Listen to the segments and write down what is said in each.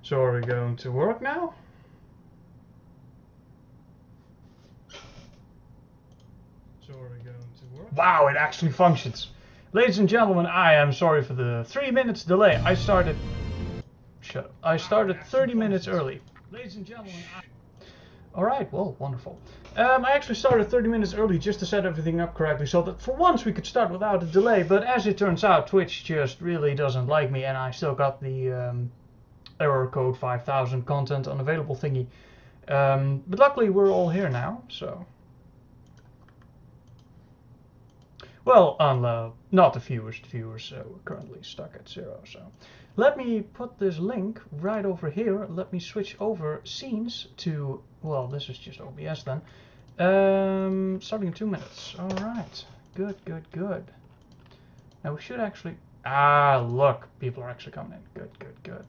So are we going to work now? So are we going to work? Wow, it actually functions. Ladies and gentlemen, I am sorry for the 3 minutes delay. I started 30 minutes early. Ladies and gentlemen, Alright, well, wonderful. I actually started 30 minutes early just to set everything up correctly so that for once we could start without a delay, but as it turns out, Twitch just really doesn't like me and I still got the error code 5000 content unavailable thingy. But luckily we're all here now, so... Well, not the viewers. The viewers are currently stuck at 0, so... Let me put this link right over here. Let me switch over scenes to... Well, this is just OBS then. Starting in 2 minutes. Alright. Good, good, good. Now we should actually... Ah, look. People are actually coming in. Good, good, good.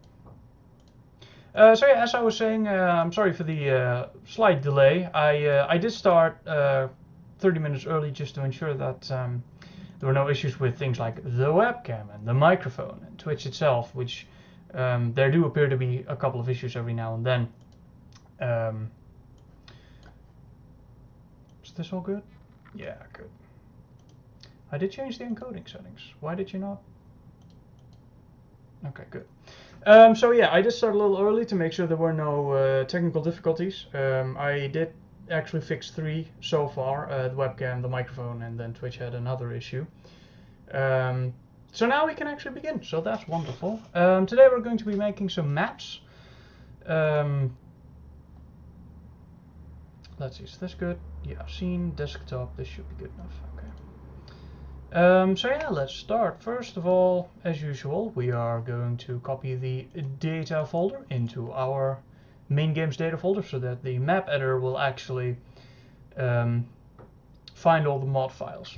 So yeah, as I was saying, I'm sorry for the slight delay. I did start 30 minutes early just to ensure that there were no issues with things like the webcam and the microphone and Twitch itself, which there do appear to be a couple of issues every now and then. Is this all good? Yeah, good. I did change the encoding settings. Why did you not? Okay, good. So yeah, I did start a little early to make sure there were no technical difficulties. I did actually fix 3 so far, the webcam, the microphone, and then Twitch had another issue. So now we can actually begin, so that's wonderful. Today we're going to be making some maps. Let's see, is this good? Yeah, scene, desktop, this should be good enough. Okay. So yeah, let's start. First of all, as usual, we are going to copy the data folder into our main games data folder so that the map editor will actually find all the mod files.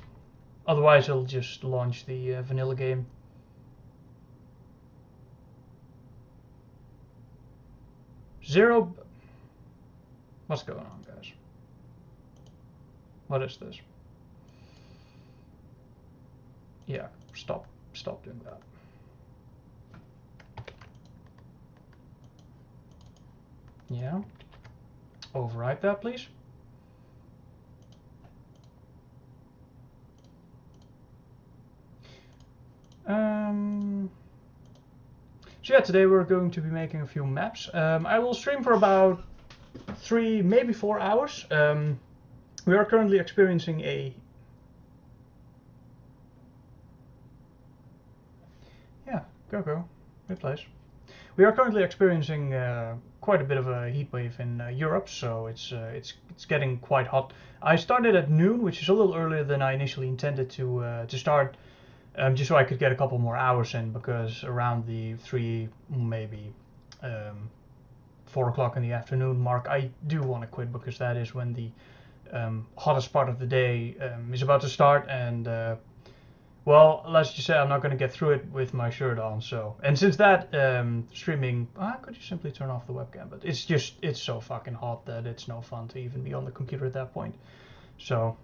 Otherwise it'll just launch the vanilla game. Zero. What's going on, guys? What is this? Yeah, stop doing that. Yeah. Overwrite that, please. So yeah, today we're going to be making a few maps. I will stream for about 3, maybe 4 hours. We are currently experiencing a... Yeah, go. Good place. We are currently experiencing quite a bit of a heat wave in Europe, so it's getting quite hot. I started at noon, which is a little earlier than I initially intended to start, just so I could get a couple more hours in, because around the 3, maybe 4 o'clock in the afternoon mark, I do want to quit, because that is when the hottest part of the day is about to start, and well, let's just say I'm not going to get through it with my shirt on. So, and since that streaming, could you simply turn off the webcam? But it's so fucking hot that it's no fun to even be on the computer at that point. So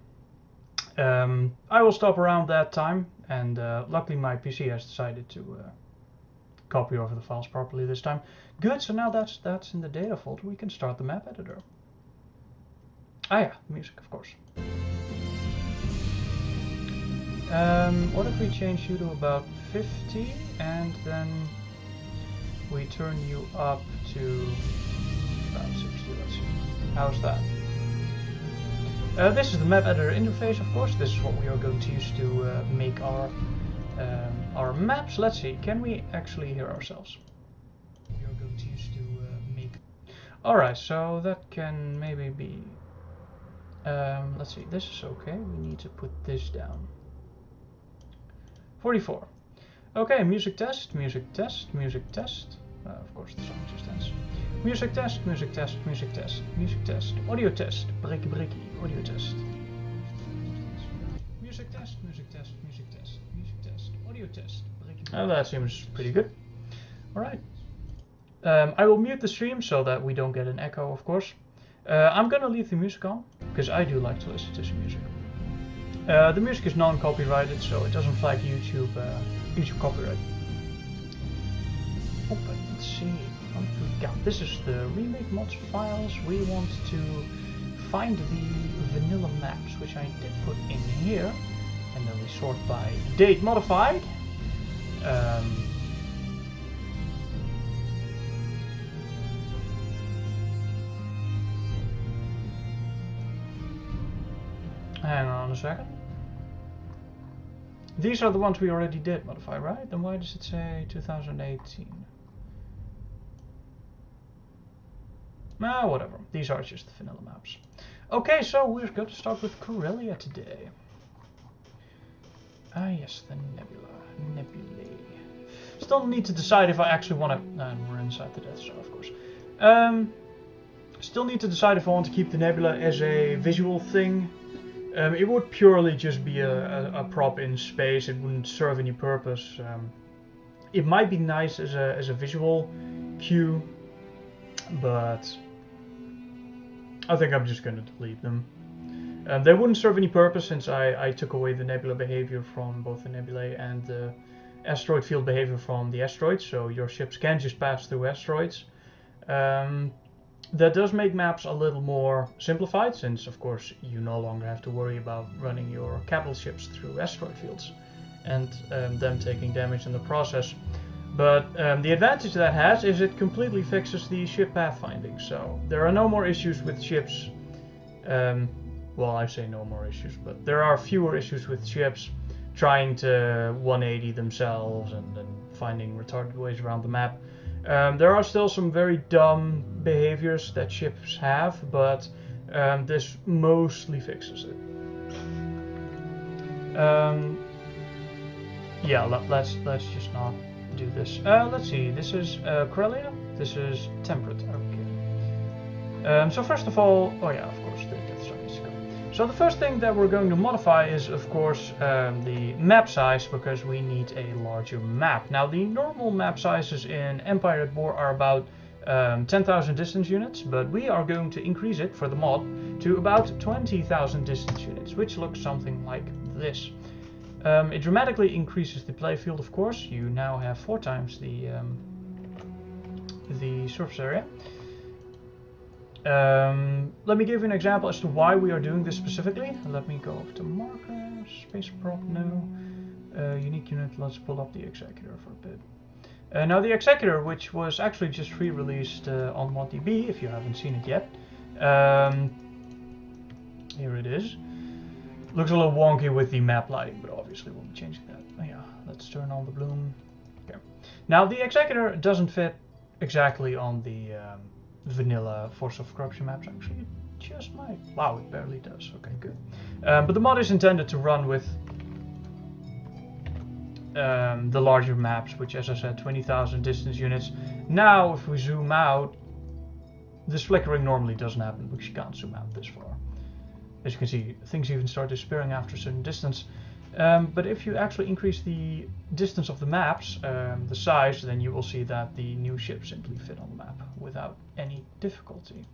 I will stop around that time, and luckily my PC has decided to copy over the files properly this time. Good. So now that's in the data folder. We can start the map editor. Ah yeah, music, of course. What if we change you to about 50 and then we turn you up to about 60, let's see. How's that? This is the map editor interface, of course. This is what we are going to use to make our maps. Let's see, can we actually hear ourselves? We are going to use to make... Alright, so that can maybe be... let's see, this is okay. We need to put this down. 44. Okay, music test, music test, music test. Of course, the song just ends. Music test, music test, music test, music test. Audio test, breaky breaky, audio test. Music test, music test, music test, music test, audio test, breaky breaky. Oh, that seems pretty good. Alright. I will mute the stream so that we don't get an echo, of course. I'm gonna leave the music on, because I do like to listen to some music. The music is non-copyrighted, so it doesn't flag YouTube copyright. Open, let's see. This is the remake mods files. We want to find the vanilla maps, which I did put in here, and then we sort by date modified. Hang on a second. These are the ones we already did modify, right? Then why does it say 2018? Ah, whatever. These are just the vanilla maps. Okay, so we're going to start with Corellia today. Ah, yes, the nebulae. Still need to decide if I actually want to... we're inside the Death Star, of course. Still need to decide if I want to keep the nebula as a visual thing. It would purely just be a prop in space. It wouldn't serve any purpose. It might be nice as a visual cue, but I think I'm just going to delete them. They wouldn't serve any purpose since I took away the nebula behavior from both the nebulae and the asteroid field behavior from the asteroids, so your ships can just pass through asteroids. That does make maps a little more simplified, since of course you no longer have to worry about running your capital ships through asteroid fields and them taking damage in the process. But the advantage that has is it completely fixes the ship pathfinding, so there are no more issues with ships. Well, I say no more issues, but there are fewer issues with ships trying to 180 themselves and finding retarded ways around the map. There are still some very dumb behaviors that ships have, but this mostly fixes it. Yeah, let's just not do this. Let's see. This is Corellia. This is Temperate. Okay. So first of all, oh yeah, of course, the Death Star needs to go. So the first thing that we're going to modify is, of course, the map size, because we need a larger map. Now, the normal map sizes in Empire at War are about 10,000 distance units, but we are going to increase it for the mod to about 20,000 distance units, which looks something like this. It dramatically increases the playfield, of course. You now have 4 times the surface area. Let me give you an example as to why we are doing this specifically. Let me go over to markers, space prop, no, unique unit. Let's pull up the Executor for a bit. Now the Executor, which was actually just re-released on ModDB, if you haven't seen it yet. Here it is. Looks a little wonky with the map lighting, but obviously we'll be changing that. Oh, yeah, let's turn on the bloom. Okay. Now the Executor doesn't fit exactly on the vanilla Force of Corruption maps. Actually, it just might. Wow, it barely does. Okay, good. But the mod is intended to run with the larger maps, which, as I said, 20,000 distance units. Now, if we zoom out, this flickering normally doesn't happen because you can't zoom out this far. As you can see, things even start disappearing after a certain distance. But if you actually increase the distance of the maps, the size, then you will see that the new ships simply fit on the map without any difficulty.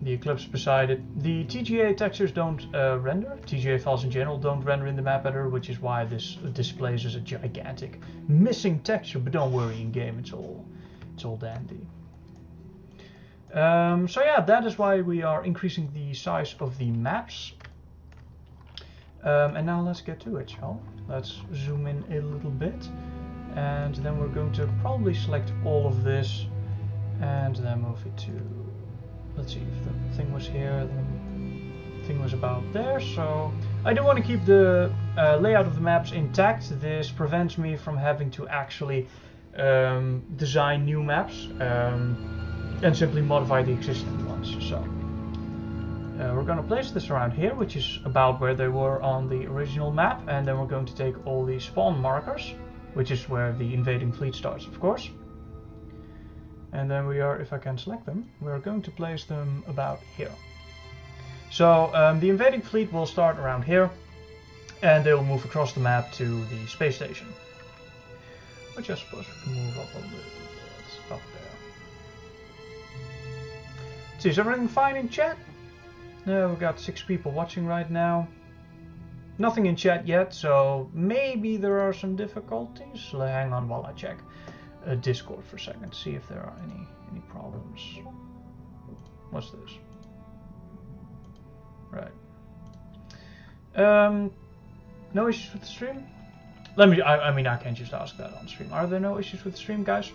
The Eclipse beside it. The TGA textures don't render. TGA files in general don't render in the map editor, which is why this displays as a gigantic missing texture. But don't worry, in game it's all dandy. So yeah, that is why we are increasing the size of the maps. And now let's get to it, shall we? Let's zoom in a little bit, and then we're going to probably select all of this and then move it to, let's see, if the thing was here, then the thing was about there. So I do want to keep the layout of the maps intact. This prevents me from having to actually design new maps and simply modify the existing ones. So we're going to place this around here, which is about where they were on the original map, and then we're going to take all the spawn markers, which is where the invading fleet starts, of course. And then we are, if I can select them, we're going to place them about here. So the invading fleet will start around here, and they will move across the map to the space station, which I suppose we can move up a little bit, up there. So is everything fine in chat? No, we've got 6 people watching right now. Nothing in chat yet, so maybe there are some difficulties. Hang on while I check. Discord for a second, see if there are any problems. What's this? Right. No issues with the stream? I mean, I can't just ask that on stream. Are there no issues with the stream, guys?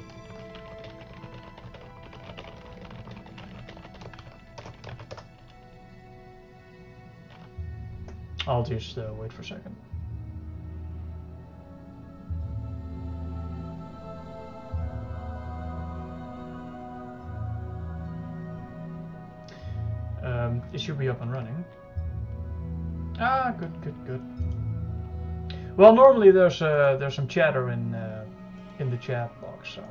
I'll just wait for a second. It should be up and running. Ah, good. Well, normally there's some chatter in the chat box, so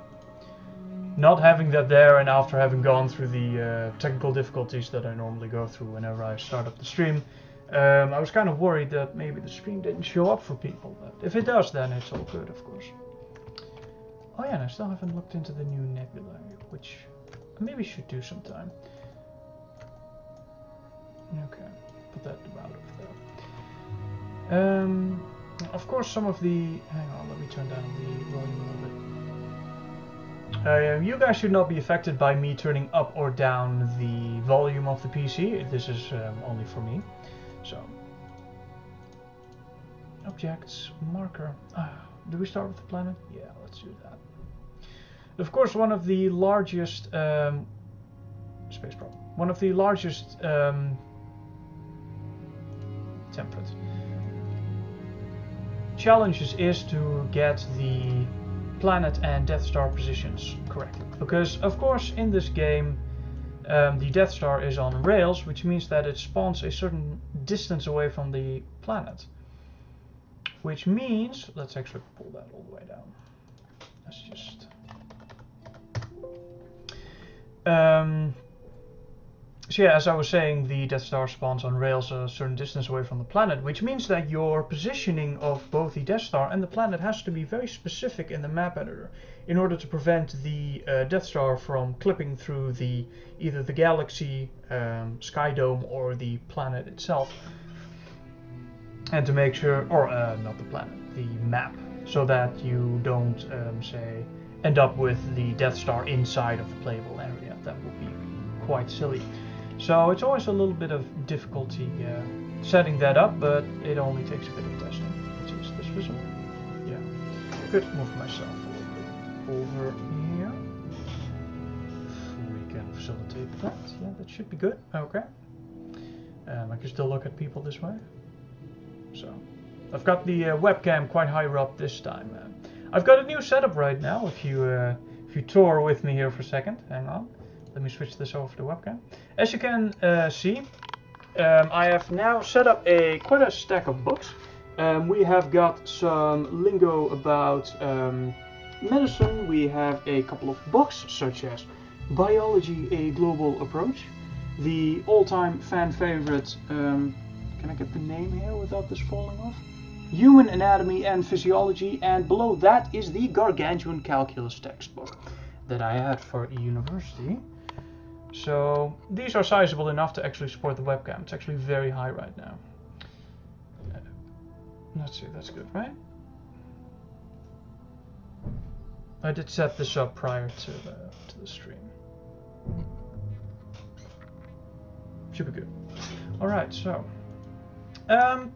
not having that there, and after having gone through the technical difficulties that I normally go through whenever I start up the stream, I was kind of worried that maybe the stream didn't show up for people. But if it does, then it's all good, of course. Oh yeah, and I still haven't looked into the new nebula, which I maybe should do sometime. Okay, put that about over there. Of course, some of the... Hang on, let me turn down the volume a little bit. You guys should not be affected by me turning up or down the volume of the PC. This is only for me. So, objects, marker. Do we start with the planet? Yeah, let's do that. Of course, one of the largest... space problem. One of the largest... temperate challenges is to get the planet and Death Star positions correctly, because of course in this game the Death Star is on rails, which means that it spawns a certain distance away from the planet, which means, let's actually pull that all the way down. Let's just so yeah, as I was saying, the Death Star spawns on rails a certain distance away from the planet, which means that your positioning of both the Death Star and the planet has to be very specific in the map editor in order to prevent the Death Star from clipping through either the galaxy, sky dome, or the planet itself. And to make sure, or not the planet, the map, so that you don't, say, end up with the Death Star inside of the playable area. That would be quite silly. So it's always a little bit of difficulty setting that up, but it only takes a bit of testing. Is this visible? Yeah. Could move myself a little bit over here. We can facilitate that. Yeah, that should be good. Okay. I can still look at people this way. So I've got the webcam quite higher up this time. I've got a new setup right now. If you tour with me here for a second, hang on. Let me switch this over to the webcam. As you can see, I have now set up quite a stack of books. We have got some lingo about medicine. We have a couple of books such as Biology, A Global Approach. The all-time fan favorite, can I get the name here without this falling off? Human Anatomy and Physiology, and below that is the Gargantuan Calculus textbook that I had for university. So these are sizable enough to actually support the webcam. It's actually very high right now. Let's see, that's good, right? I did set this up prior to the stream. Should be good. All right, so no,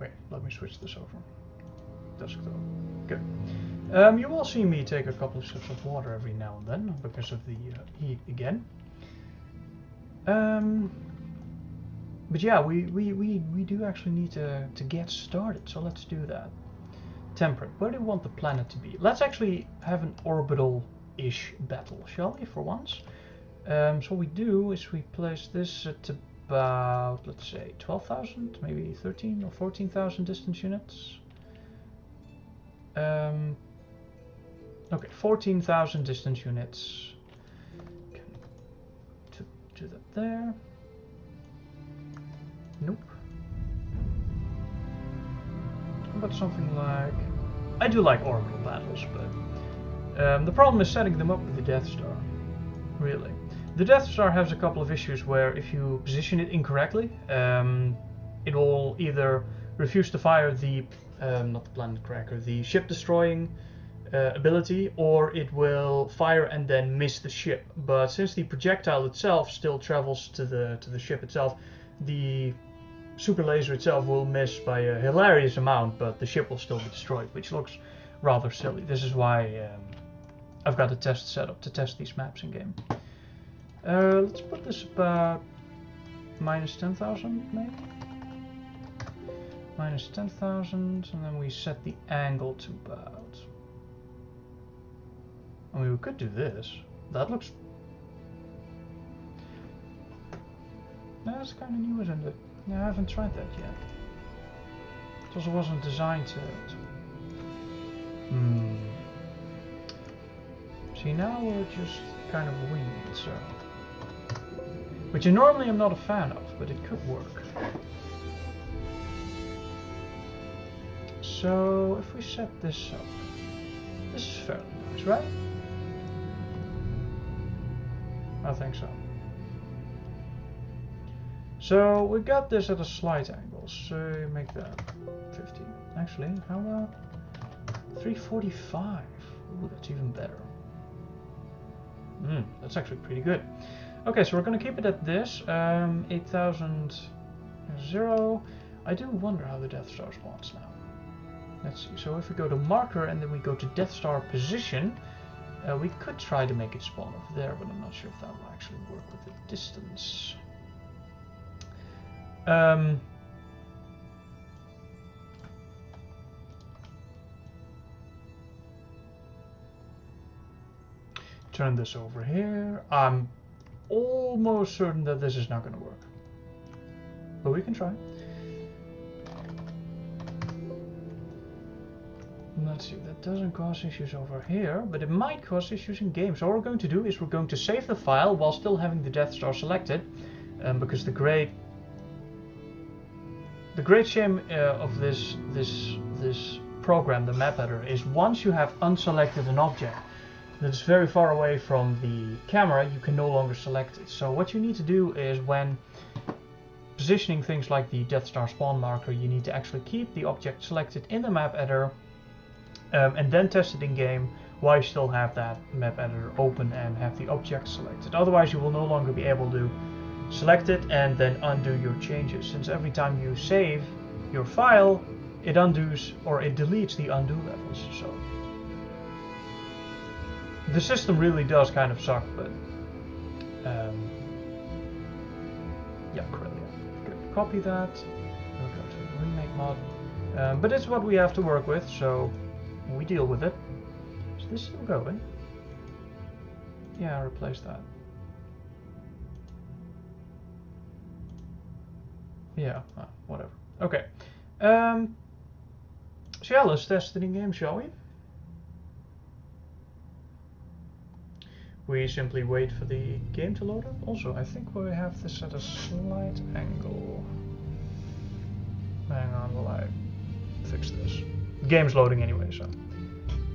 wait, let me switch this over. Desktop. Good. You will see me take a couple of sips of water every now and then because of the heat again. But yeah, we do actually need to get started, so let's do that. Temperate, where do we want the planet to be? Let's actually have an orbital-ish battle, shall we, for once? So what we do is we place this at about, let's say, 12,000, maybe 13 or 14,000 distance units. Okay, 14,000 distance units. Do that there. Nope. But something like... I do like orbital battles, but the problem is setting them up with the Death Star. Really. The Death Star has a couple of issues where if you position it incorrectly, it will either refuse to fire the, not the planet cracker, the ship destroying ability, or it will fire and then miss the ship. But since the projectile itself still travels to the ship itself, the super laser itself will miss by a hilarious amount, but the ship will still be destroyed, which looks rather silly. This is why I've got a test set up to test these maps in game. Let's put this about minus 10,000 maybe? Minus 10,000, and then we set the angle to about... I mean, we could do this. That looks... That's kind of new, isn't it? Yeah, I haven't tried that yet. It also wasn't designed to... See, now we're just kind of winging it, so... Which I normally am not a fan of, but it could work. So, if we set this up... This is fairly nice, right? I think so. So we got this at a slight angle, so make that 50. Actually, how about 345? Ooh, that's even better. That's actually pretty good. Okay, so we're going to keep it at this. 8,000, 0. I do wonder how the Death Star spawns now. Let's see. So if we go to marker and then we go to Death Star position, we could try to make it spawn over there, but I'm not sure if that will actually work with the distance. Turn this over here. I'm almost certain that this is not going to work, but we can try. Let's see, that doesn't cause issues over here, but it might cause issues in game. So what we're going to do is we're going to save the file while still having the Death Star selected, because the great shame of this program, the map editor, is once you have unselected an object that's very far away from the camera, you can no longer select it. So what you need to do is, when positioning things like the Death Star spawn marker, you need to actually keep the object selected in the map editor, and then test it in game while you still have that map editor open and have the object selected. Otherwise you will no longer be able to select it and then undo your changes, since every time you save your file, it undoes or it deletes the undo levels. So the system really does kind of suck, but yeah, Corellia. Good. Copy that. We'll go to remake mod. But it's what we have to work with, so we deal with it. Is this still going? Yeah, replace that. Yeah, whatever. Okay. So yeah, let's test it in game, shall we? We simply wait for the game to load up. Also, I think we have this at a slight angle. Hang on while I fix this. The game's loading anyway, so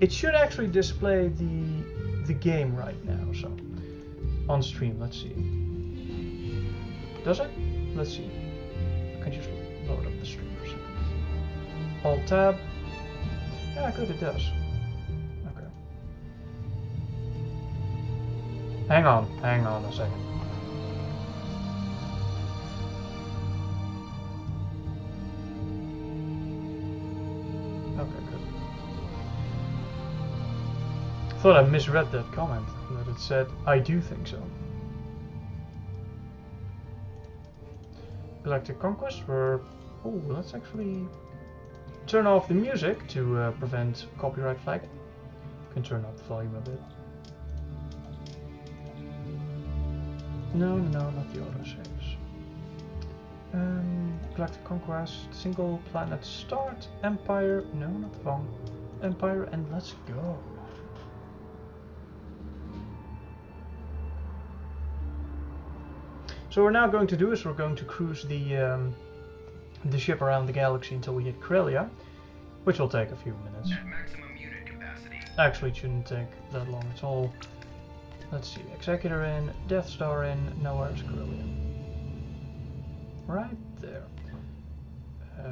it should actually display the game right now. So on stream, let's see. Does it? Let's see. I can just load up the stream for a second. Alt tab. Yeah, good, it does. Okay. Hang on a second. Okay, good. Thought I misread that comment, that it said, I do think so. Galactic Conquest, oh, let's actually turn off the music to prevent copyright flag. Can turn up the volume a bit. No, not the autosaves. Galactic Conquest, single planet start, Empire, no, not the phone. Empire, and let's go. So what we're now going to do is we're going to cruise the ship around the galaxy until we hit Corellia, which will take a few minutes. At maximum unit capacity. Actually, it shouldn't take that long at all. Let's see, Executor in, Death Star in, now where's Corellia? Right there.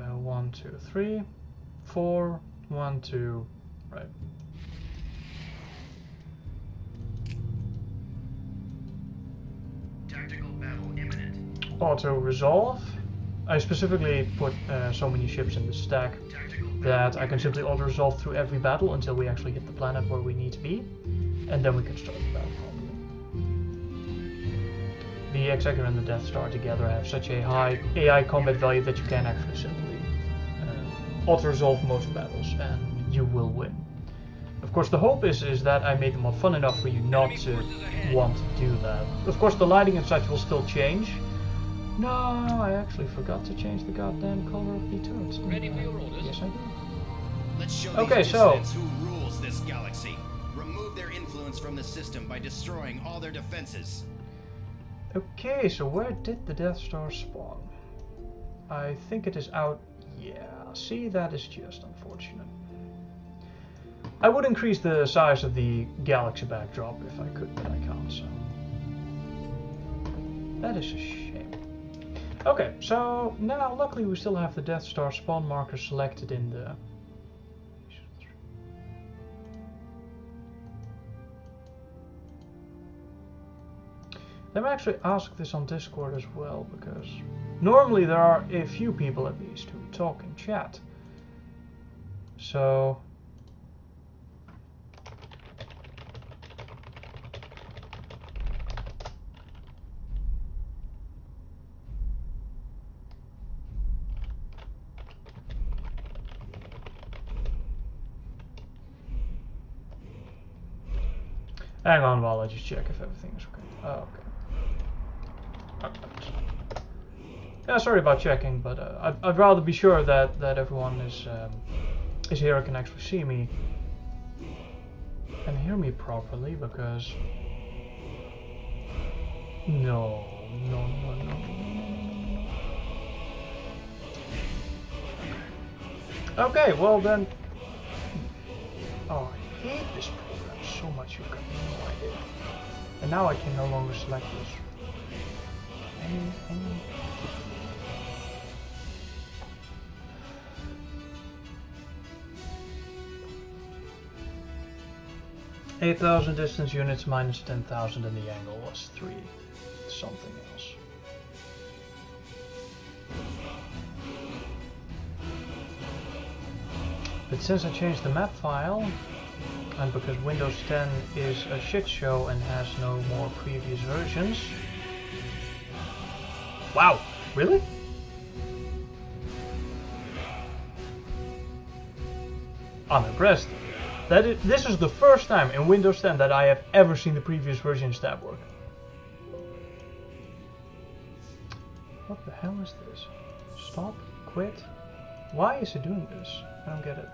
1, 2, 3, 4, 1, 2, right. Tactical battle imminent. Auto resolve. I specifically put so many ships in the stack that I can simply auto resolve through every battle until we actually hit the planet where we need to be, and then we can start the battle properly. The Executor and the Death Star together have such a high AI combat value that you can actually simply auto resolve most battles, and you will win. Of course, the hope is that I made the mod fun enough for you not to want to do that. Of course, the lighting and such will still change. No, I actually forgot to change the goddamn color of the turrets. Ready for your orders? Yes, I did. Let's show Okay, these so- dissidents who rules this galaxy. Remove their influence from the system by destroying all their defenses. Okay, so where did the Death Star spawn? I think it is out... Yeah, see, that is just unfortunate. I would increase the size of the galaxy backdrop if I could, but I can't, so... That is a shame. Okay, so now luckily we still have the Death Star spawn marker selected in the... Let me actually ask this on Discord as well, because normally there are a few people at least who talk in chat. So... Hang on while I just check if everything is okay. Oh, okay. Yeah, sorry about checking, but I'd rather be sure that everyone is here and can actually see me and hear me properly, because no. Okay, well then. Oh, I hate this program so much. You've got no idea. And now I can no longer select this. Any 8,000 distance units minus 10,000 and the angle was 3 something else. But since I changed the map file, and because Windows 10 is a shit show and has no more previous versions... Wow, really? I'm impressed. This is the first time in Windows 10 that I have ever seen the previous version stab work. What the hell is this? Stop? Quit? Why is it doing this? I don't get it.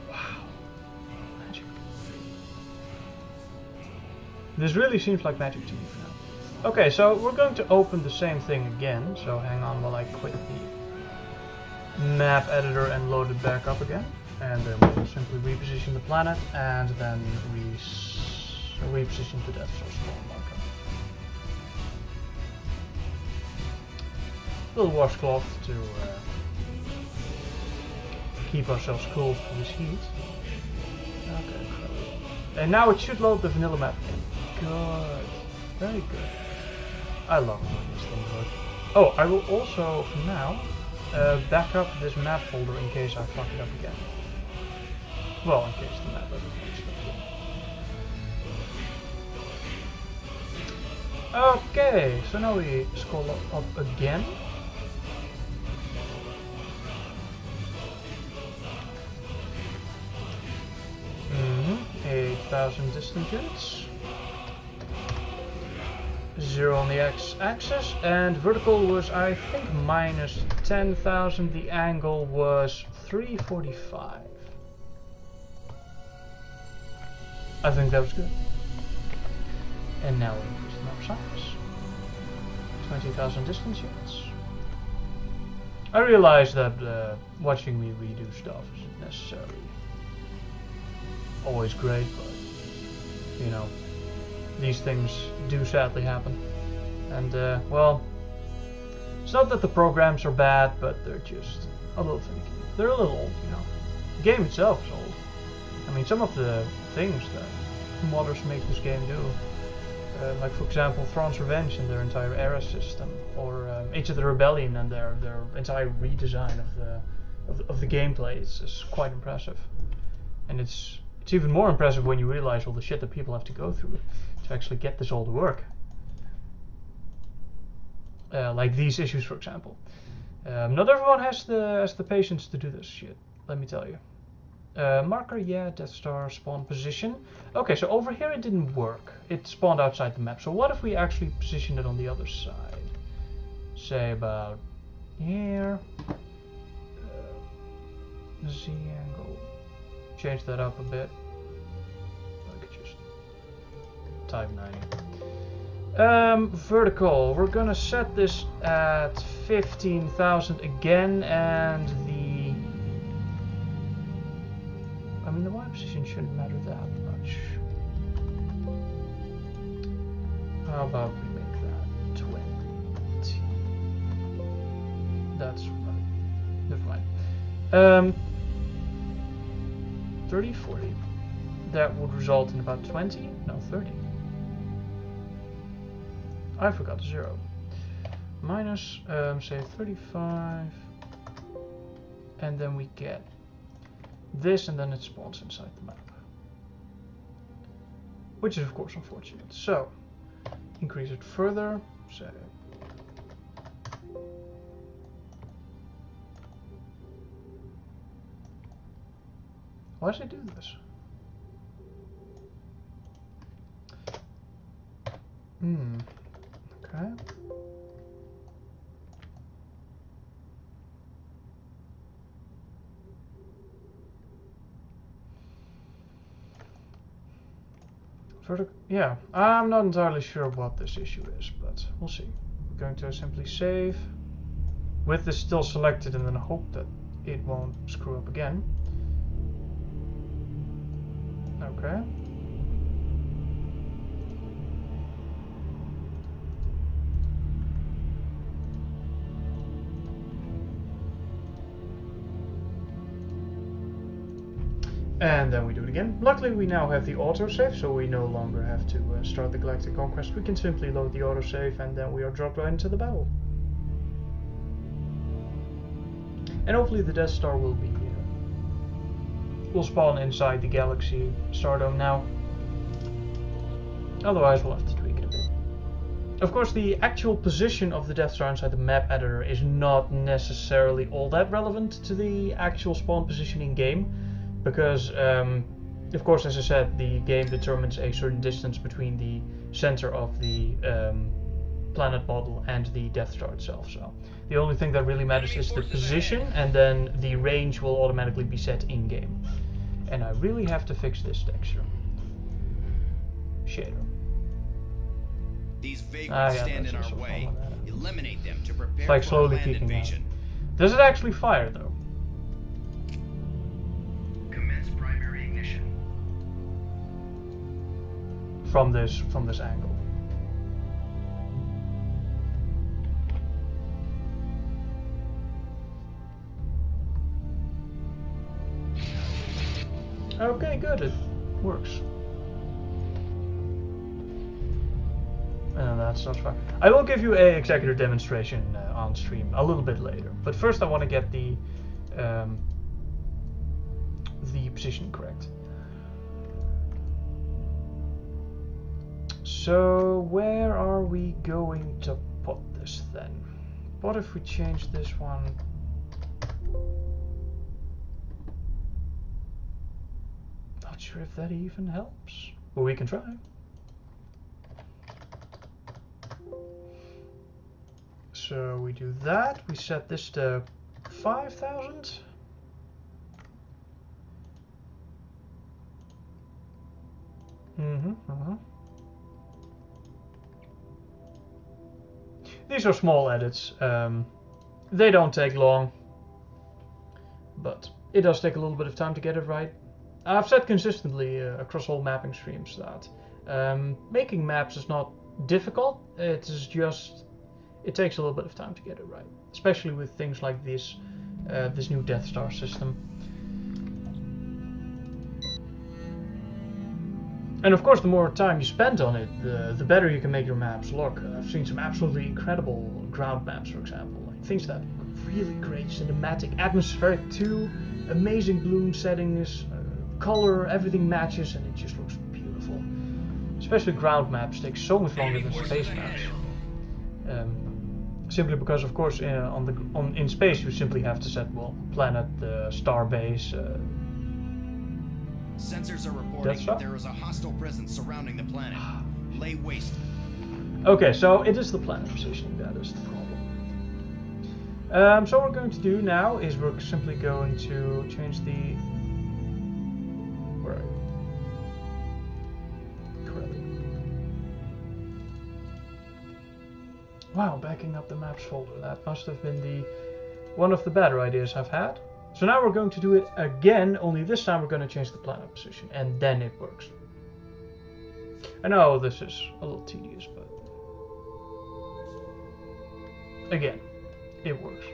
Wow. Magic. This really seems like magic to me for now. Okay, so we're going to open the same thing again. So hang on while I quit the map editor and load it back up again. And then we'll simply reposition the planet and then reposition the Death Star spawn marker. Little washcloth to keep ourselves cool from this heat. Okay, and now it should load the vanilla map again. Good. Very good. I love when these things work. Oh, I will also, for now, back up this map folder in case I fuck it up again. Well, in case the map doesn't finish up. Okay, so now we scroll up again. Mm-hmm. 8,000 distant units. 0 on the x-axis, and vertical was, I think, minus 10,000. The angle was 345. I think that was good. And now we increase the map size. 20,000 distance units. I realize that watching me redo stuff isn't necessarily always great, but you know, these things do sadly happen. And well, it's not that the programs are bad, but they're just a little finicky. They're a little old, you know. The game itself is old. I mean, some of the things that modders make this game do. Like for example, Thrawn's Revenge and their entire era system, or Age of the Rebellion and their entire redesign of the gameplay is quite impressive. And it's even more impressive when you realize all the shit that people have to go through to actually get this all to work. Like these issues, for example. Not everyone has the patience to do this shit, let me tell you. Marker, yeah, Death Star spawn position. Okay, so over here it didn't work. It spawned outside the map. So what if we actually position it on the other side? Say about here. Z angle. Change that up a bit. I could just type 90. Vertical. We're gonna set this at 15,000 again, and the Y position shouldn't matter that much. How about we make that 20? That's right. Never mind. 30, 40. That would result in about 20? No, 30. I forgot 0. Minus, say 35. And then we get this, and then it spawns inside the map. Which is of course unfortunate. So, increase it further, say. Why does it do this? Okay. Yeah, I'm not entirely sure what this issue is, but we'll see. We're going to simply save with this still selected and then hope that it won't screw up again. Okay. And then we do it again. Luckily we now have the autosave, so we no longer have to start the Galactic Conquest. We can simply load the autosave and then we are dropped right into the battle. And hopefully the Death Star will be will spawn inside the Galaxy Stardome now. Otherwise we'll have to tweak it a bit. Of course, the actual position of the Death Star inside the map editor is not necessarily all that relevant to the actual spawn position in game. Because, of course, as I said, the game determines a certain distance between the center of the planet model and the Death Star itself. So the only thing that really matters is the position, and then the range will automatically be set in-game. And I really have to fix this texture. Shader. These vagrants stand in our way. Eliminate them to prepare like for slowly a land peeking invasion. out. Does it actually fire though? From this angle. Okay, good, it works. And that's not fine. I will give you a executive demonstration on stream a little bit later, but first I want to get the position correct. So where are we going to put this then? What if we change this one? Not sure if that even helps, but we can try. So we do that, we set this to 5,000. These are small edits. They don't take long, but it does take a little bit of time to get it right. I've said consistently across all mapping streams that making maps is not difficult. It is just it takes a little bit of time to get it right, especially with things like this this new Death Star system. And of course, the more time you spend on it, the better you can make your maps look. I've seen some absolutely incredible ground maps, for example, like things that look really great, cinematic, atmospheric too, amazing bloom settings, color, everything matches, and it just looks beautiful. Especially ground maps take so much longer than space maps. Simply because, of course, in space you simply have to set, well, planet, star base. Sensors are reporting that there is a hostile presence surrounding the planet. Lay waste. Okay, so it is the planet positioning that is the problem. So what we're going to do now is we're simply going to change the... Where are you? Wow, backing up the maps folder. That must have been one of the better ideas I've had. So now we're going to do it again, only this time we're going to change the planet position, and then it works. I know this is a little tedious, but again, it works.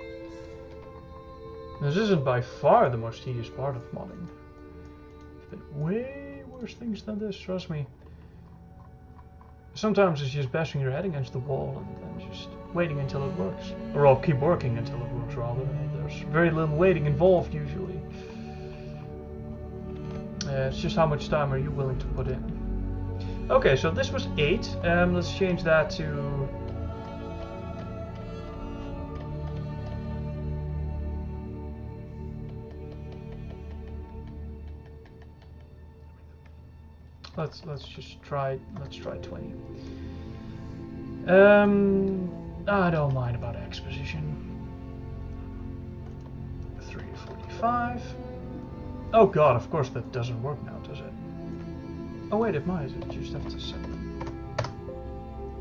This isn't by far the most tedious part of modding. There's been way worse things than this, trust me. Sometimes it's just bashing your head against the wall and then just waiting until it works. Or I'll keep working until it works, rather. There's very little waiting involved, usually. It's just how much time are you willing to put in. Okay, so this was 8. Let's change that to... Let's try 20. I don't mind about exposition. 345. Oh god, of course that doesn't work now, does it? Oh wait, it might. I just have to set them.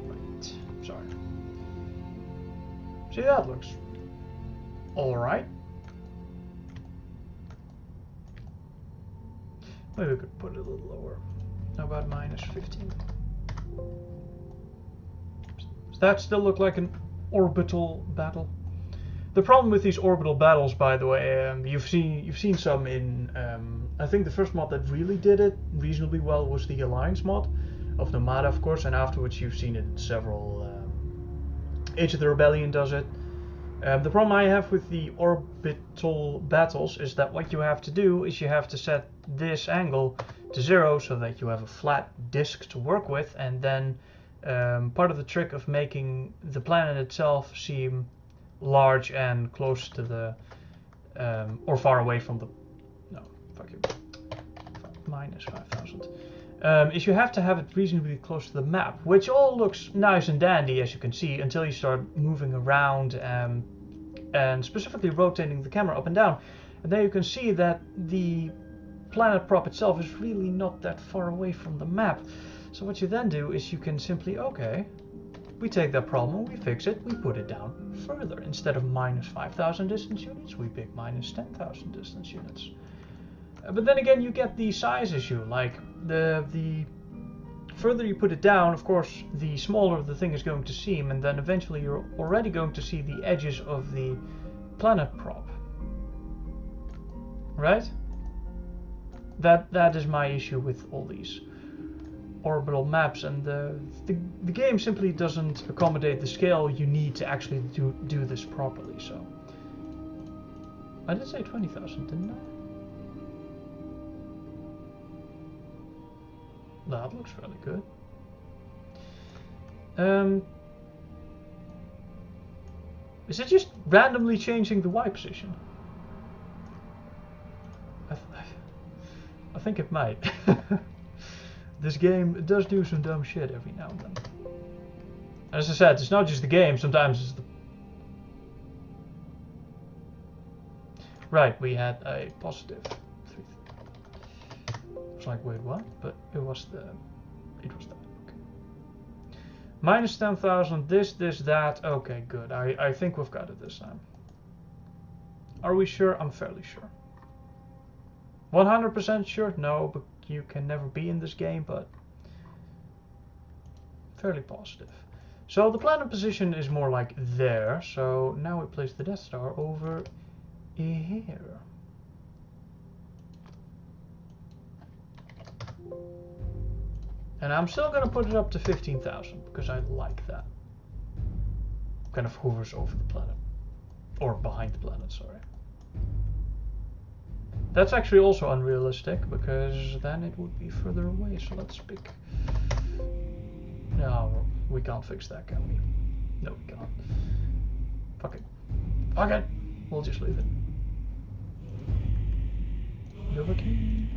Right. Sorry. See, that looks alright. Maybe we could put it a little lower. How about -15? Does that still look like an orbital battle? The problem with these orbital battles, by the way, you've seen some in. I think the first mod that really did it reasonably well was the Alliance mod of Nomada, of course, and afterwards you've seen it in several. Age of the Rebellion does it. The problem I have with the orbital battles is that what you have to do is you have to set this angle to 0 so that you have a flat disk to work with, and then part of the trick of making the planet itself seem large and close to the or far away from the -5,000 is you have to have it reasonably close to the map, which all looks nice and dandy, as you can see, until you start moving around and specifically rotating the camera up and down, and then you can see that the planet prop itself is really not that far away from the map. So what you then do is you can simply, okay, we take that problem, we fix it, we put it down further. Instead of -5,000 distance units, we pick -10,000 distance units. But then again, you get the size issue. Like the further you put it down, of course, the smaller the thing is going to seem, and then eventually you're already going to see the edges of the planet prop. Right? That is my issue with all these orbital maps, and the game simply doesn't accommodate the scale you need to actually do this properly. So I did say 20,000, didn't I? That looks fairly good. Is it just randomly changing the Y position? I think it might. This game does do some dumb shit every now and then. As I said, it's not just the game, sometimes it's the... Right, we had a positive. It's like, wait, what? But it was that. Okay. -10,000, this, that. Okay, good. I think we've got it this time. Are we sure? I'm fairly sure. 100% sure? No, but you can never be in this game, but fairly positive. So the planet position is more like there. So now we place the Death Star over here. And I'm still gonna put it up to 15,000 because I like that. Kind of hovers over the planet. Or behind the planet, sorry. That's actually also unrealistic because then it would be further away, so let's pick... No, we can't fix that, can we? No, we can't. Fuck it. Fuck it! We'll just leave it. Novocaine.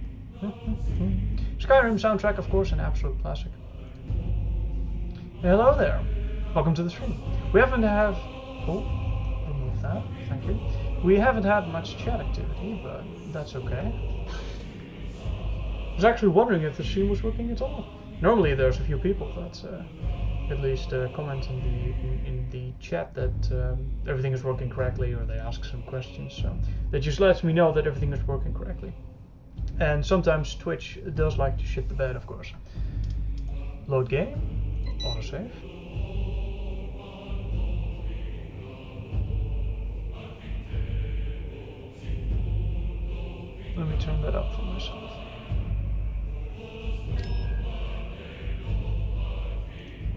Skyrim soundtrack, of course, an absolute classic. Hello there. Welcome to the stream. We haven't had... Oh, remove that. Thank you. We haven't had much chat activity, but that's okay. I was actually wondering if the stream was working at all. Normally there's a few people that at least comment in the chat that everything is working correctly, or they ask some questions, so that just lets me know that everything is working correctly. And sometimes Twitch does like to shit the bed, of course. Load game, autosave. Let me turn that up for myself.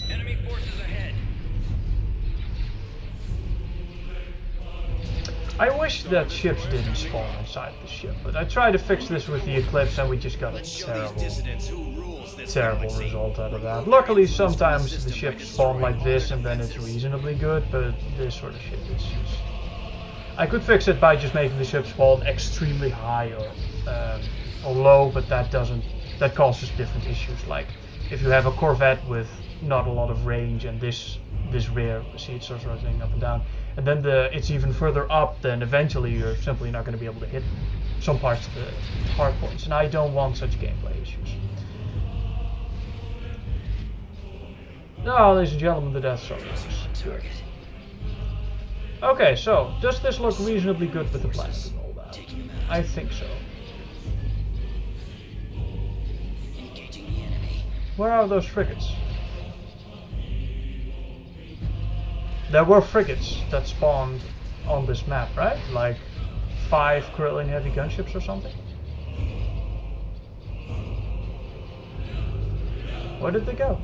Enemy forces ahead. I wish that ships didn't spawn inside the ship, but I tried to fix this with the Eclipse and we just got a terrible result out of that. Luckily sometimes the ships spawn like this and then it's reasonably good, but this sort of shit is just... I could fix it by just making the ship spawn extremely high or low, but that causes different issues. Like if you have a Corvette with not a lot of range and this rear, see it starts rotating up and down, and then it's even further up, then eventually you're simply not going to be able to hit some parts of the hard points, and I don't want such gameplay issues. Now, ladies and gentlemen, the Death Star is good. Okay, so does this look reasonably good with the planet and all that? I think so. Where are those frigates? There were frigates that spawned on this map, right? Like 5 Corellian heavy gunships or something? Where did they go?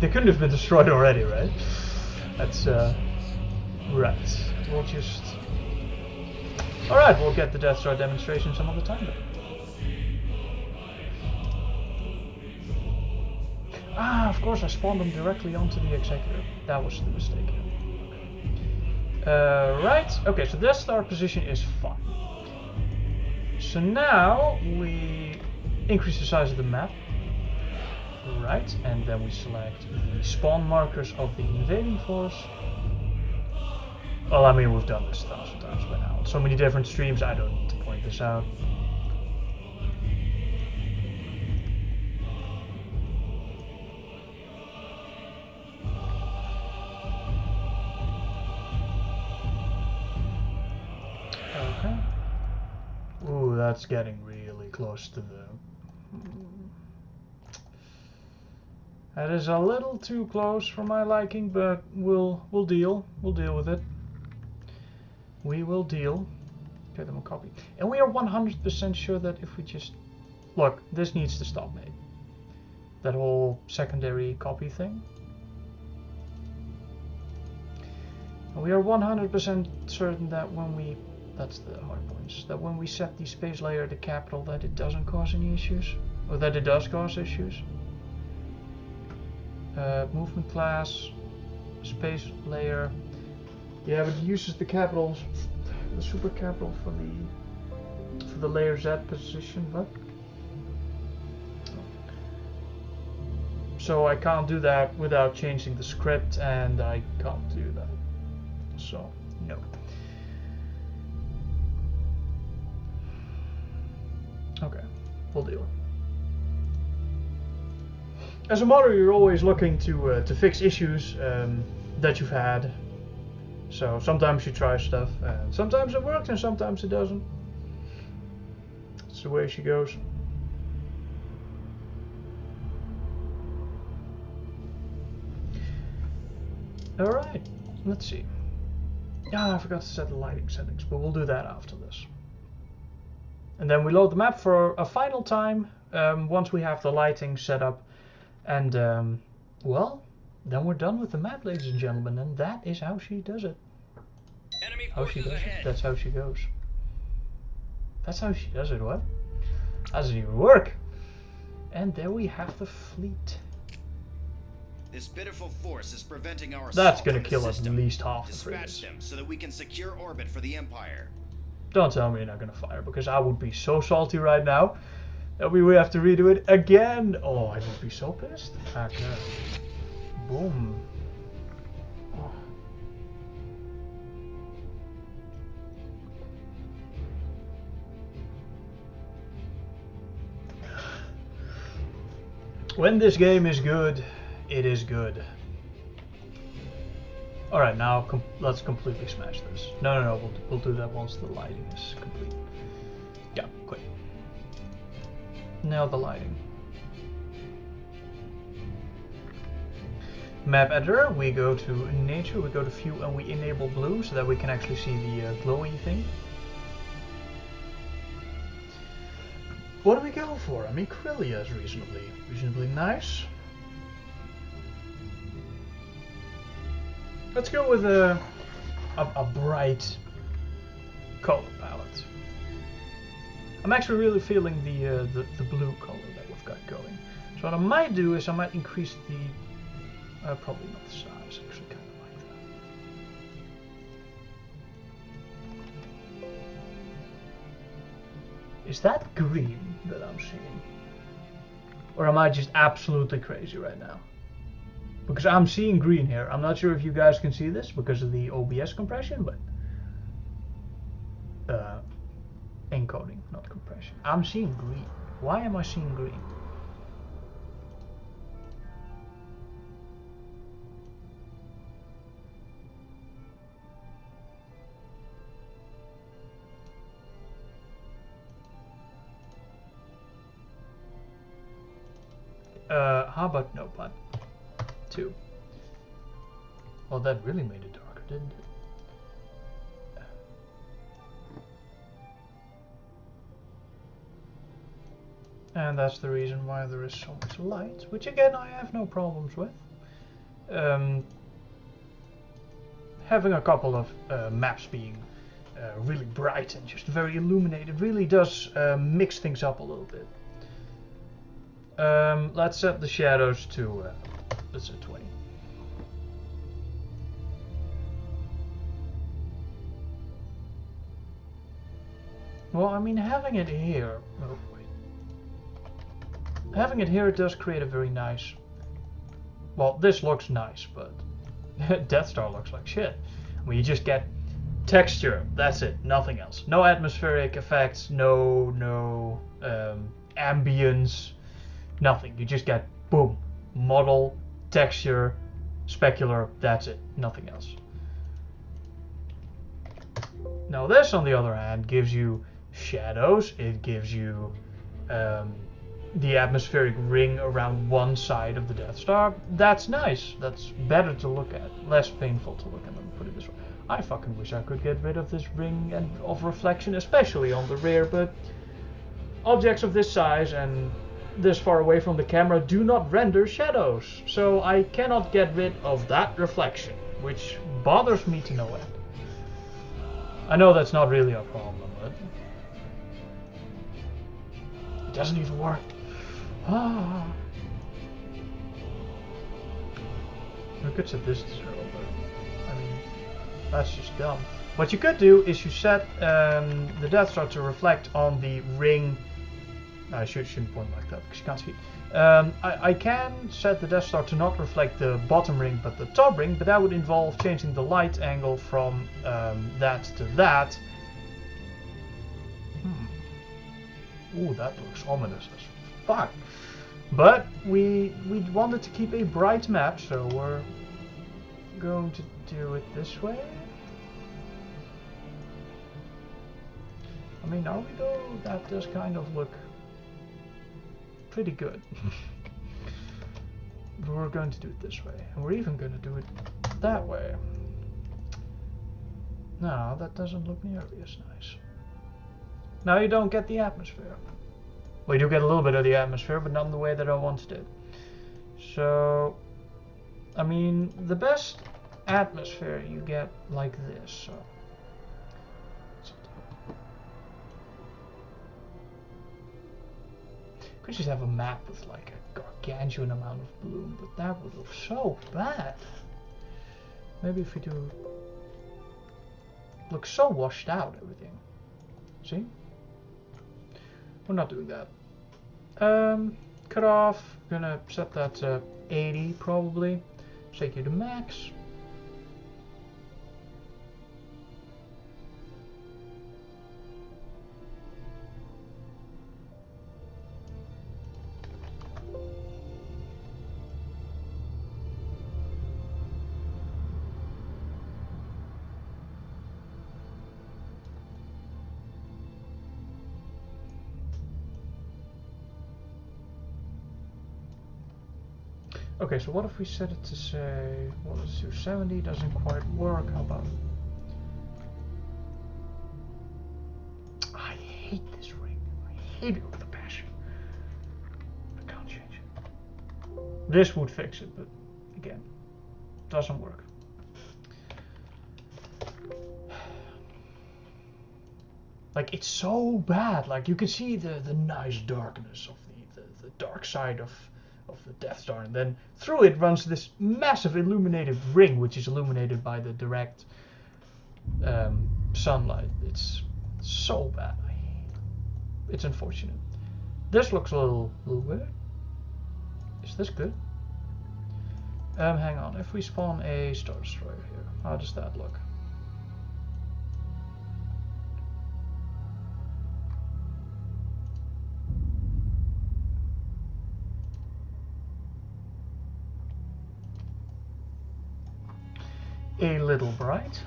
They couldn't have been destroyed already, right? That's, right. We'll just... Alright, we'll get the Death Star demonstration some other time then. Ah, of course I spawned them directly onto the Executor. That was the mistake. Right, okay, so Death Star position is fine. So now we increase the size of the map. Right, and then we select the spawn markers of the invading force. Well, I mean, we've done this 1,000 times by now. So many different streams, I don't need to point this out. Okay. Ooh, that's getting really close to the... That is a little too close for my liking, but we'll deal. We'll deal with it. We will deal. Get them a copy. And we are 100% sure that if we just... Look, this needs to stop, mate. That whole secondary copy thing. And we are 100% certain that when we... That's the hard points. That when we set the space layer to capital, that it doesn't cause any issues. Or that it does cause issues. Movement class, space layer. Yeah, but it uses the capitals, the super capital for the layer Z position, but so I can't do that without changing the script, and I can't do that. So no. Okay, we'll deal. As a modder, you're always looking to fix issues that you've had. So sometimes you try stuff, and sometimes it works, and sometimes it doesn't. That's the way she goes. Alright, let's see. Ah, I forgot to set the lighting settings, but we'll do that after this. And then we load the map for a final time once we have the lighting set up. And, well, then we're done with the map, ladies and gentlemen. And that is how she does it. Enemy How she forces does it. ahead. That's how she goes. That's how she does it, what? How does it even work? And there we have the fleet. This pitiful force is preventing our That's assault gonna on the kill at system. least half the Dispatch frigates. them so that we can secure orbit for the Empire. Don't tell me you're not gonna fire, because I would be so salty right now that we would have to redo it again. Oh, I would be so pissed. Okay. Boom. Oh. When this game is good, it is good. Alright, now let's completely smash this. No, we'll do that once the lighting is complete. Yeah, quick. Nail the lighting. Map editor, we go to nature, we go to view, and we enable blue so that we can actually see the glowy thing. What do we go for? I mean, Krylia is reasonably nice. Let's go with a bright color palette. I'm actually really feeling the blue color that we've got going. So what I might do is I might increase the probably not the size. Actually, kind of like that. Is that green that I'm seeing, or am I just absolutely crazy right now? Because I'm seeing green here. I'm not sure if you guys can see this because of the OBS compression, but encoding, not compression. I'm seeing green. Why am I seeing green? How about no button? 2. Well, that really made it darker, didn't it? And that's the reason why there is so much light, which again I have no problems with. Having a couple of maps being really bright and just very illuminated really does mix things up a little bit. Let's set the shadows to let's say 20. Well, I mean, having it here. Oh, wait. Having it here does create a very nice. Well, this looks nice, but Death Star looks like shit. I mean, you just get texture. That's it. Nothing else. No atmospheric effects. No ambience. Nothing. You just get boom, model, texture, specular. That's it. Nothing else. Now this, on the other hand, gives you shadows. It gives you the atmospheric ring around one side of the Death Star. That's nice. That's better to look at. Less painful to look at. Let me put it this way. I fucking wish I could get rid of this ring and of reflection, especially on the rear, but objects of this size and this far away from the camera do not render shadows, so I cannot get rid of that reflection, which bothers me to no end. I know that's not really a problem, but it doesn't even work. Ah. I could set this to 0, but I mean, that's just dumb. What you could do is you set the Death Star to reflect on the ring. I shouldn't point like that because you can't see. I can set the Death Star to not reflect the bottom ring but the top ring, but that would involve changing the light angle from that to that. Ooh, that looks ominous as fuck. But we wanted to keep a bright map, so we're going to do it this way. I mean, are we though? That does kind of look pretty good. But we're going to do it this way, and we're even going to do it that way. No, that doesn't look nearly as nice. Now you don't get the atmosphere. Well, you do get a little bit of the atmosphere, but not in the way that I once did. So, I mean, the best atmosphere you get like this. So, could just have a map with like a gargantuan amount of bloom, but that would look so bad. Maybe if we do, looks so washed out, everything. See? We're not doing that. Cut off. Gonna set that to 80 probably. Take you to max. Okay, so what if we set it to say, what is 270? Doesn't quite work. How about? I hate this ring. I hate it with a passion. I can't change it. This would fix it, but again, doesn't work. Like, it's so bad. Like, you can see the nice darkness of the dark side of the Death Star, and then through it runs this massive illuminated ring, which is illuminated by the direct sunlight. It's so bad. It's unfortunate. This looks a little weird. Is this good? Hang on. If we spawn a Star Destroyer here, how does that look? A little bright.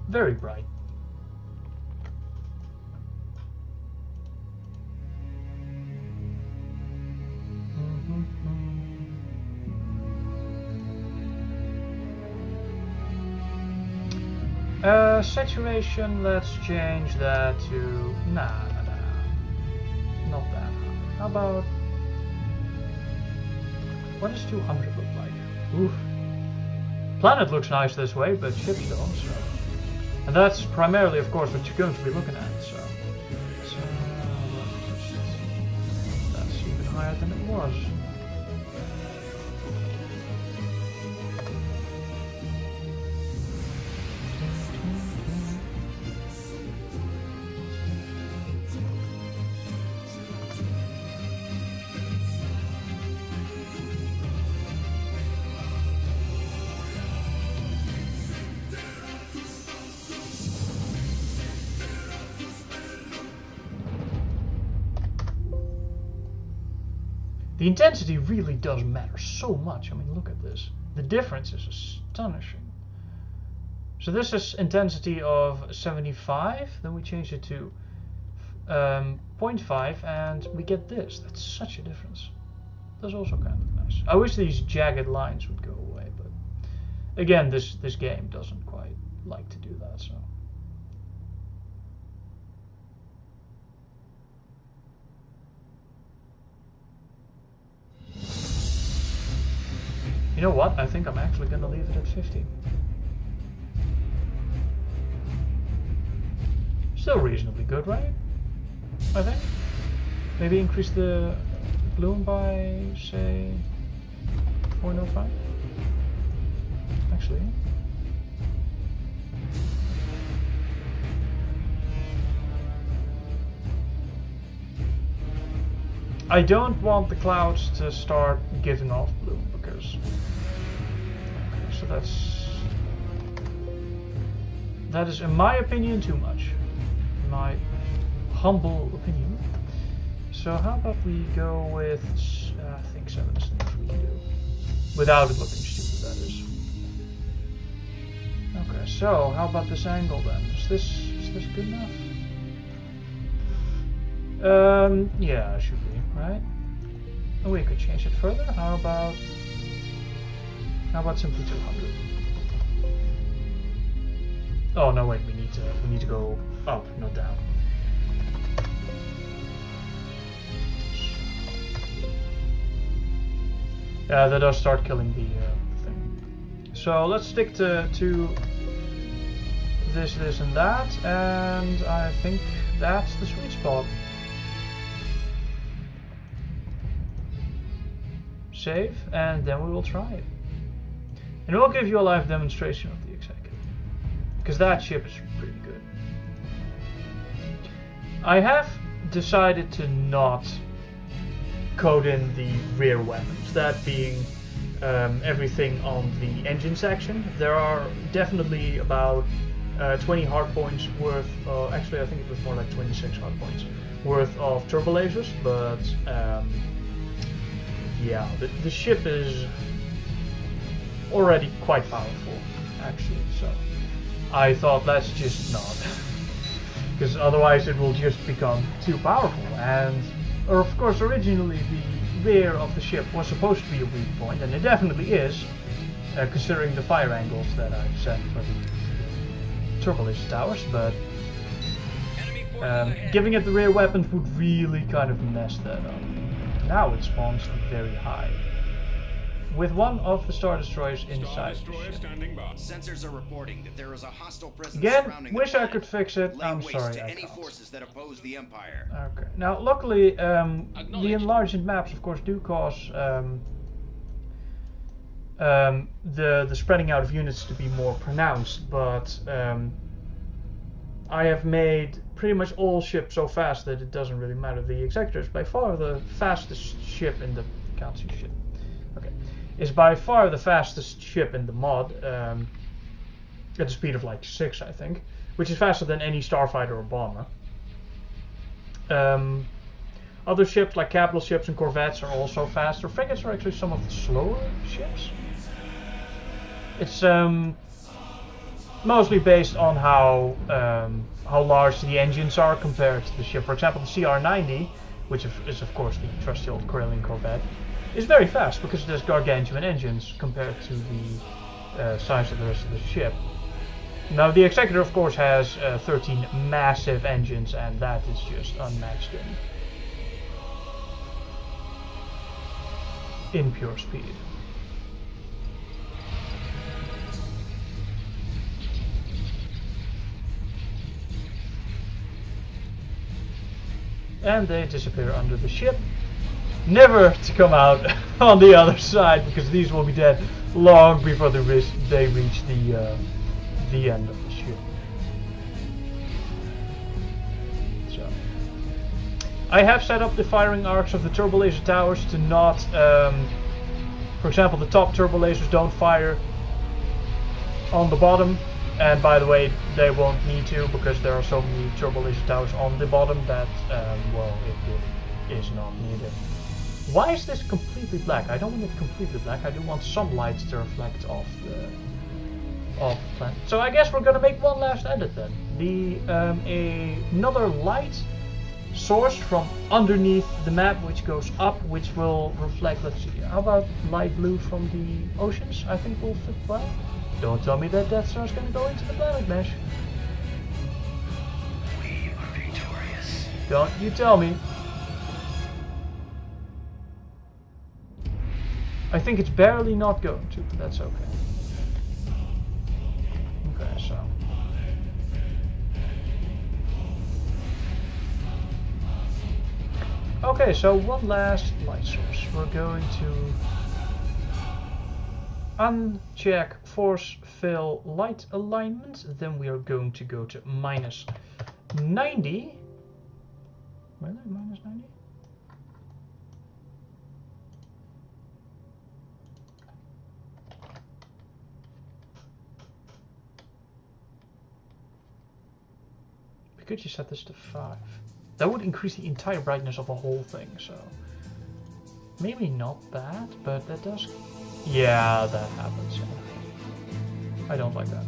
Very bright. Saturation, let's change that to... Nah, not that. How about... What does 200 look like? Oof. Planet looks nice this way, but ships don't, so... And that's primarily, of course, what you're going to be looking at, so... That's even higher than it was. The intensity really does matter so much. I mean, look at this. The difference is astonishing. So this is intensity of 75, then we change it to 0.5, and we get this. That's such a difference. That's also kind of nice. I wish these jagged lines would go away, but again, this game doesn't quite like to do that, so. You know what? I think I'm actually going to leave it at 50. Still reasonably good, right? I think. Maybe increase the bloom by, say, 0.05? Actually. I don't want the clouds to start giving off bloom because... Okay, so that is, in my opinion, too much. In my humble opinion. So how about we go with, I think 7 is the most we can do. Without it looking stupid, that is. Okay, so how about this angle then? Is this good enough? Yeah, it should be, right? Oh, we could change it further. How about simply 200? Oh no, wait. We need to go up, not down. Yeah, that does start killing the thing. So let's stick to this, and that, and I think that's the sweet spot. Save, and then we will try it. And we'll give you a live demonstration of the Executive, because that ship is pretty good. I have decided to not code in the rear weapons, that being everything on the engine section. There are definitely about 20 hard points worth, actually I think it was more like 26 hard points worth of turbo lasers, but yeah, the ship is already quite powerful actually, so I thought let's just not, because otherwise it will just become too powerful. And of course originally the rear of the ship was supposed to be a weak point, and it definitely is, considering the fire angles that I've set for the turbo laser towers, but giving it the rear weapons would really kind of mess that up. Now it spawns very high, with one of the Star Destroyers inside the ship. Sensors are reporting that there is a hostile presence Again, surrounding wish the I could fix it. I'm sorry, to I any can't. forces that oppose the Empire. Okay. Now, luckily, the enlarged maps, of course, do cause the spreading out of units to be more pronounced, but I have made pretty much all ships so fast that it doesn't really matter. The Executor is by far the fastest ship in the Katsu ship. Okay, is by far the fastest ship in the mod, at a speed of like 6, I think, which is faster than any starfighter or bomber. Other ships like capital ships and corvettes are also faster. Frigates are actually some of the slower ships. It's mostly based on how large the engines are compared to the ship. For example, the CR-90, which is of course the trusty old Corellian corvette, is very fast because it has gargantuan engines compared to the size of the rest of the ship. Now the Executor of course has 13 massive engines, and that is just unmatched in pure speed. And they disappear under the ship, never to come out on the other side, because these will be dead long before they reach the end of the ship. So I have set up the firing arcs of the turbo laser towers to not, for example, the top turbo lasers don't fire on the bottom. And by the way, they won't need to, because there are so many turbo laser towers on the bottom that, well, it really is not needed. Why is this completely black? I don't want it completely black. I do want some light to reflect off the planet. So I guess we're gonna make one last edit then. Another light source from underneath the map, which goes up, which will reflect. Let's see. How about light blue from the oceans? I think will fit well. Don't tell me that Death Star is going to go into the planet mesh. We are victorious. Don't you tell me. I think it's barely not going to, but that's okay. Okay, so. Okay, so one last light source. We're going to uncheck force fill light alignment, then we are going to go to minus 90. Really? Minus 90? We could just set this to 5. That would increase the entire brightness of the whole thing, so maybe not that, but that does. Yeah, that happens. I don't like that.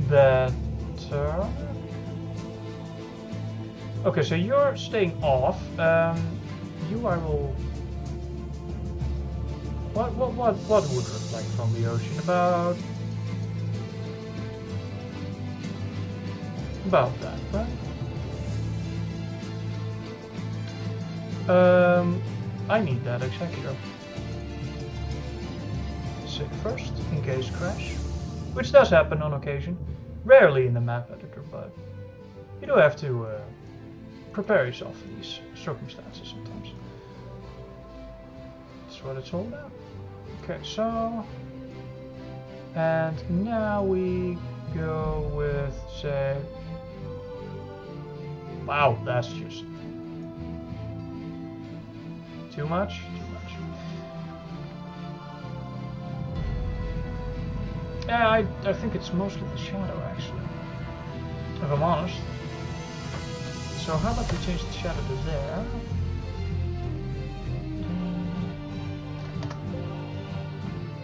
Better. Okay, so you're staying off. You I will. What would it look like from the ocean? About that, right? I need that executor. Save first, in case crash. Which does happen on occasion. Rarely in the map editor, but you do have to prepare yourself for these circumstances sometimes. That's what it's all about. Okay, so... And now we go with, say... Wow, that's just... Too much? Too much. Yeah, I think it's mostly the shadow, actually. If I'm honest. So how about we change the shadow to there?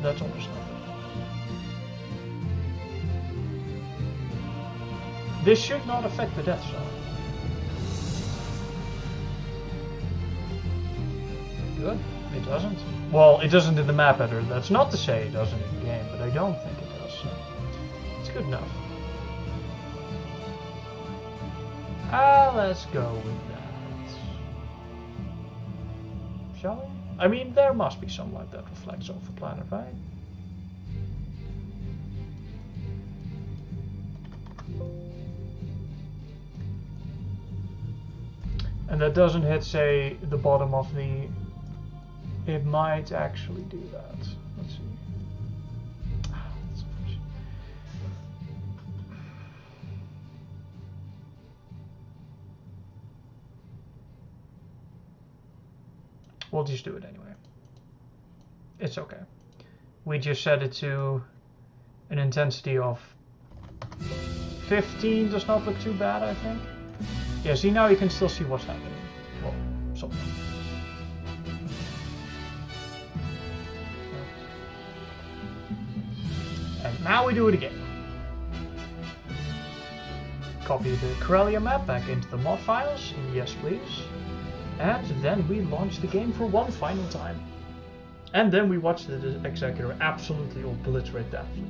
That's almost nothing. This should not affect the death zone. Good. It doesn't. Well, it doesn't in the map editor. That's not to say it doesn't in the game, but I don't think it does. So it's good enough. Let's go with that. Shall we? I mean, there must be some light that reflects off the planet, right? And that doesn't hit, say, the bottom of the... It might actually do that. Let's see. That's unfortunate. We'll just do it anyway. It's okay. We just set it to an intensity of 15. Does not look too bad, I think. Yeah, see, now you can still see what's happening. Well, something. And now we do it again. Copy the Corellia map back into the mod files. Yes, please. And then we launch the game for one final time. And then we watch the Executor absolutely obliterate that fleet.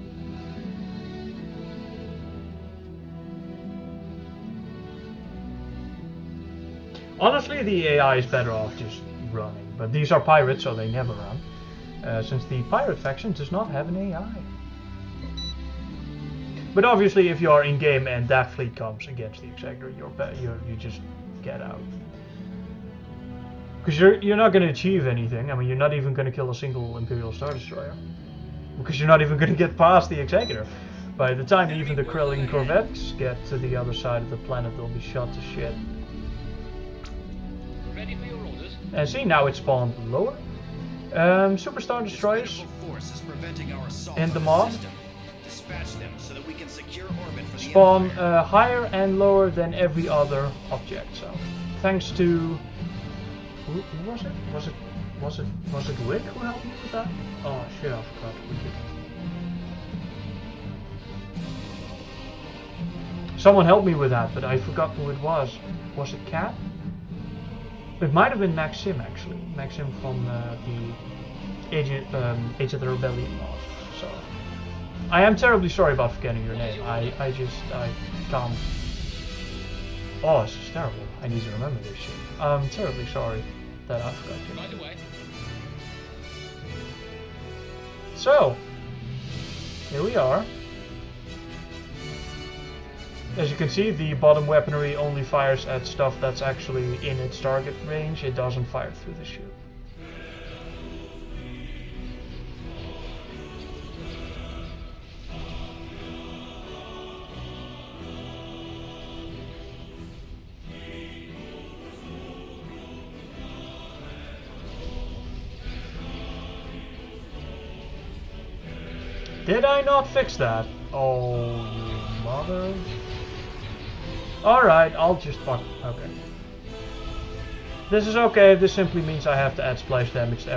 Honestly, the AI is better off just running, but these are pirates, so they never run, since the pirate faction does not have an AI. But obviously, if you are in game and that fleet comes against the Executor, you just get out, because you're not going to achieve anything. I mean, you're not even going to kill a single Imperial Star Destroyer, because you're not even going to get past the Executor. By the time even the Krellian corvettes get to the other side of the planet, they'll be shot to shit. And see, now it's spawned lower. Superstar Destroyers in the mod spawn higher and lower than every other object. So, thanks to who was it? Was it Rick who helped me with that? Oh shit, I forgot. Someone helped me with that, but I forgot who it was. Was it Cat? It might have been Maxim, actually. Maxim from the Age of the Rebellion mod. So, I am terribly sorry about forgetting your name. I can't. Oh, this is terrible. I need to remember this shit. I'm terribly sorry that I forgot your name. By the way. So, here we are. As you can see, the bottom weaponry only fires at stuff that's actually in its target range. It doesn't fire through the shield. Did I not fix that? Oh, you mother... Alright, I'll just fuck... Okay. This is okay. This simply means I have to add splash damage to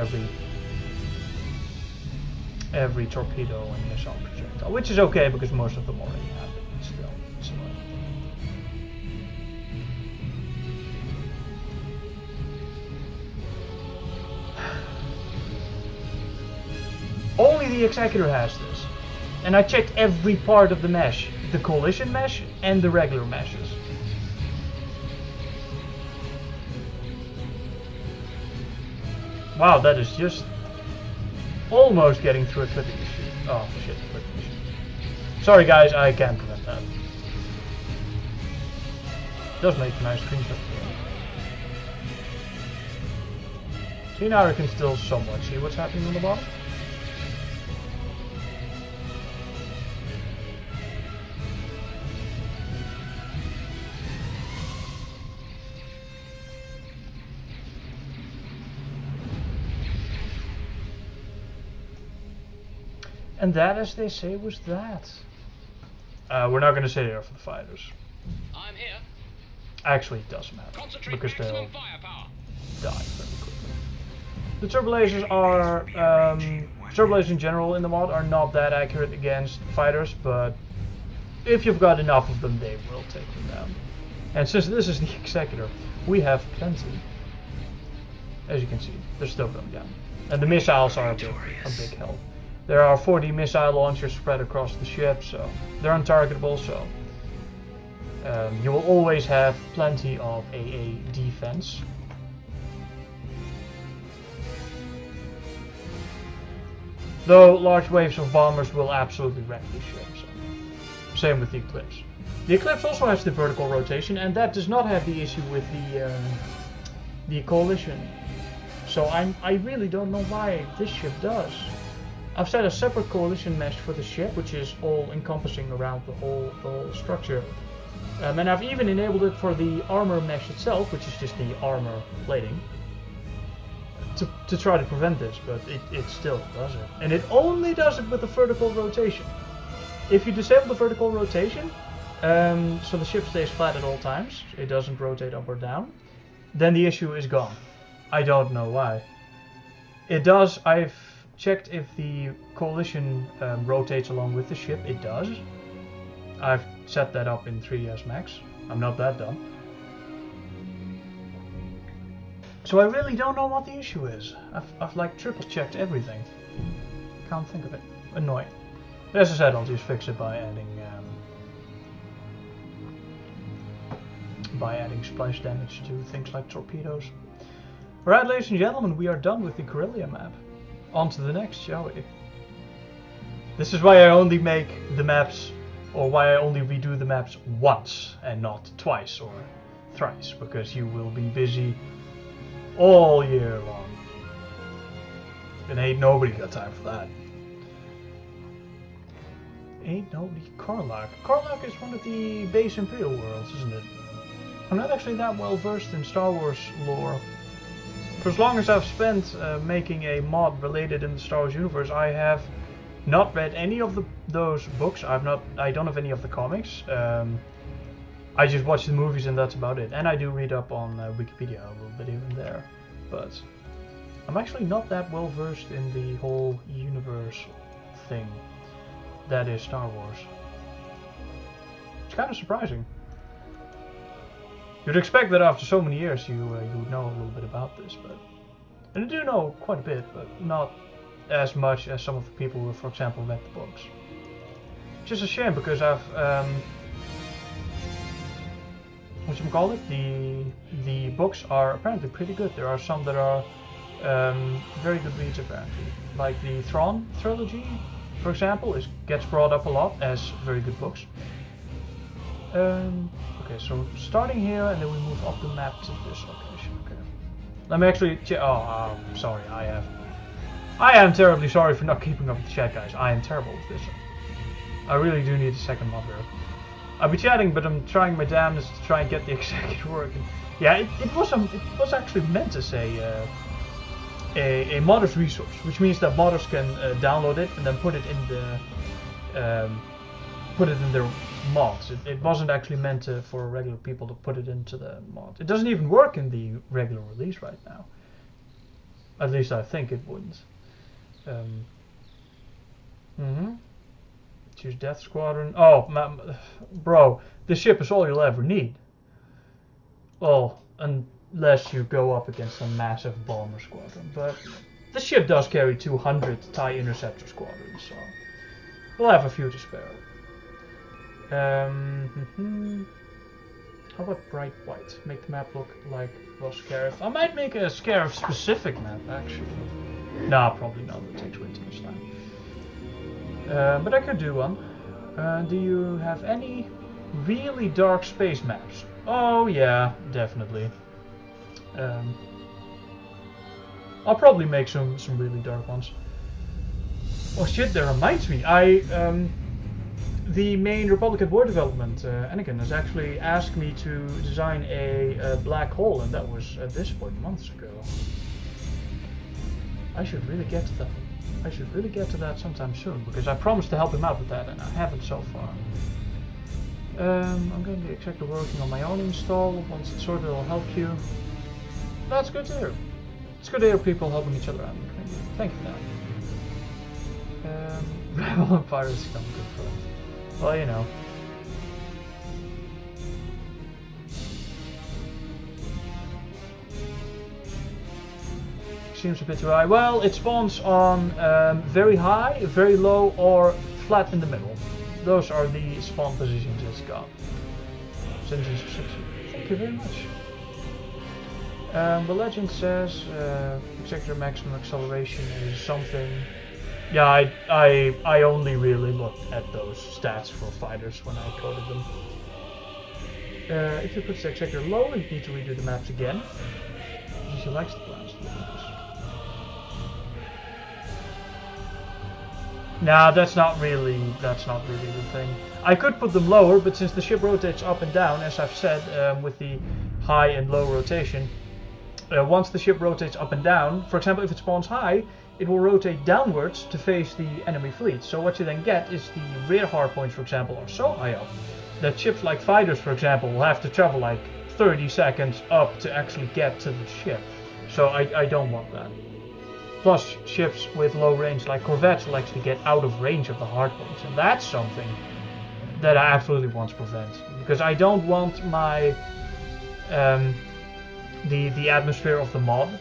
every torpedo and missile projectile. Which is okay because most of them already have it. Still, it's the Executor has this. And I checked every part of the mesh. The Coalition mesh and the regular meshes. Wow, that is just almost getting through a clipping issue. Oh shit, clipping issue. Sorry guys, I can't prevent that. Does make a nice screenshot. See, now I can still somewhat see what's happening on the bottom. And that, as they say, was that. We're not going to say there for the fighters. I'm here. Actually, it doesn't matter. Concentrate Because they'll maximum firepower. die very quickly. The turbo lasers are... turbo lasers in general in the mod are not that accurate against fighters, but if you've got enough of them, they will take them down. And since this is the Executor, we have plenty. As you can see, they're still going down. And the missiles are a big help. There are 40 missile launchers spread across the ship, so they're untargetable, so you will always have plenty of AA defense. Though large waves of bombers will absolutely wreck the ship, so same with the Eclipse. The Eclipse also has the vertical rotation, and that does not have the issue with the Coalition. So I really don't know why this ship does. I've set a separate Coalition mesh for the ship, which is all encompassing around the whole structure. And I've even enabled it for the armor mesh itself, which is just the armor plating, to try to prevent this, but it still does it. And it only does it with the vertical rotation. If you disable the vertical rotation, so the ship stays flat at all times, it doesn't rotate up or down, then the issue is gone. I don't know why. It does. I've checked if the Coalition rotates along with the ship. It does. I've set that up in 3ds Max. I'm not that dumb. So I really don't know what the issue is. I've like triple checked everything. Can't think of it. Annoying. But as I said, I'll just fix it by adding splash damage to things like torpedoes. Alright, ladies and gentlemen, we are done with the Corellia map. On to the next, shall we? This is why I only make the maps, or why I only redo the maps once and not twice or thrice, because you will be busy all year long. And ain't nobody got time for that. Ain't nobody. Karlach. Karlach is one of the base Imperial worlds, isn't it? I'm not actually that well versed in Star Wars lore. For as long as I've spent making a mod related in the Star Wars universe, I have not read any of those books. I don't have any of the comics. I just watch the movies and that's about it. And I do read up on Wikipedia a little bit here and there, but I'm actually not that well versed in the whole universe thing that is Star Wars. It's kind of surprising. You'd expect that after so many years you would know a little bit about this, but and I do know quite a bit, but not as much as some of the people who, for example, read the books. Which is a shame because I've the books are apparently pretty good. There are some that are very good reads apparently, like the Thrawn trilogy, for example, gets brought up a lot as very good books. Okay, so starting here and then we move up the map to this location. Okay, let me actually check. Oh, sorry, I am terribly sorry for not keeping up with the chat, guys. I am terrible with this. I really do need a second mod here. I'll be chatting, but I'm trying my damnedest to try and get the Executor working. Yeah, it was actually meant to say a modders resource, which means that modders can download it and then put it in their mods. It wasn't actually meant for regular people to put it into the mod. It doesn't even work in the regular release right now. At least I think it wouldn't. Choose Death Squadron. Oh, bro, this ship is all you'll ever need. Well, unless you go up against a massive bomber squadron, but the ship does carry 200 TIE Interceptor squadrons, so we'll have a few to spare. How about bright white? Make the map look like was Scarif. I might make a Scarif specific map actually. Nah, probably not. It takes way too much time. But I could do one. Do you have any really dark space maps? Oh yeah, definitely. I'll probably make some really dark ones. Oh shit, that reminds me. The main Republic at War development, Anakin, has actually asked me to design a black hole, and that was at this point months ago. I should really get to that. I should really get to that sometime soon, because I promised to help him out with that, and I haven't so far. I'm going to be exactly working on my own install. Once it's sorted, I'll help you. That's good to hear. It's good to hear people helping each other out. Thank you for that. Rebel and Pirates come good friends. Well, you know. Seems a bit too high. Well, it spawns on very high, very low, or flat in the middle. Those are the spawn positions it's got. Since it's 60. Thank you very much. The legend says Executor maximum acceleration is something. Yeah, I only really looked at those stats for fighters when I coded them. If you put the Executor low, you need to redo the maps again. She likes the plans. Nah, that's not really the thing. I could put them lower, but since the ship rotates up and down, as I've said, with the high and low rotation, once the ship rotates up and down, for example, if it spawns high, it will rotate downwards to face the enemy fleet. So what you then get is the rear hardpoints, for example, are so high up that ships like fighters, for example, will have to travel like 30 seconds up to actually get to the ship. So I don't want that. Plus, ships with low range like corvettes will actually get out of range of the hardpoints, and that's something that I absolutely want to prevent, because I don't want my the atmosphere of the mod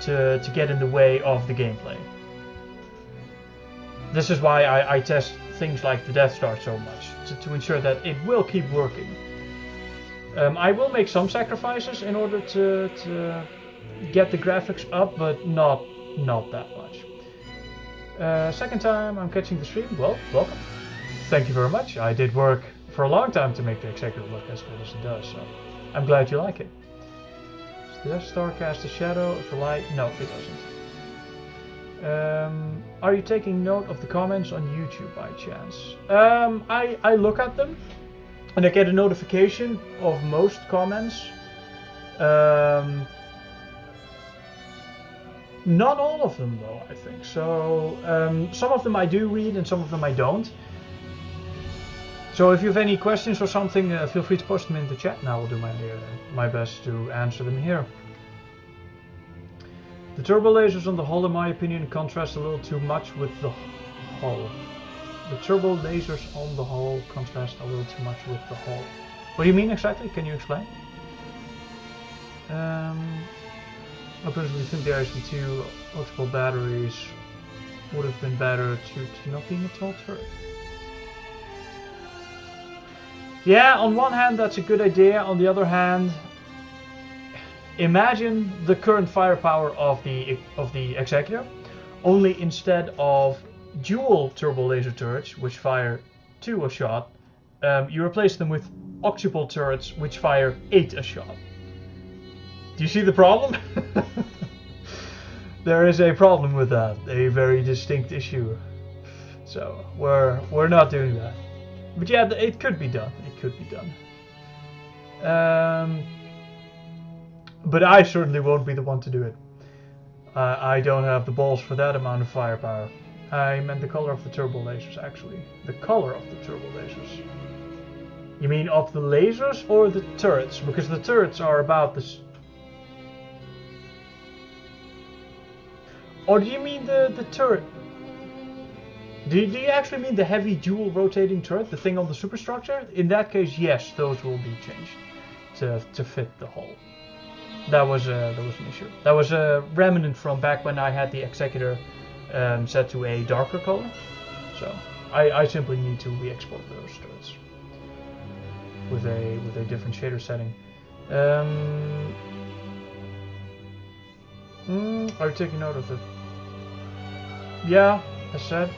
to get in the way of the gameplay. This is why I test things like the Death Star so much, to ensure that it will keep working. I will make some sacrifices in order to get the graphics up, but not that much. Second time I'm catching the stream. Well, welcome. Thank you very much. I did work for a long time to make the Executor look as good as it does, so I'm glad you like it. Does the Death Star cast a shadow of the light? No, it doesn't. Are you taking note of the comments on YouTube by chance? I look at them, and I get a notification of most comments. Not all of them though, I think. So some of them I do read and some of them I don't. So if you have any questions or something, feel free to post them in the chat and I will do my best to answer them here. The turbo lasers on the hull, in my opinion, contrast a little too much with the hull. The turbo lasers on the hull contrast a little too much with the hull. What do you mean exactly? Can you explain? I personally think the ISD2 multiple batteries would have been better to not being a tall turret. Yeah, on one hand that's a good idea, on the other hand, imagine the current firepower of the Executor, only instead of dual turbo laser turrets, which fire 2 a shot, you replace them with octuple turrets, which fire 8 a shot. Do you see the problem? There is a problem with that, a very distinct issue. So we're not doing that. But yeah, it could be done. It could be done. But I certainly won't be the one to do it. I don't have the balls for that amount of firepower. I meant the color of the turbo lasers, actually. The color of the turbo lasers. You mean of the lasers or the turrets? Because the turrets are about this. Or do you mean the turret? Do you actually mean the heavy dual rotating turret, the thing on the superstructure? In that case, yes, those will be changed to fit the hull. that was an issue. That was a remnant from back when I had the Executor set to a darker color. So I simply need to re-export those turrets with a different shader setting. Are you taking note of it? Yeah, as said,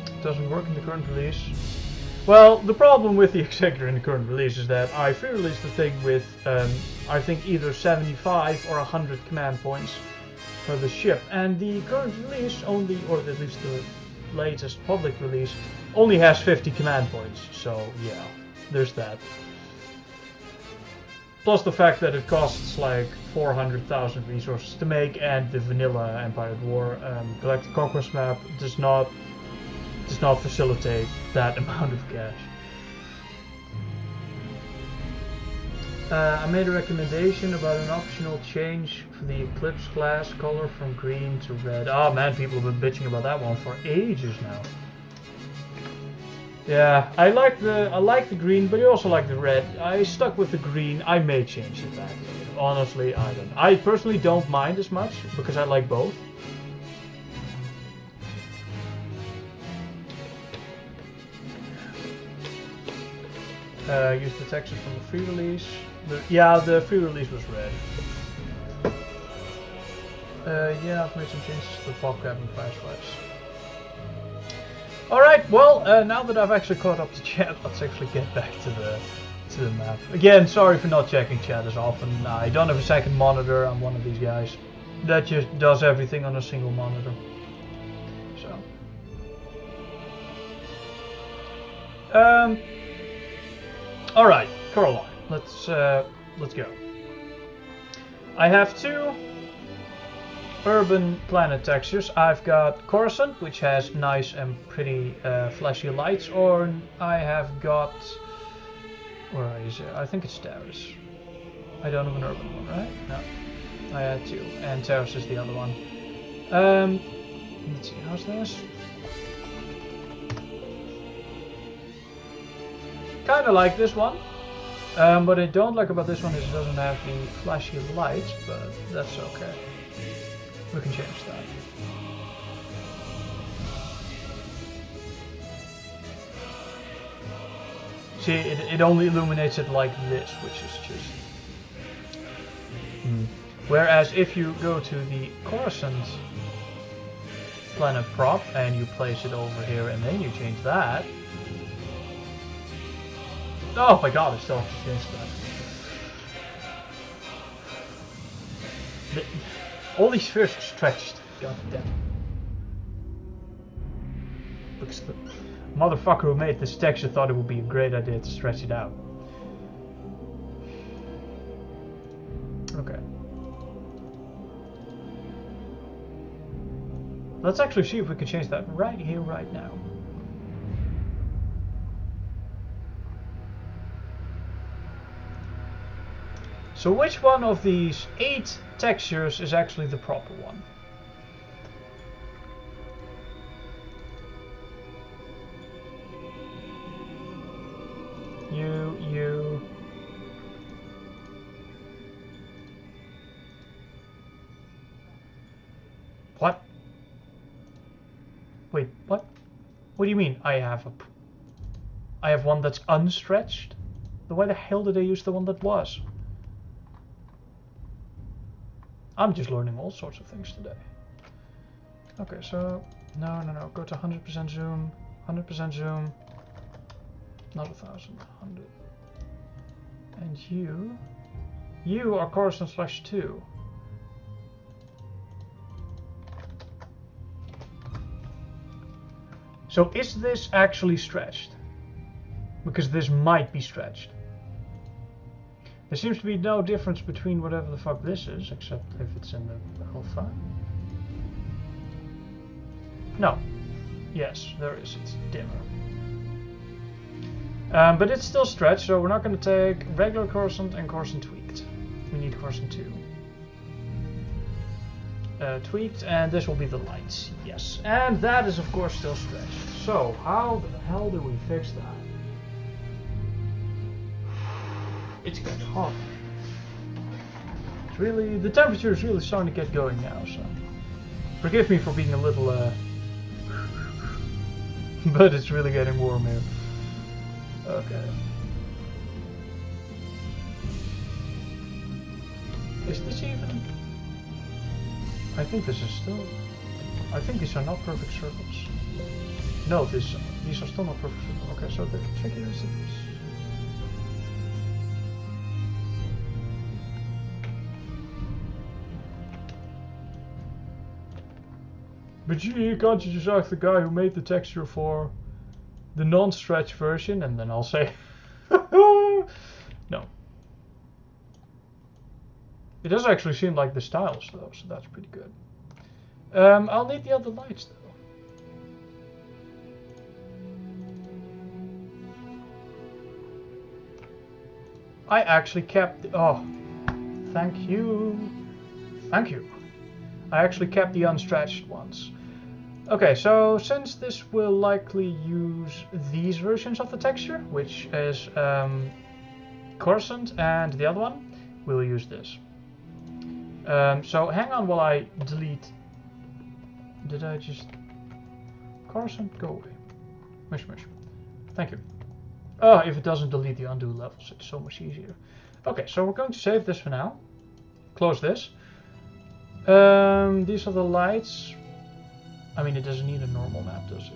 it doesn't work in the current release. Well, the problem with the Executor in the current release is that I pre-released the thing with, I think, either 75 or 100 command points for the ship, and the current release only, or at least the latest public release, only has 50 command points, so yeah, there's that. Plus the fact that it costs like 400,000 resources to make, and the vanilla Empire at War Galactic Conquest map does not facilitate that amount of cash. I made a recommendation about an optional change for the Eclipse class color from green to red. Oh man, people have been bitching about that one for ages now. Yeah, I like the green, but I also like the red. I stuck with the green. I may change it back. Honestly, I don't. I personally don't mind as much because I like both. Use the texture from the free release. Yeah, the free release was red. Yeah, I've made some changes to the pop cap and fire swipes. Alright, well, now that I've actually caught up to chat, let's actually get back to the map. Again, sorry for not checking chat as often. I don't have a second monitor. I'm one of these guys that just does everything on a single monitor. So. Alright, Coraline. Let's go. I have two urban planet textures. I've got Coruscant, which has nice and pretty flashy lights, or I have got, where is it? I think it's Taris. I don't have an urban one, right? No, I had two, and Taris is the other one. Let's see, how's this? Kind of like this one. What I don't like about this one is it doesn't have the flashy lights, but that's okay. We can change that. See, it only illuminates it like this, which is just... Whereas if you go to the Coruscant planet prop and you place it over here and then you change that... Oh my god, I still have to change that. All these spheres are stretched. God damn. Because the motherfucker who made this texture thought it would be a great idea to stretch it out. Okay. Let's actually see if we can change that right here, right now. So which one of these 8 textures is actually the proper one? You... What? Wait, what? What do you mean I have one that's unstretched? Then why the hell did I use the one that was? I'm just learning all sorts of things today. Okay, so no, go to 100% zoom, 100% zoom, not 1,000, 100. And you are Coruscant /2. So is this actually stretched? Because this might be stretched. There seems to be no difference between whatever the fuck this is, except if it's in the alpha. No. Yes, there is. It's dimmer. But it's still stretched, so we're not going to take regular Coruscant and Coruscant tweaked. We need Coruscant 2. Tweaked, and this will be the lights. Yes. And that is, of course, still stretched. So, how the hell do we fix that? It's getting hot. Let's really, the temperature is really starting to get going now, so forgive me for being a little, but it's really getting warm here. Okay. Is this even? I think this is still, I think these are not perfect circles. No, these are still not perfect circles. Okay, so the trick here is this. But gee, can't you just ask the guy who made the texture for the non-stretch version? And then I'll say, no. It does actually seem like the styles though, so that's pretty good. I'll need the other lights though. I actually kept, oh, thank you. Thank you. I actually kept the unstretched ones. Okay, so since this will likely use these versions of the texture, which is Coruscant and the other one, we'll use this. So hang on while I delete. Did I just... Coruscant, go away. Mish mish. Thank you. Oh, if it doesn't delete the undo levels, it's so much easier. Okay, so we're going to save this for now. Close this. These are the lights. I mean, it doesn't need a normal map, does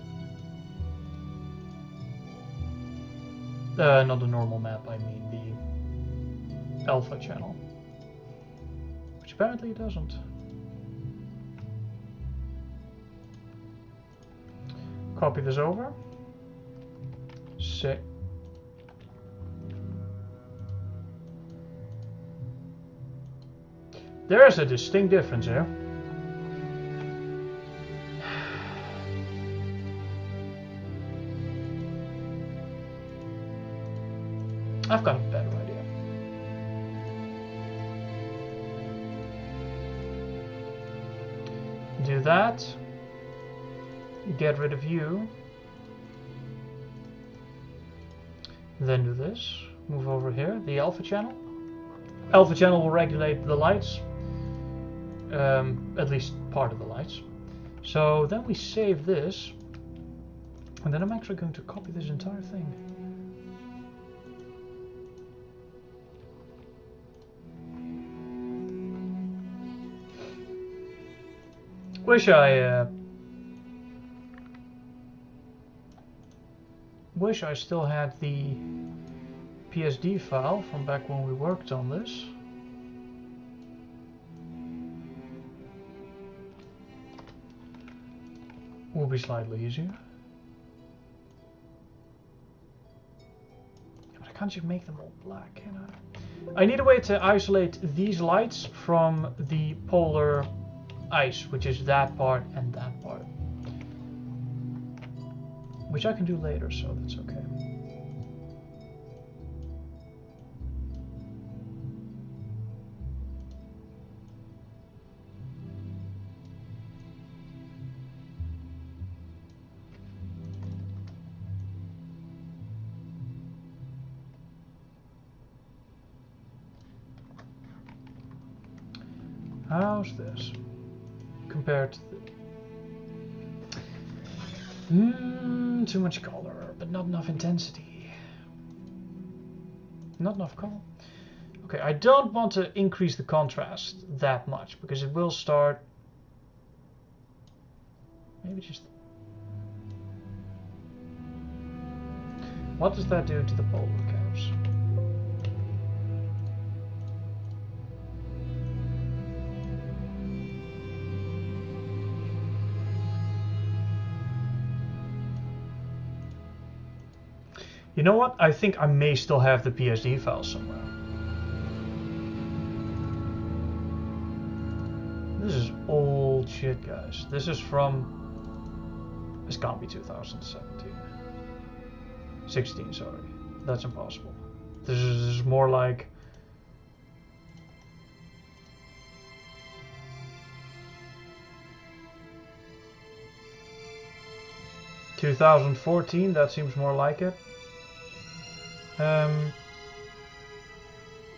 it? Not the normal map, I mean the alpha channel. Which apparently it doesn't. Copy this over. Save. There is a distinct difference here. I've got a better idea. Do that. Get rid of you. Then do this. Move over here, the alpha channel. Alpha channel will regulate the lights. At least part of the lights. So then we save this. And then I'm actually going to copy this entire thing. Wish I still had the PSD file from back when we worked on this. Will be slightly easier. Yeah, but I can't just make them all black, can I? I need a way to isolate these lights from the polar ice, which is that part and that part. Which I can do later, so that's okay. How's this compared to the... too much color, but not enough intensity. Not enough color. Okay, I don't want to increase the contrast that much because it will start... Maybe just... What does that do to the polar caps? You know what? I think I may still have the PSD file somewhere. This is old shit, guys. This is from... This can't be 2017. 16, sorry. That's impossible. This is more like... ...2014, that seems more like it.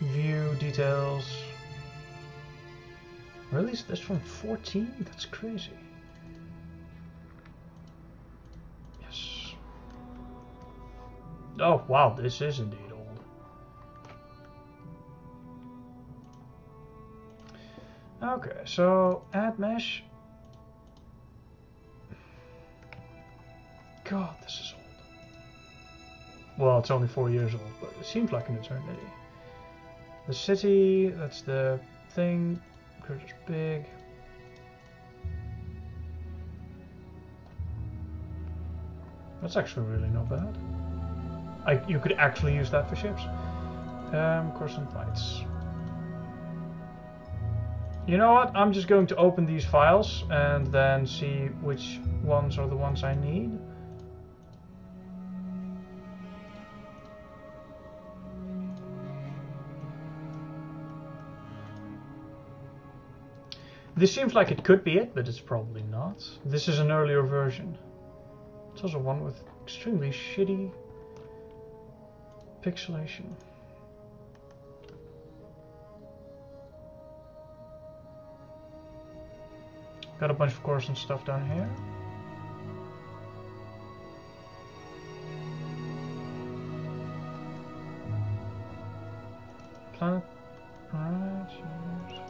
View details. Release this from 14? That's crazy. Yes. Oh, wow, this is indeed old. Okay, so add mesh. God, this is old. Well, it's only 4 years old, but it seems like an eternity. The city, that's the thing. Curtis big. That's actually really not bad. You could actually use that for ships. Coruscant lights. You know what? I'm just going to open these files and then see which ones are the ones I need. This seems like it could be it, but it's probably not. This is an earlier version. It's also one with extremely shitty pixelation. Got a bunch of Coruscant stuff down here. Planet. Alright, here's...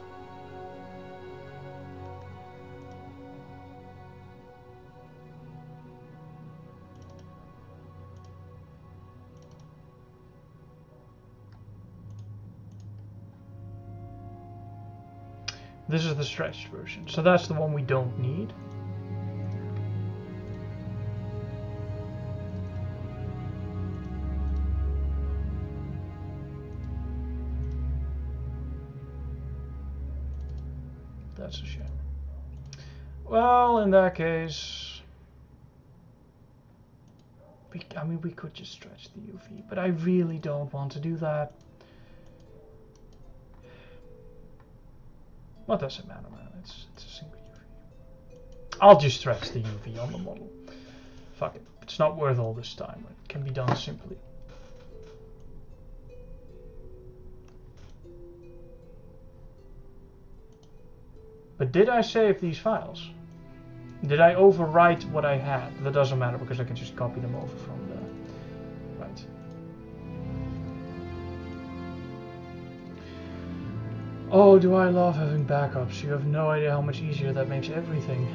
This is the stretched version, so that's the one we don't need. That's a shame. Well, in that case, I mean, we could just stretch the UV, but I really don't want to do that. What does it matter, man? It's a single UV. I'll just stretch the UV on the model. Fuck it. It's not worth all this time. It can be done simply. But did I save these files? Did I overwrite what I had? That doesn't matter because I can just copy them over from the... Right. Oh, do I love having backups. You have no idea how much easier that makes everything.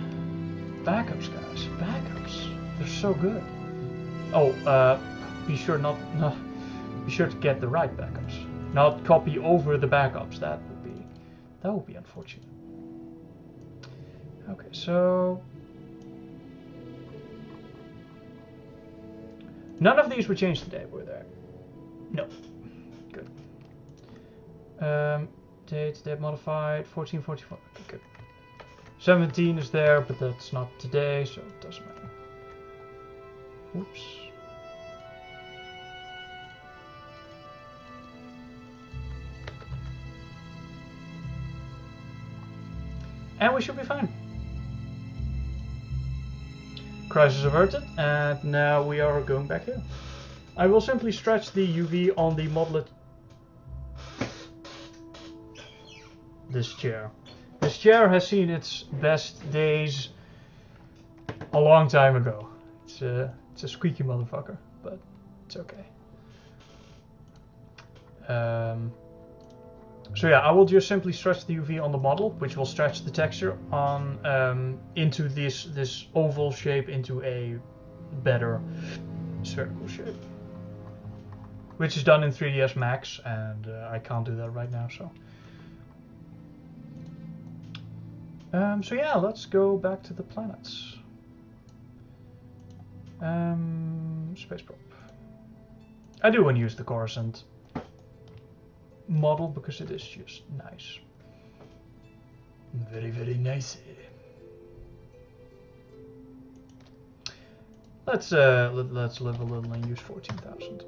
Backups, guys. Backups. They're so good. Oh, be sure be sure to get the right backups. Not copy over the backups. That would be unfortunate. Okay, so none of these were changed today, were there? No. Good. Date modified 1444. Okay, good. 17 is there, but that's not today, so it doesn't matter. Oops. And we should be fine. Crisis averted, and now we are going back here. I will simply stretch the UV on the modelet. This chair. This chair has seen its best days a long time ago. It's a squeaky motherfucker, but it's okay. So yeah, I will just simply stretch the UV on the model, which will stretch the texture on into this oval shape into a better spherical shape, which is done in 3ds Max, and I can't do that right now. So yeah, let's go back to the planets. Space probe. I do want to use the Coruscant model because it is just nice. Very, very nice. Let's live a little and use 14,000.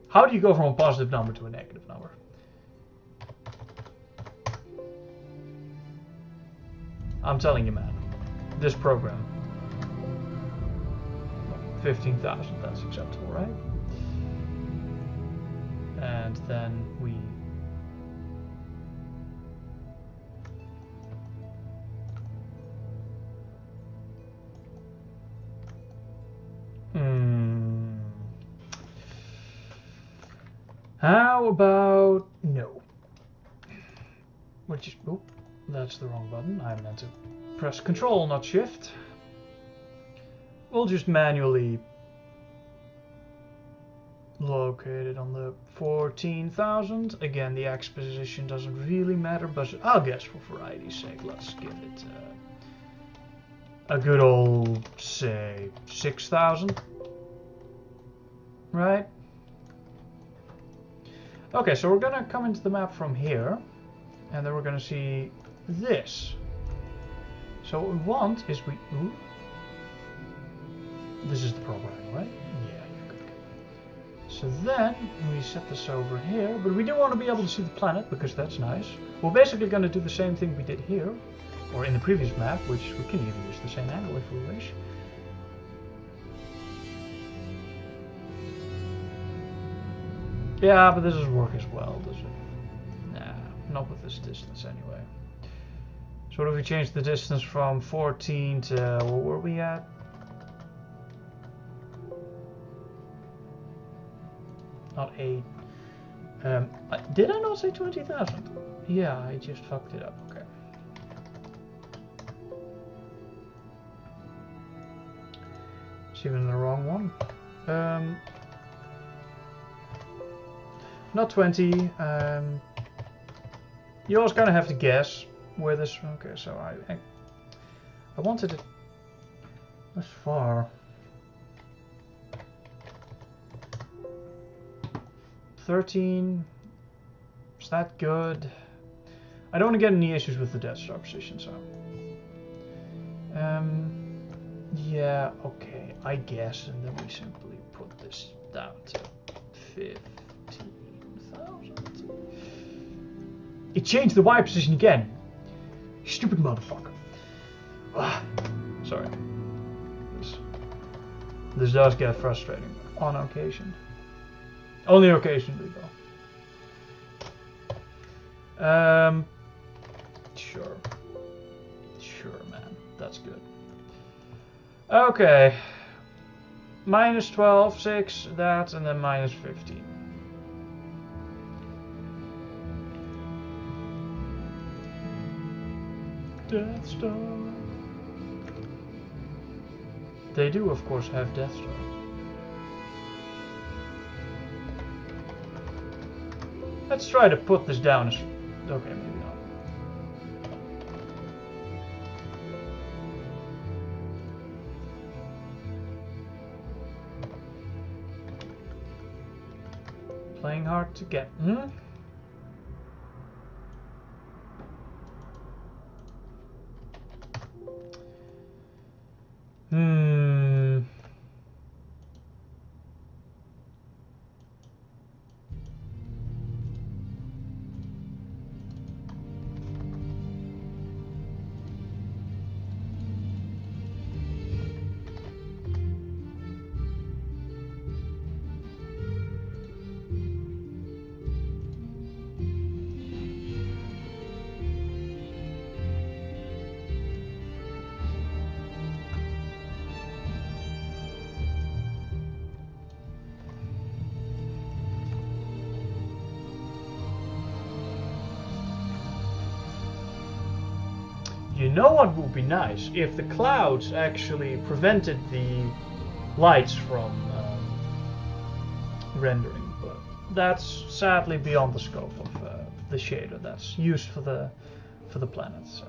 How do you go from a positive number to a negative number? I'm telling you, man. This program. 15,000, that's acceptable, right? And then we How about no? Which is, oh, that's the wrong button. I meant to press Control, not Shift. We'll just manually locate it on the 14,000. Again, the X position doesn't really matter, but I'll guess for variety's sake, let's give it a good old, say, 6,000. Right? Okay, so we're gonna come into the map from here, and then we're gonna see this. So what we want is ooh, this is the programming, right? Yeah, good. So then we set this over here, but we do want to be able to see the planet because that's nice. We're basically going to do the same thing we did here, or in the previous map, which we can even use the same angle if we wish. Yeah, but this doesn't work as well, does it? Nah, not with this distance anyway. So what if we change the distance from 14 to, what were we at? Not 8. Did I not say 20,000? Yeah, I just fucked it up. Okay. It's even the wrong one. Not 20. You always kind of have to guess where this. Okay, so I wanted it this far. 13. Is that good? I don't want to get any issues with the Death Star position, so. Yeah, okay, I guess, and then we simply put this down to 15,000. It changed the Y position again. Stupid motherfucker. Sorry. This does get frustrating on occasion. Only occasionally, though. Sure. Sure, man. That's good. Okay. Minus 12, 6, that, and then minus 15. Death Star. They do, of course, have Death Star. Let's try to put this down as... Okay, maybe not. Playing hard to get. You know what would be nice? If the clouds actually prevented the lights from rendering, but that's sadly beyond the scope of the shader that's used for the planet. So.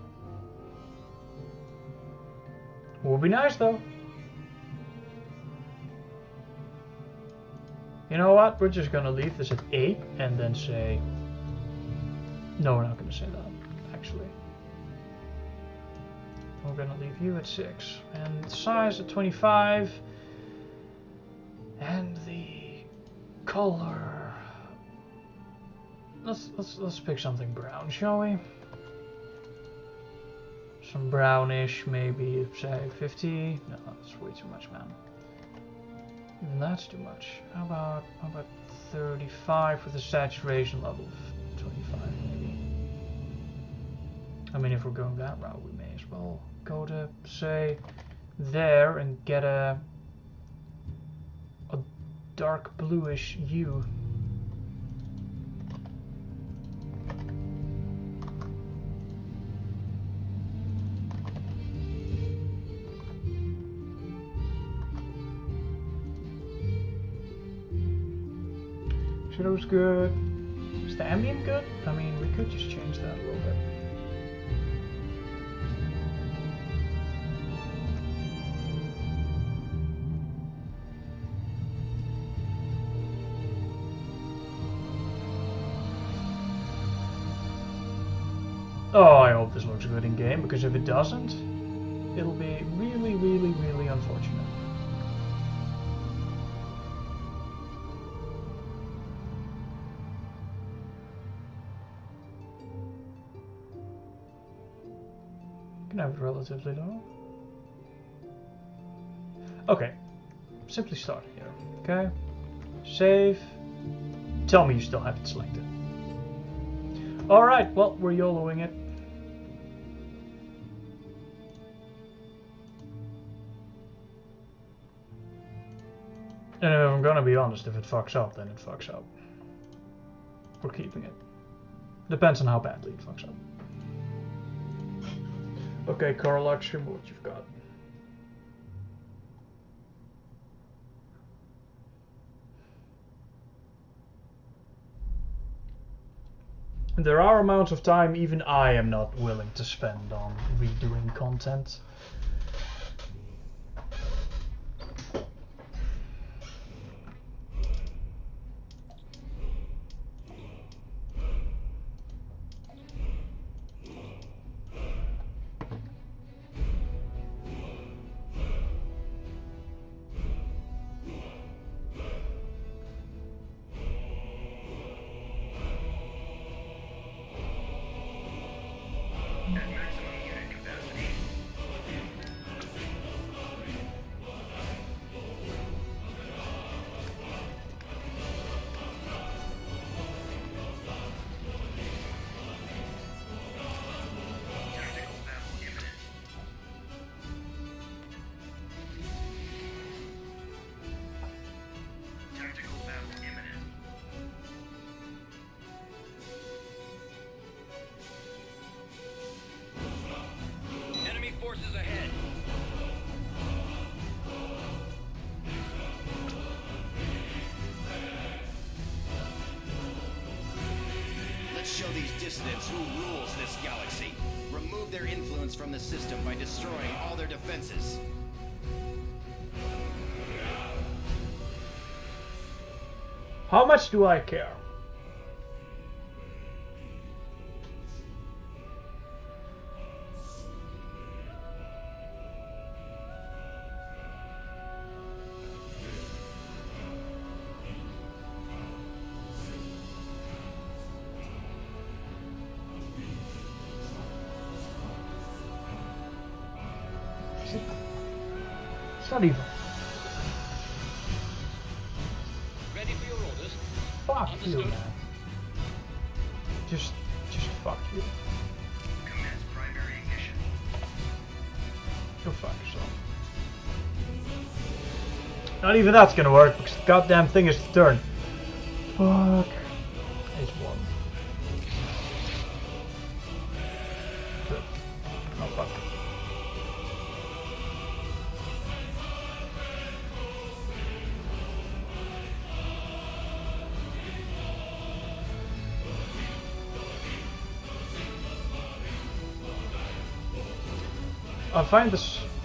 Would be nice though. You know what? We're just gonna leave this at 8 and then say... No, we're not gonna say that, actually. We're gonna leave you at 6 and size at 25 and the color. Let's pick something brown, shall we? Some brownish, maybe say 50. No, that's way too much, man. Even that's too much. How about 35 with a saturation level of 25, maybe? I mean, if we're going that route, we may as well go to, say, there and get a dark bluish hue. Shadow's good. Is the ambient good? I mean, we could just change that a little bit. Oh, I hope this looks good in game, because if it doesn't, it'll be really, really, really unfortunate. Can have it relatively low. Okay, simply start here. Okay, save. Tell me you still have it selected. Alright, well, we're YOLOing it. And if I'm gonna be honest, if it fucks up, then it fucks up. We're keeping it. Depends on how badly it fucks up. Okay, Carlux, show me what you've got. There are amounts of time even I am not willing to spend on redoing content. Show these dissidents who rules this galaxy. Remove their influence from the system by destroying all their defenses. How much do I care? It's not even. Ready for your orders? Fuck Understood. you, man. Just fuck you. Commence primary ignition. Go fuck yourself. Not even that's gonna work because the goddamn thing is to turn. Fuck. It's one. Good. Oh fuck.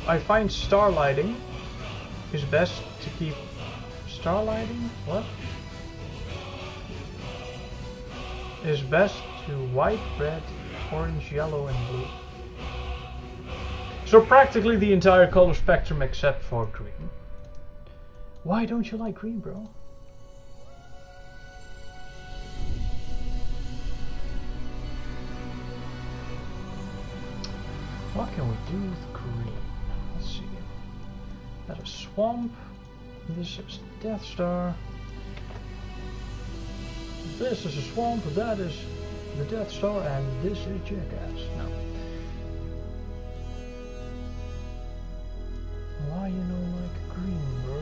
I find starlighting is best to keep. Starlighting? What? Is best to white, red, orange, yellow, and blue. So practically the entire color spectrum except for green. Why don't you like green, bro? What can we do with green? Let's see. That's a swamp. This is Death Star. This is a swamp. That is the Death Star, and this is Jackass. No. Why you don't like green, bro?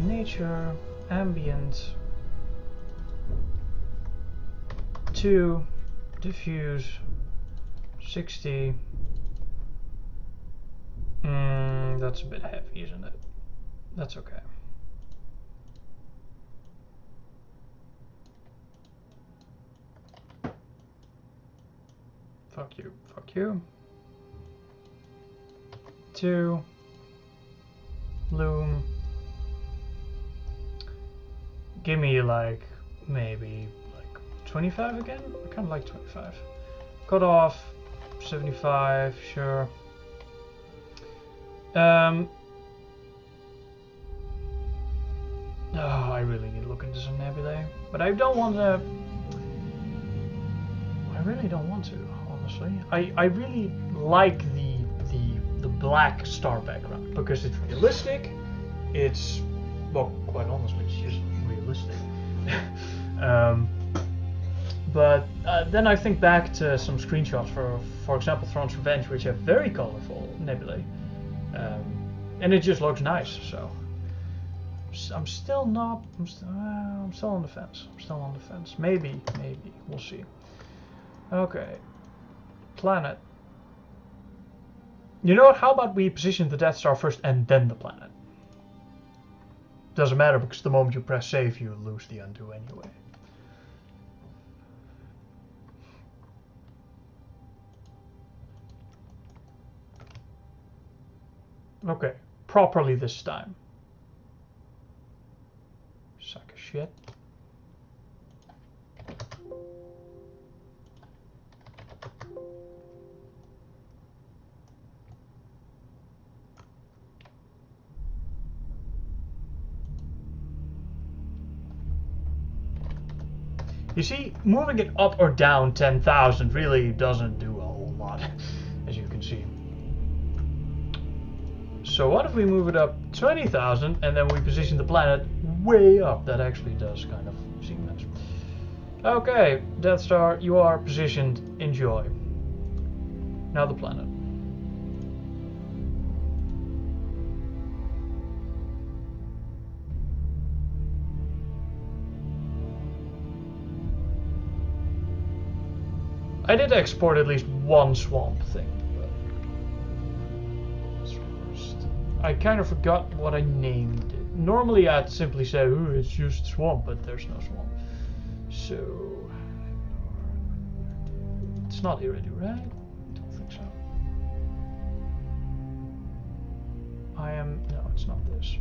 Nature, ambient, 2, diffuse, 60, that's a bit heavy, isn't it? That's okay. Fuck you, fuck you. 2. Loom. Give me like, maybe like 25 again? I kind of like 25. Cut off, 75, sure. Oh, I really need to look into some nebulae, but I don't want to. I really don't want to, honestly. I really like the black star background because it's realistic. It's, well, quite honestly, it's just realistic. But then I think back to some screenshots for example, Thrawn's Revenge, which have very colorful nebulae, and it just looks nice. So I'm still not. I'm still on the fence. I'm still on the fence. Maybe we'll see. Okay, planet. You know what? How about we position the Death Star first and then the planet? Doesn't matter because the moment you press save, you lose the undo anyway. Okay, properly this time. Sack of shit. You see, moving it up or down 10,000 really doesn't do a whole lot, as you can see. So what if we move it up 20,000 and then we position the planet way up? That actually does kind of seem nice. Okay, Death Star, you are positioned. Enjoy. Now the planet. I did export at least one swamp thing, but I kind of forgot what I named it. Normally I'd simply say, ooh, it's just swamp, but there's no swamp. So it's not Iridu, right? I don't think so. No, it's not this.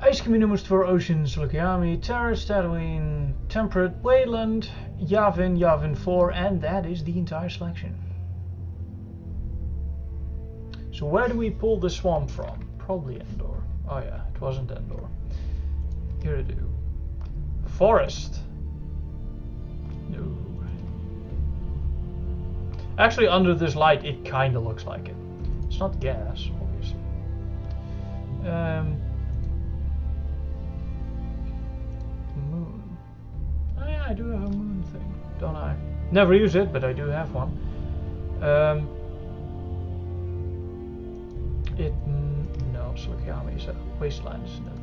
Ice Communist for Oceans, Lukiami, Terrace, Tatooine, Temperate, Wayland, Yavin 4, and that is the entire selection. So where do we pull the swamp from? Probably Endor. Oh yeah, it wasn't Endor. Iridu. Forest. No. Actually, under this light, it kind of looks like it. It's not gas, obviously. Moon. Oh yeah, I do have a moon thing, don't I? Never use it, but I do have one. No, Slukiami is a wasteland, isn't it?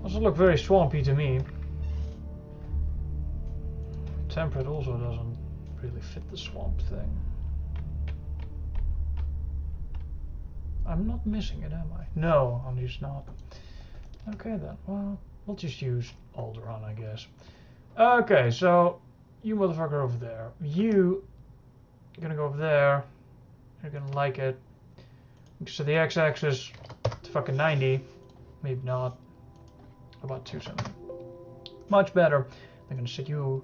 Doesn't look very swampy to me. Temperate also doesn't really fit the swamp thing. I'm not missing it, am I? No, I'm just not. Okay then, well, we'll just use Alderaan, I guess. Okay, so you motherfucker over there. You're gonna go over there. You're gonna like it. So the x-axis to fucking 90. Maybe not. About 270. Much better. I'm gonna set you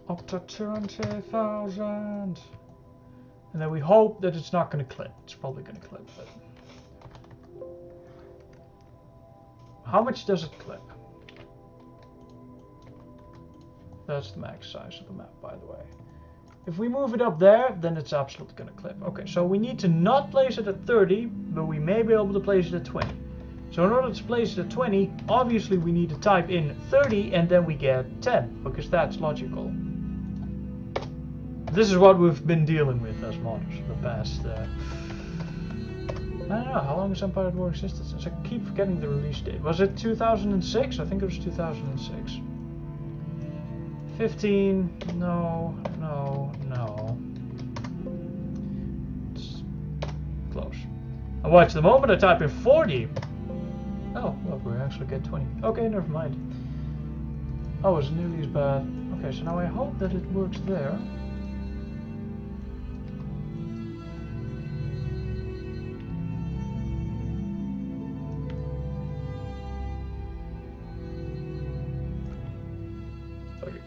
up to 20,000. And then we hope that it's not gonna clip. It's probably gonna clip, but how much does it clip? That's the max size of the map, by the way. If we move it up there, then it's absolutely gonna clip. Okay, so we need to not place it at 30, but we may be able to place it at 20. So in order to place it at 20, obviously we need to type in 30 and then we get 10, because that's logical. This is what we've been dealing with as modders for the past I don't know, how long has Empire at War existed since? I keep forgetting the release date. Was it 2006? I think it was 2006. 15, no. It's close. I watch the moment I type in 40. Oh, look, we actually get 20. Okay, never mind. Oh, it's nearly as bad. Okay, so now I hope that it works there. Okay.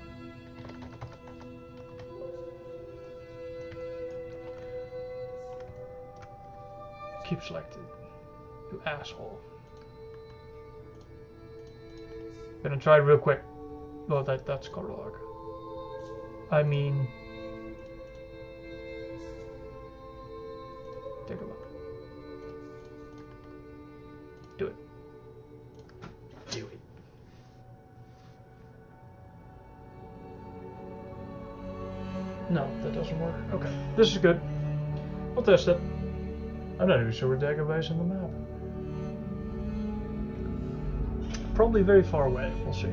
Keep selected. You asshole. Gonna try real quick. Well, that's Korlog. I mean, take a look. Do it. Do it. No, that doesn't work. Okay, this is good. We'll test it. I'm not even sure where Dagobah is on the map. Probably very far away. We'll see.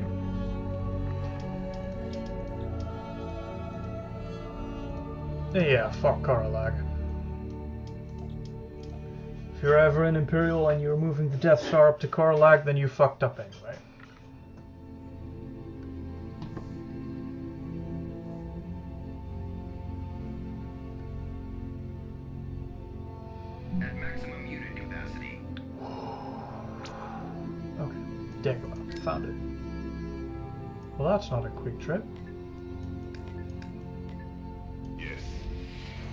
Yeah, fuck Karlach. If you're ever in Imperial and you're moving the Death Star up to Karlach, then you fucked up anyway. At maximum unit capacity. Okay, Dagobah, found it. Well, that's not a quick trip. Yes.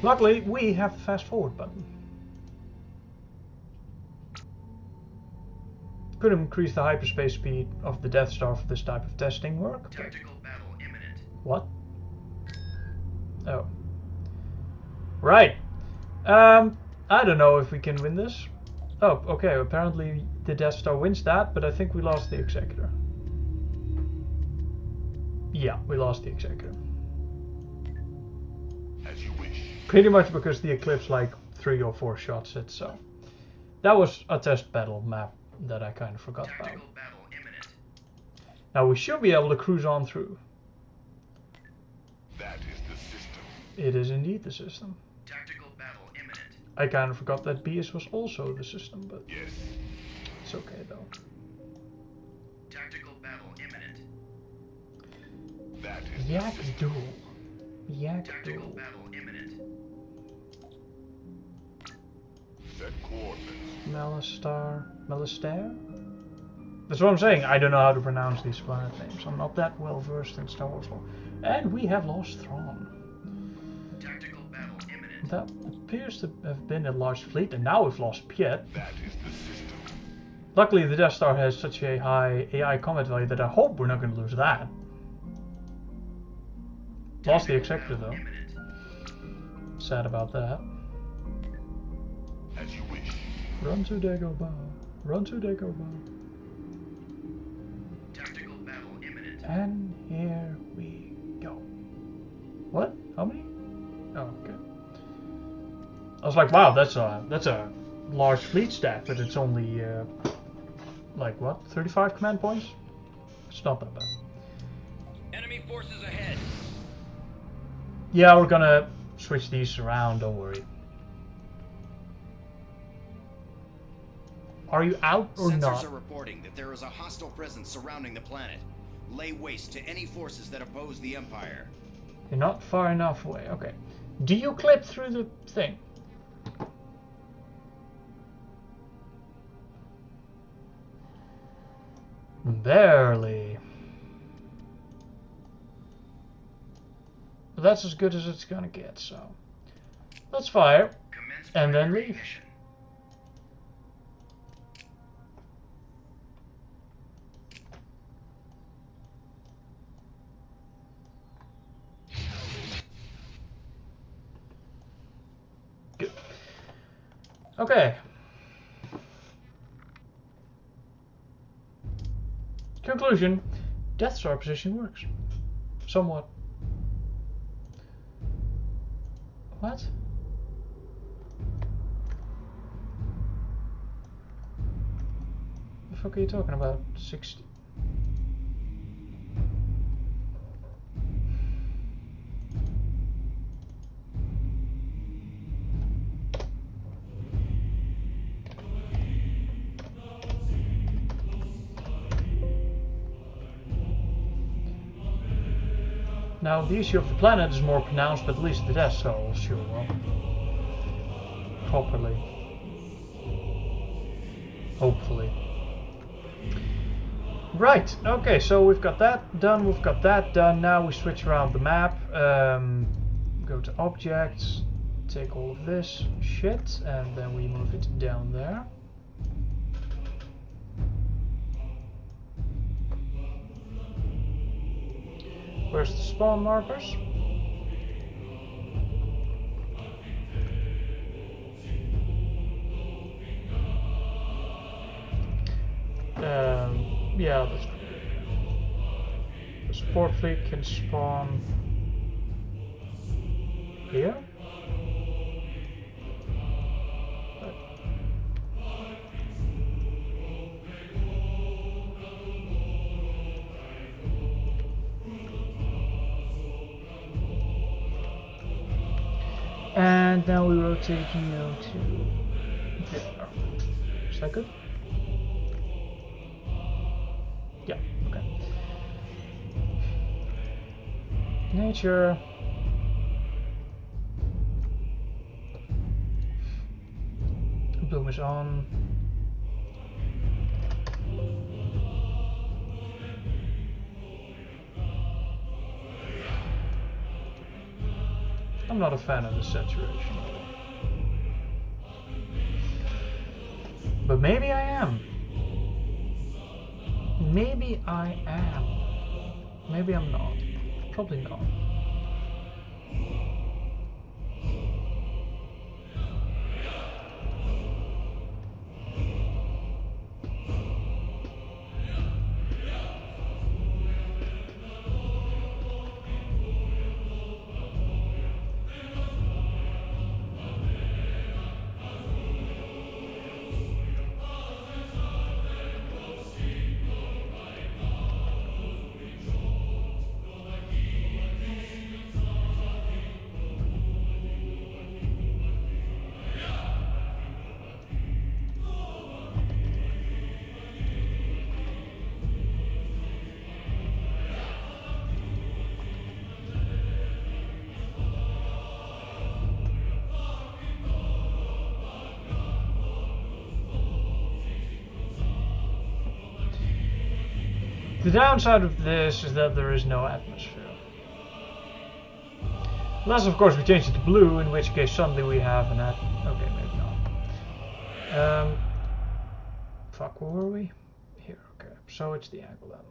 Luckily, we have a fast forward button. Could increase the hyperspace speed of the Death Star for this type of testing work. Tactical battle imminent. What? Oh. Right. I don't know if we can win this. Oh, okay, apparently the Death Star wins that, but I think we lost the Executor. Yeah, we lost the Executor. As you wish. Pretty much because the Eclipse like 3 or 4 shots it, so. That was a test battle map that I kind of forgot about. Tactical battle imminent. Now we should be able to cruise on through. That is the system. It is indeed the system. Tactical battle imminent. I kind of forgot that Bias was also the system, but Yes. it's okay though. Tactical battle imminent. That is Yak the system. Duel. Yak Tactical Duel. battle imminent. Set coordinates. Melistaire? That's what I'm saying. I don't know how to pronounce these planet names. I'm not that well versed in Star Wars lore. And we have lost Thrawn. Tactical battle imminent. That appears to have been a large fleet, and now we've lost Piet. That is the system. Luckily, the Death Star has such a high AI combat value that I hope we're not going to lose that. Lost the Executor though. Imminent. Sad about that. As you wish. Run to Dagobah. Run to Dagobah. Tactical battle imminent. And here we go. What? How many? Oh, okay. I was like, wow, that's a large fleet stack, but it's only like what? 35 command points? It's not that bad. Enemy forces ahead. Yeah, we're gonna switch these around, don't worry. Are you out or Sensors not? are reporting that there is a hostile presence surrounding the planet. Lay waste to any forces that oppose the Empire. You're not far enough away. Okay. Do you clip through the thing? Barely. But that's as good as it's gonna get, so. Let's fire. Commence And then primary leave. ignition. Good. Okay. Conclusion. Death Star position works. Somewhat. What? fuck are you talking about? 60. Now, the issue of the planet is more pronounced, but at least the death toll sure will. Properly. Hopefully. Right, okay, so we've got that done, we've got that done. Now we switch around the map. Go to objects, take all of this shit, and then we move it down there. Where's the spawn markers? Yeah, that's good. The support fleet can spawn here. And now we rotate you to there. Is that good? Yeah, okay. Nature. Bloom is on. I'm not a fan of the saturation, but maybe I am. Maybe I am. Maybe I'm not. Probably not. The downside of this is that there is no atmosphere. Unless, of course, we change it to blue, in which case suddenly we have an okay, maybe not. Fuck, where were we? Here, okay. So it's the angle then.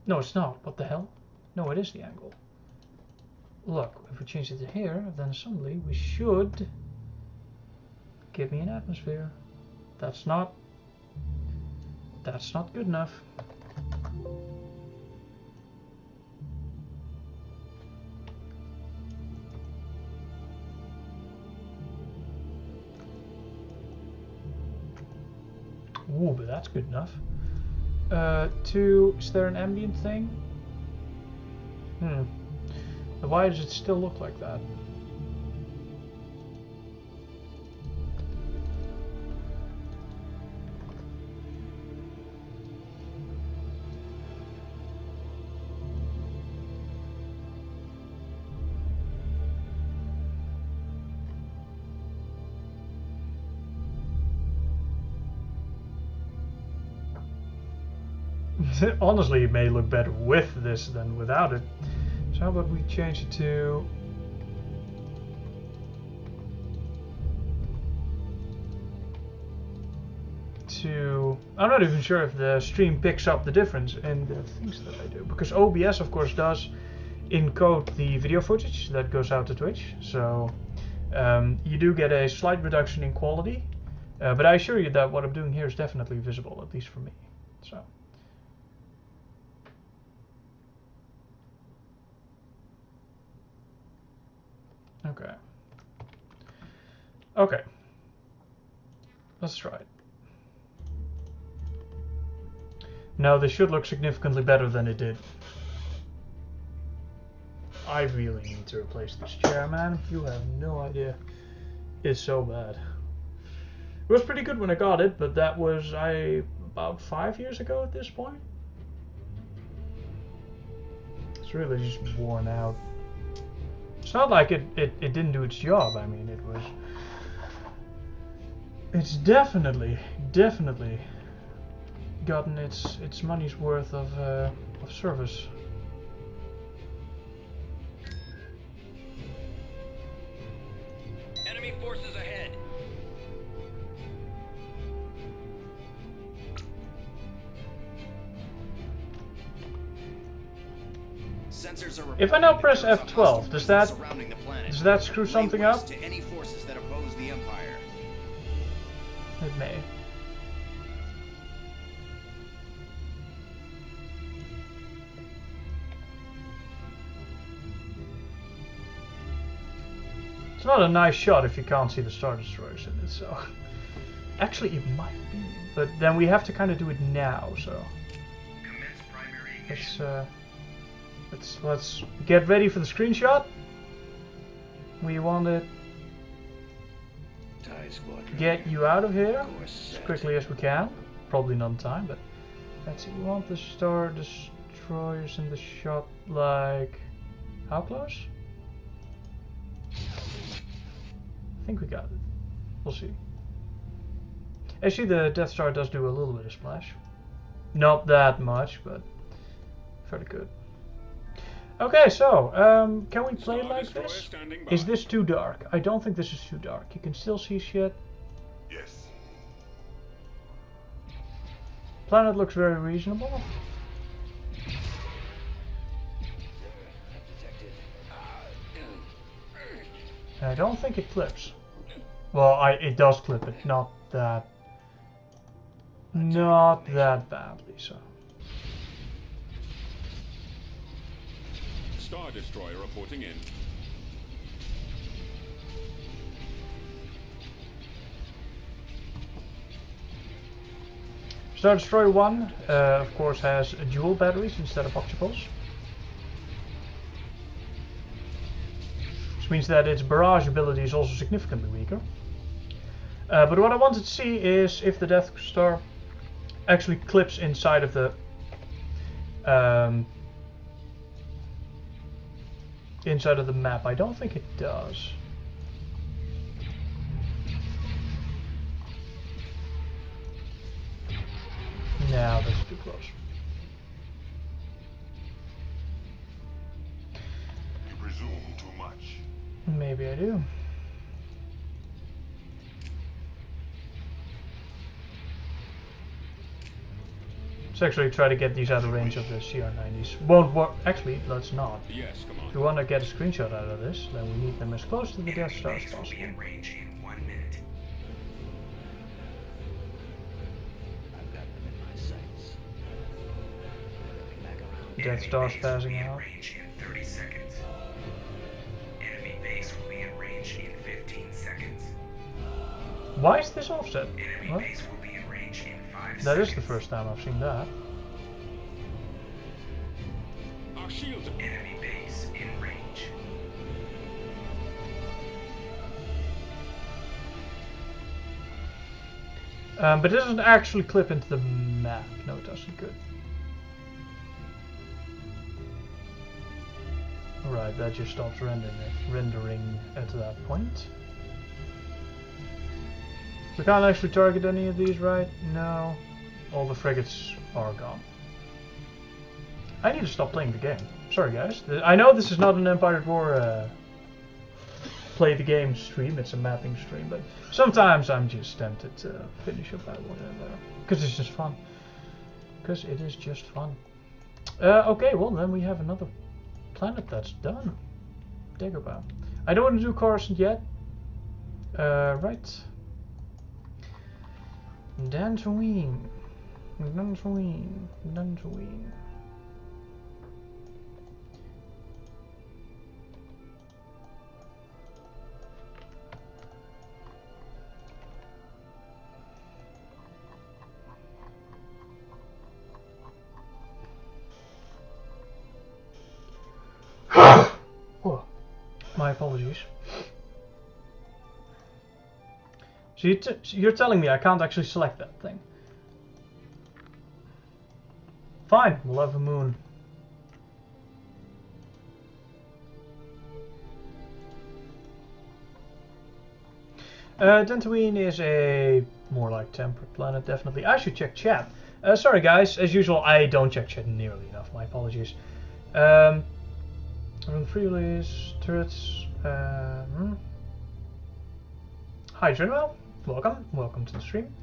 No, it's not. What the hell? No, it is the angle. Look, if we change it to here, then suddenly we should give me an atmosphere. That's not good enough. Ooh, but that's good enough. Is there an ambient thing? Why does it still look like that? Honestly, it may look better with this than without it. So how about we change it to... I'm not even sure if the stream picks up the difference in the things that I do. Because OBS, of course, does encode the video footage that goes out to Twitch. So you do get a slight reduction in quality. But I assure you that what I'm doing here is definitely visible, at least for me. So... Okay. Okay. Let's try it. No, this should look significantly better than it did. I really need to replace this chair, man. You have no idea. It's so bad. It was pretty good when I got it, but that was about 5 years ago at this point. It's really just worn out. It's not like it didn't do its job. I mean, it's definitely gotten its money's worth of service. Enemy forces ahead. Sensors are If I now reporting press that there is a F12, hostile does presence that surrounding the planet. screw Lay something waste up? to any forces that oppose the Empire. It may. It's not a nice shot if you can't see the Star Destroyers in it, so... Actually, it might be, but then we have to kind of do it now, so... Commence primary ignition. Let's get ready for the screenshot. We want to get you out of here as quickly as we can. Probably not in time, but let's see. We want the Star Destroyers in the shot, like... How close? I think we got it. We'll see. Actually, the Death Star does do a little bit of splash. Not that much, but fairly good. Okay, so, can we play like this? Is this too dark? I don't think this is too dark. You can still see shit. Yes. Planet looks very reasonable. I don't think it clips. Well, it does clip it, not that badly, so. Star Destroyer reporting in. Star Destroyer 1, of course, has dual batteries instead of octuples. Which means that its barrage ability is also significantly weaker. But what I wanted to see is if the Death Star actually clips inside of the map. I don't think it does. No, that's too close. You presume too much. Maybe I do. Let's actually try to get these out of range of the CR-90s. Won't work. Actually, let's not. Yes, Commander. If we want to get a screenshot out of this, then we need them as close to the Death Star as Base will be possible. in range in 1 minute. I've got them in my sights. Back around. Death Star's Enemy base will passing be in out. range in 30 seconds. Enemy base will be in range in 15 seconds. Why is this offset? Enemy What? base will be in range in 5 seconds. That is the first time I've seen that. Our shields are... Enemy base in range. But it doesn't actually clip into the map. No, it doesn't. Good. Right, that just stops rendering at that point. We can't actually target any of these, right? No. All the frigates are gone. I need to stop playing the game. Sorry, guys. I know this is not an Empire at War play the game stream, it's a mapping stream, but sometimes I'm just tempted to finish up that whatever. Because it's just fun. Because it is just fun. Okay, well then we have another planet that's done. Dagobah. I don't want to do Coruscant yet. Right. Dantooine. Dantooine. My apologies. So you're telling me I can't actually select that thing. Fine, we'll have a moon. Dantooine is a more like temperate planet, definitely. I should check chat. Sorry guys, as usual, I don't check chat nearly enough. My apologies. Run free release, turrets. Hi Drinwell, welcome to the stream.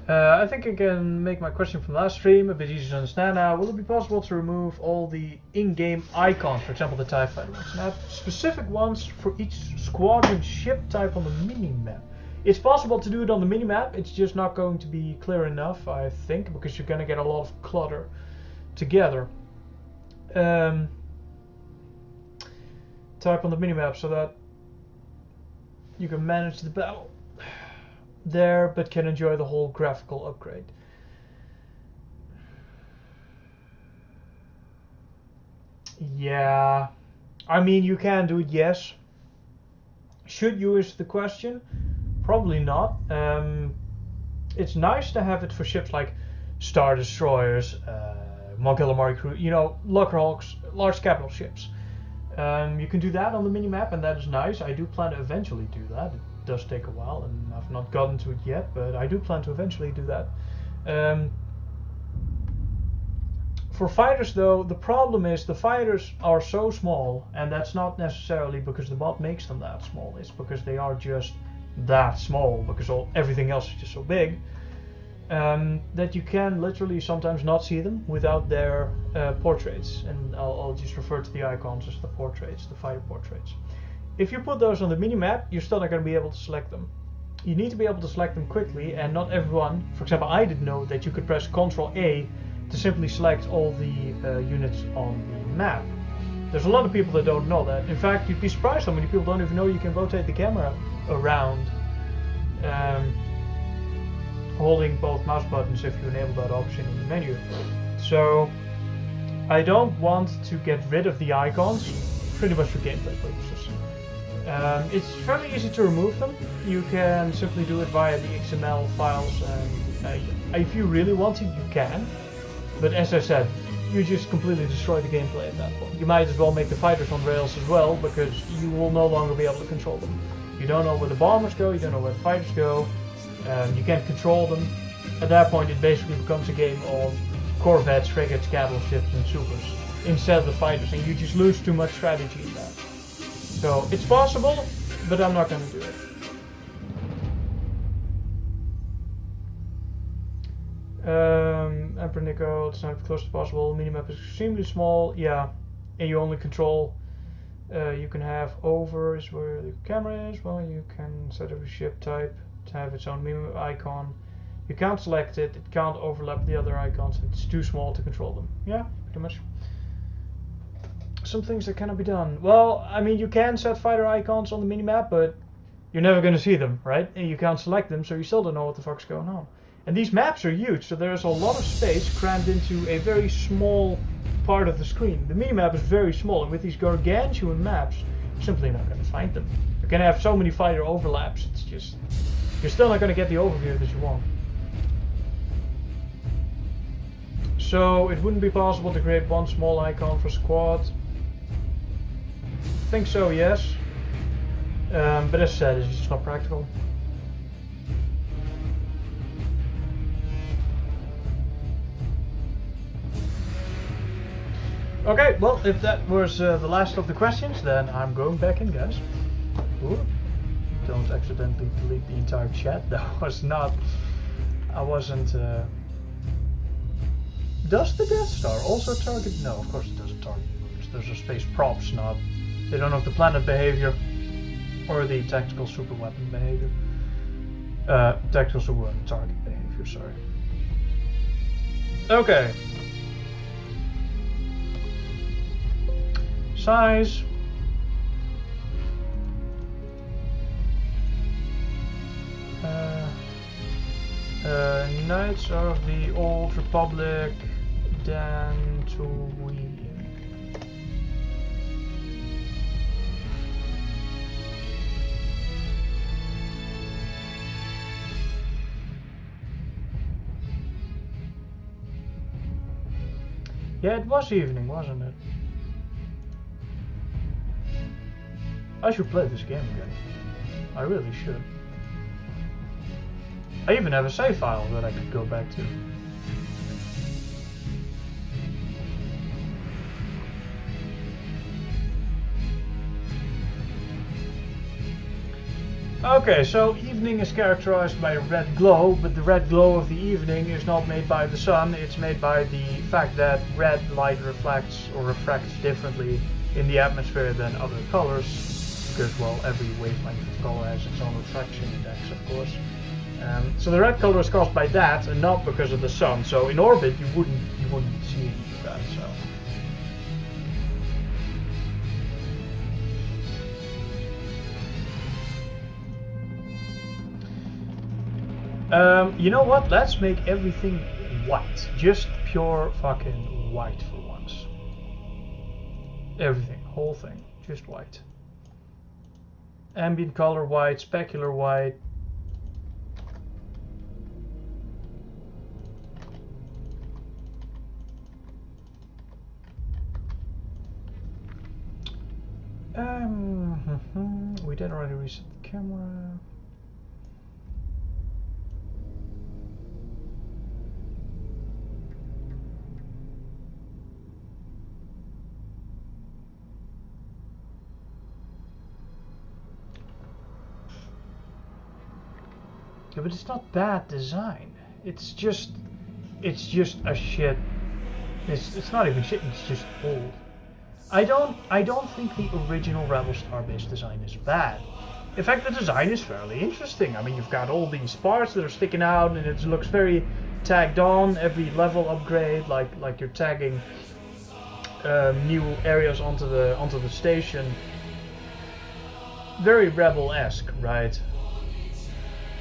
I think I can make my question from last stream a bit easier to understand now. Will it be possible to remove all the in-game icons, for example the TIE Fighter ones, and have specific ones for each squadron ship type on the mini-map? It's possible to do it on the mini-map, it's just not going to be clear enough, I think, because you're going to get a lot of clutter together. Type on the mini-map so that you can manage the battle there, but can enjoy the whole graphical upgrade. Yeah, I mean you can do it, yes. Should you is the question? Probably not. It's nice to have it for ships like Star Destroyers, Mon Calamari crew, you know, Luckerhawks, large capital ships. You can do that on the minimap, and that is nice. I do plan to eventually do that. It does take a while, and I've not gotten to it yet, but I do plan to eventually do that. For fighters though, the problem is the fighters are so small, and that's not necessarily because the mod makes them that small, it's because they are just that small, because everything else is just so big, that you can literally sometimes not see them without their portraits, and I'll just refer to the icons as the portraits, the fighter portraits. If you put those on the minimap, you're still not going to be able to select them. You need to be able to select them quickly, and not everyone, for example I didn't know that you could press Ctrl A to simply select all the units on the map. There's a lot of people that don't know that. In fact, you'd be surprised how many people don't even know you can rotate the camera around holding both mouse buttons if you enable that option in the menu. So I don't want to get rid of the icons, pretty much for gameplay purposes. It's fairly easy to remove them. You can simply do it via the XML files, and if you really want to, you can. But as I said, you just completely destroy the gameplay at that point. You might as well make the fighters on rails as well, because you will no longer be able to control them. You don't know where the bombers go, you don't know where the fighters go, you can't control them. At that point it basically becomes a game of corvettes, frigates, battleships and supers instead of the fighters, and you just lose too much strategy in that. So it's possible, but I'm not going to do it. Emperor Nico, it's not as close as possible. Minimap is extremely small, yeah, and you only control. You can have over is where the camera is. Well, you can set up a ship type to have its own minimap icon. You can't select it. It can't overlap the other icons. It's too small to control them. Yeah, pretty much. Some things that cannot be done. Well, I mean, you can set fighter icons on the minimap, but you're never going to see them, right? And you can't select them, so you still don't know what the fuck's going on. And these maps are huge, so there's a lot of space crammed into a very small part of the screen. The minimap is very small, and with these gargantuan maps, you're simply not going to find them. You can have so many fighter overlaps, it's just... You're still not going to get the overview that you want. So, it wouldn't be possible to create one small icon for squad. I think so, yes. But as I said, it's just not practical. Okay, well, if that was the last of the questions, then I'm going back in, guys. Ooh, don't accidentally delete the entire chat. That was not... I wasn't... Does the Death Star also target... No, of course it doesn't target moons. Those are space props, not... They don't have the planet behavior or the tactical super weapon behavior. Tactical super weapon target behavior, sorry. Okay. Size. Knights of the Old Republic, Dantooine. Yeah, it was evening, wasn't it? I should play this game again. I really should. I even have a save file that I could go back to. Okay, so evening is characterized by a red glow, but the red glow of the evening is not made by the sun, it's made by the fact that red light reflects or refracts differently in the atmosphere than other colors, because, well, every wavelength of color has its own refraction index, of course. So the red color is caused by that, and not because of the sun. So in orbit, you wouldn't see any of that. So. You know what? Let's make everything white. Just pure fucking white for once. Everything, whole thing, just white. Ambient color white, specular white. We did already reset the camera. Yeah, but it's not bad design. It's just a shit. It's not even shit. It's just old. I don't think the original Rebel Starbase design is bad. In fact, the design is fairly interesting. I mean, you've got all these parts that are sticking out, and it looks very tagged on. Every level upgrade, like you're tagging new areas onto the station. Very Rebel-esque, right?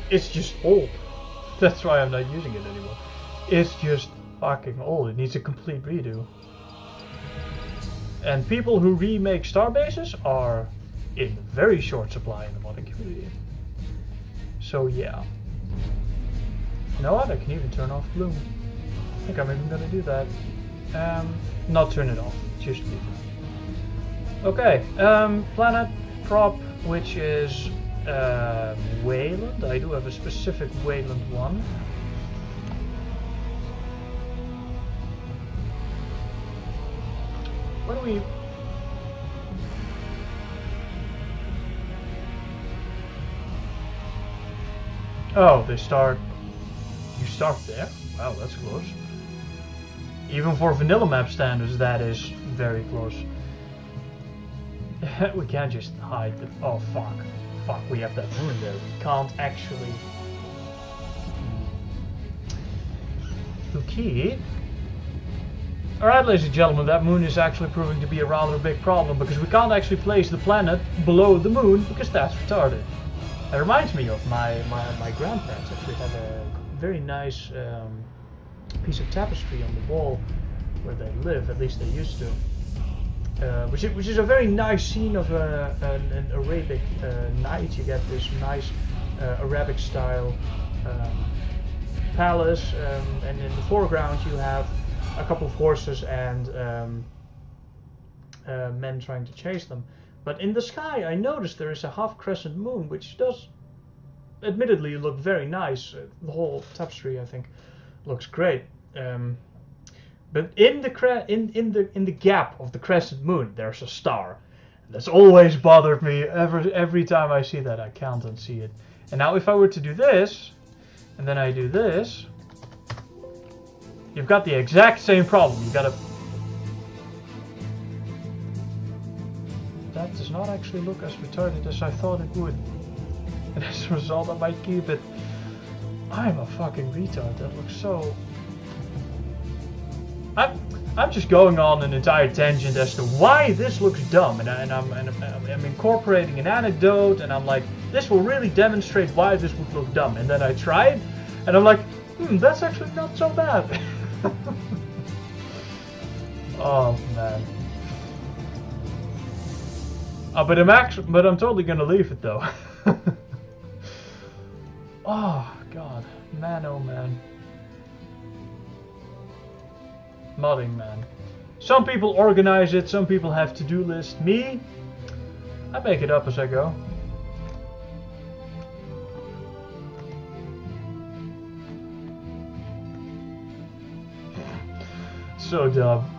It's just old. That's why I'm not using it anymore. It's just fucking old. It needs a complete redo. And people who remake Starbases are in very short supply in the modding community. So yeah. You know what? I can even turn off bloom. I think I'm even gonna do that. Not turn it off, just leave it. Okay, planet prop, which is Wayland. I do have a specific Wayland one. What do we... Oh, they start... You start there? Wow, that's close. Even for vanilla map standards, that is very close. We can't just hide the... Oh, fuck. Fuck, we have that moon there. We can't actually... Okay. Alright, ladies and gentlemen, that moon is actually proving to be a rather big problem because we can't actually place the planet below the moon because that's retarded. It reminds me of my grandparents actually had a very nice piece of tapestry on the wall where they live, at least they used to. Which is a very nice scene of an Arabic night. You get this nice Arabic style palace, and in the foreground you have a couple of horses and men trying to chase them. But in the sky I noticed there is a half crescent moon, which does admittedly look very nice. The whole tapestry, I think, looks great. But in the gap of the crescent moon there's a star. That's always bothered me. Every time I see that I can't unsee it. And now if I were to do this, and then I do this, you've got the exact same problem. You've got to... That does not actually look as retarded as I thought it would. And as a result, I might keep it. I'm a fucking retard. That looks so... I'm just going on an entire tangent as to why this looks dumb, and I'm incorporating an anecdote, and I'm like, this will really demonstrate why this would look dumb. And then I try it, and I'm like, that's actually not so bad. Oh man. But I'm totally gonna leave it though. Oh god, man, oh man. Modding man. Some people organize it, some people have to-do lists. Me, I make it up as I go. So dumb,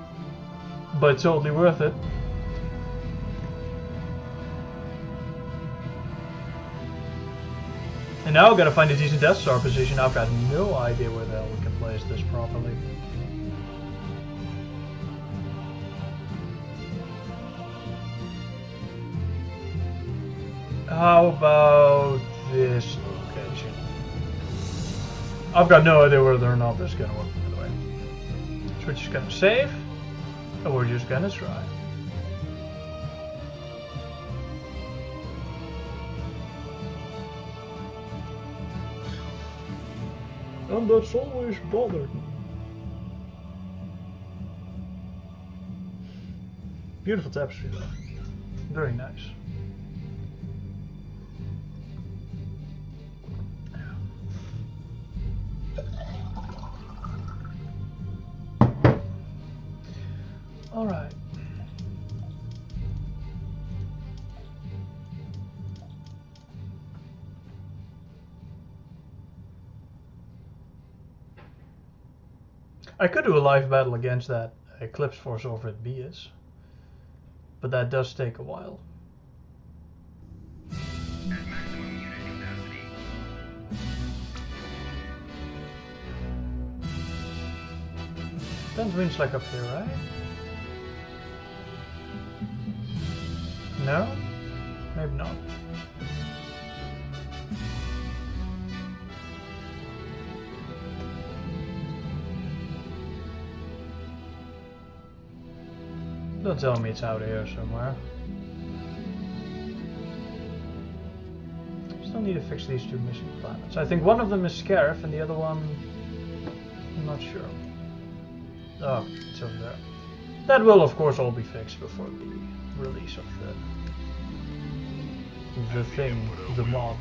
but totally worth it. And now I've got to find a decent Death Star position. I've got no idea where the hell we can place this properly. How about this location? I've got no idea whether or not this is going to work, by the way. So we're just going to save, and we're just going to try. And that's always bothered me. Beautiful tapestry though. Very nice. All right. I could do a live battle against that Eclipse Force over at Bias, but that does take a while. At maximum unit capacity. Tatooine's like up here, right? No? Maybe not. Don't tell me it's out here somewhere. Still need to fix these two missing planets. I think one of them is Scarif and the other one, I'm not sure. Oh, it's over there. That will of course all be fixed before the release of the thing, the mod.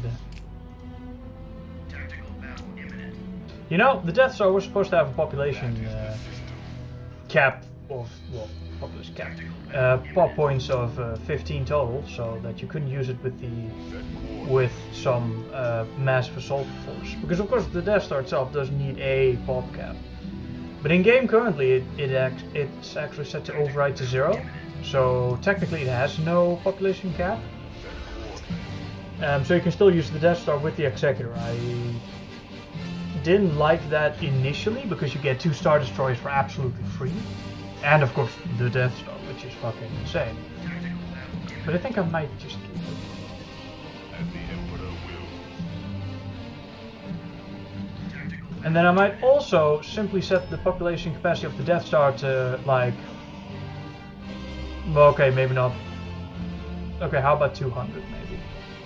Tactical battle imminent. You know, the Death Star was supposed to have a population cap of, well, population cap, pop points of 15 total, so that you couldn't use it with some massive assault force. Because of course the Death Star itself does need a pop cap. But in game currently it's actually set to override to 0, so technically it has no population cap. So you can still use the Death Star with the Executor. I didn't like that initially because you get 2 Star Destroyers for absolutely free. And of course the Death Star, which is fucking insane. But I think I might just keep it. And then I might also simply set the population capacity of the Death Star to like... Well, okay, maybe not. Okay, how about 200 maybe?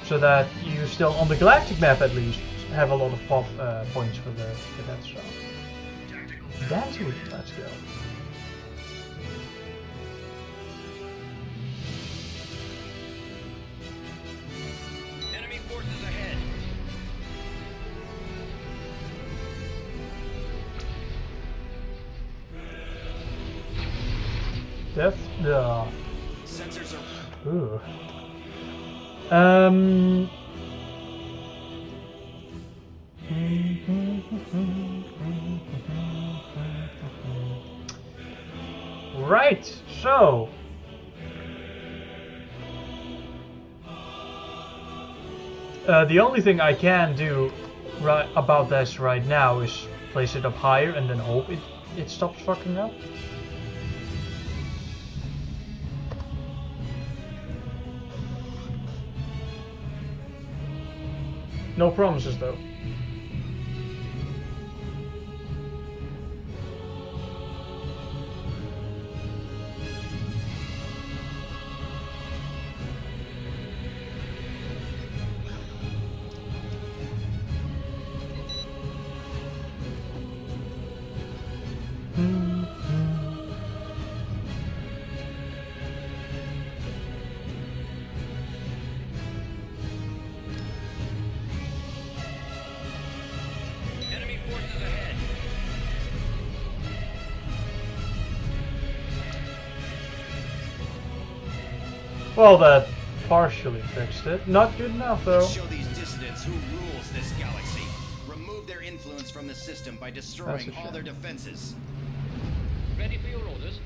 So that you still, on the galactic map at least, have a lot of pop points for the Death Star. That's it, let's go. Enemy forces ahead. Death? Yeah. Sensors are... Ooh. Right, so the only thing I can do about this right now is place it up higher and then hope it stops fucking up. No promises though. Well, that partially fixed it. Not good enough, though. Show these dissidents who rules this galaxy. Remove their influence from the system by destroying all their defenses. Ready for your orders?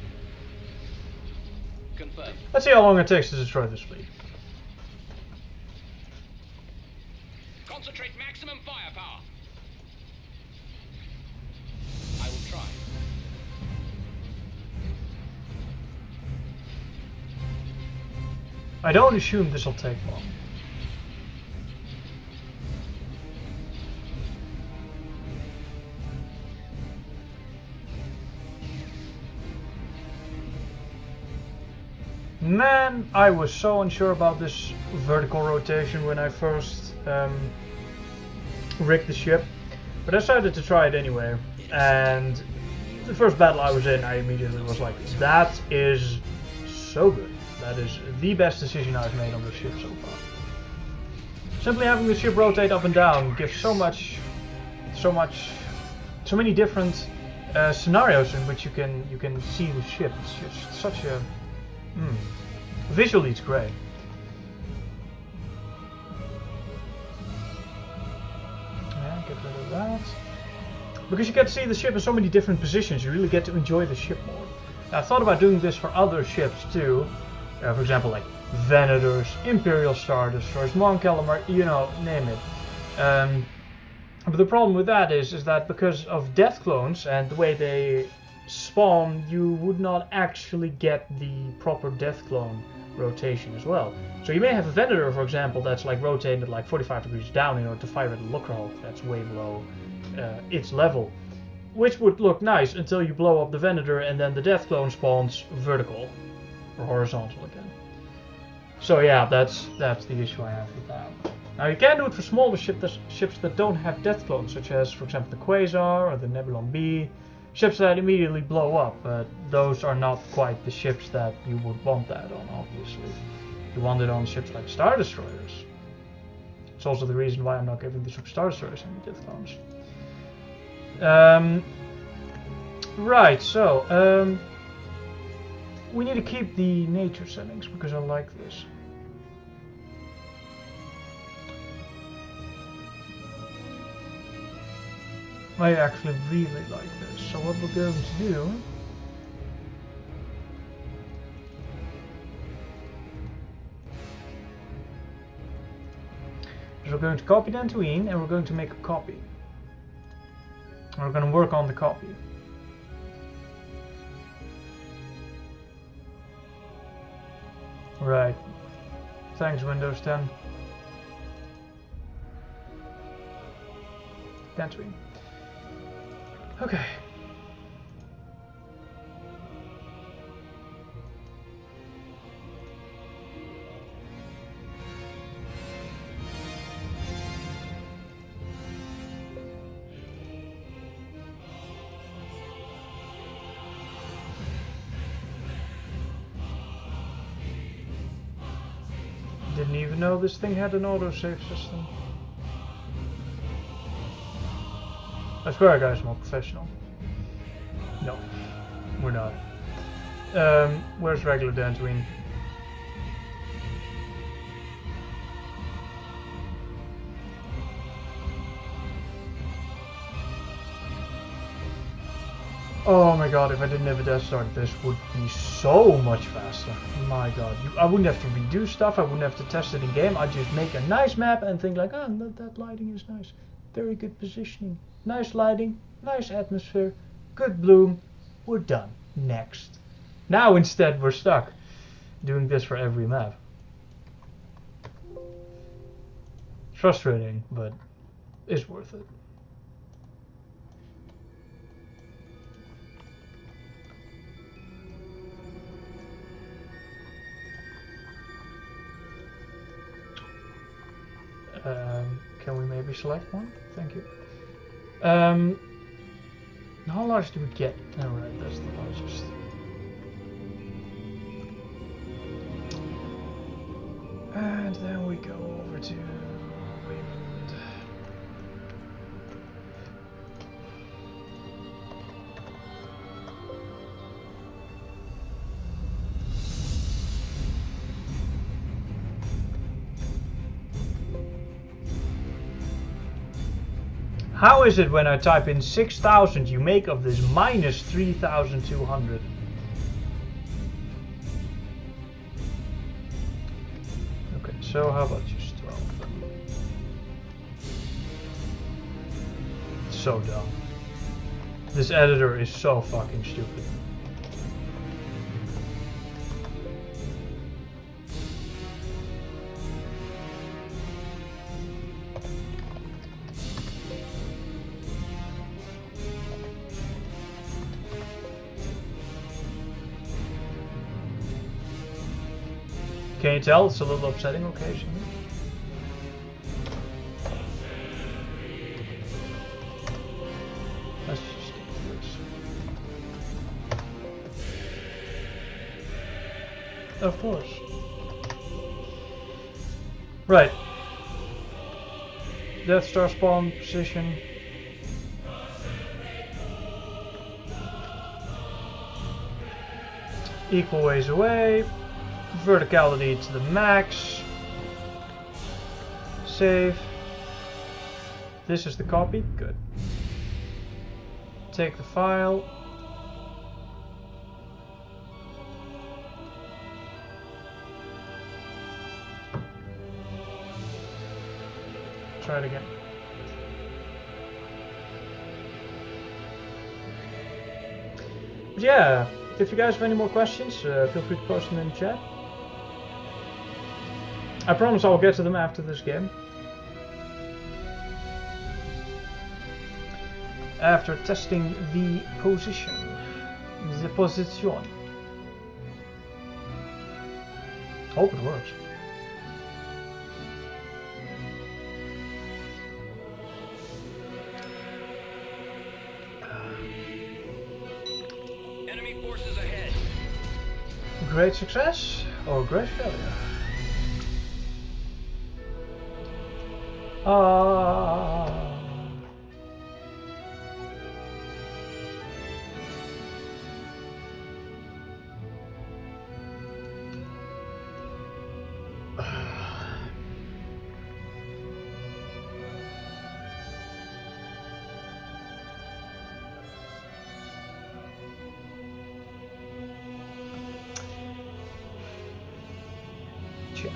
Confirmed. Let's see how long it takes to destroy this fleet. Concentrate maximum firepower. I will try. I don't assume this will take long. Man, I was so unsure about this vertical rotation when I first rigged the ship, but I decided to try it anyway. And the first battle I was in, I immediately was like, that is so good. That is the best decision I've made on this ship so far. Simply having the ship rotate up and down gives so many different scenarios in which you can see the ship. It's just such a visually it's great. Yeah, get rid of that. Because you get to see the ship in so many different positions, you really get to enjoy the ship more. Now, I thought about doing this for other ships too. For example, like Venators, Imperial Star Destroyers, Mon Calamari, you know, name it. But the problem with that is that because of death clones and the way they spawn, you would not actually get the proper death clone rotation as well. So you may have a Venator, for example, that's like rotated like 45 degrees down in order to fire at a Lucrehulk that's way below its level, which would look nice until you blow up the Venator and then the death clone spawns vertical or horizontal again. So yeah, that's the issue I have with that. Now you can do it for smaller ships that don't have death clones, such as for example the Quasar or the Nebulon B. Ships that immediately blow up, but those are not quite the ships that you would want that on, obviously. You want it on ships like Star Destroyers. It's also the reason why I'm not giving the Star Destroyers any death clones. Right, so we need to keep the nature settings because I like this. I actually really like this. So what we're going to do is we're going to copy Dantooine and we're going to make a copy. We're going to work on the copy. Right. Thanks, Windows 10. Dantooine. Okay. Didn't even know this thing had an autosave system. I swear, guys, I'm more professional. No, we're not. Where's regular Dantooine? Oh my god, if I didn't have a Death Star, this would be so much faster. My god, I wouldn't have to redo stuff, I wouldn't have to test it in game, I'd just make a nice map and think like, oh, that lighting is nice. Very good positioning. Nice lighting, nice atmosphere, good bloom, we're done. Next. Now instead we're stuck doing this for every map. It's frustrating, but it's worth it. Can we maybe select one? Thank you. How large do we get? Alright, that's the largest. And then we go over to Raymond. How is it when I type in 6,000 you make of this minus 3,200? Okay, so how about just 12 then? So dumb. This editor is so fucking stupid. Can you tell it's a little upsetting occasionally? Let's just do this. Of course. Right. Death Star spawn position. Equal ways away. Verticality to the max. Save. This is the copy. Good. Take the file. Try it again. But yeah, if you guys have any more questions, feel free to post them in the chat. I promise I'll get to them after this game. After testing the position. The position. Hope it works. Enemy forces ahead. Great success or great failure? Chat.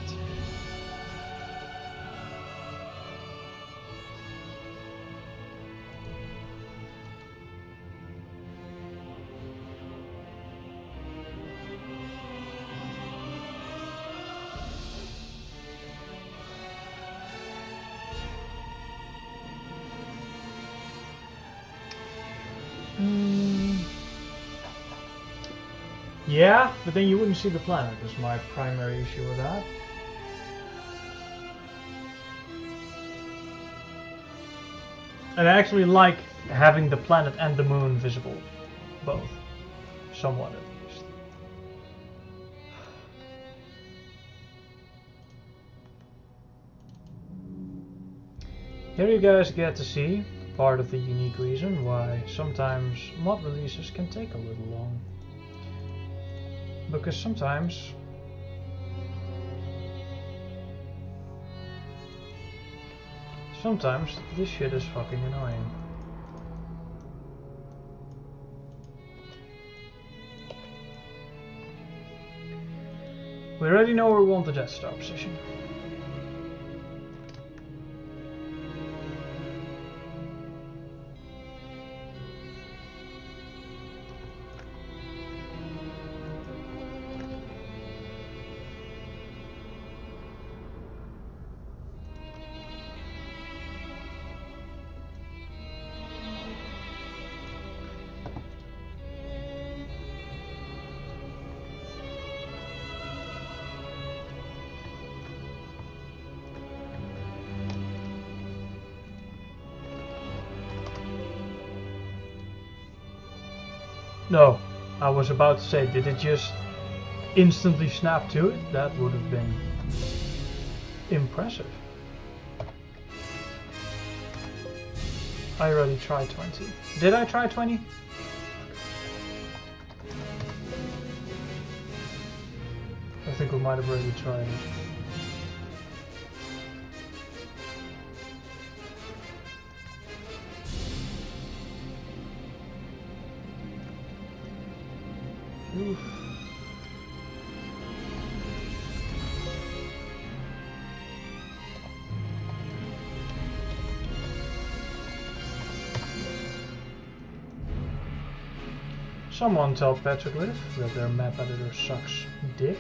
Yeah, but then you wouldn't see the planet, is my primary issue with that. And I actually like having the planet and the moon visible. Both. Somewhat at least. Here you guys get to see part of the unique reason why sometimes mod releases can take a little long. Because sometimes this shit is fucking annoying. We already know where we want the Death Star position. No, I was about to say, did it just instantly snap to it? That would have been impressive. I already tried 20. Did I try 20? I think we might have already tried it. Someone tell Petroglyph that their map editor sucks dick.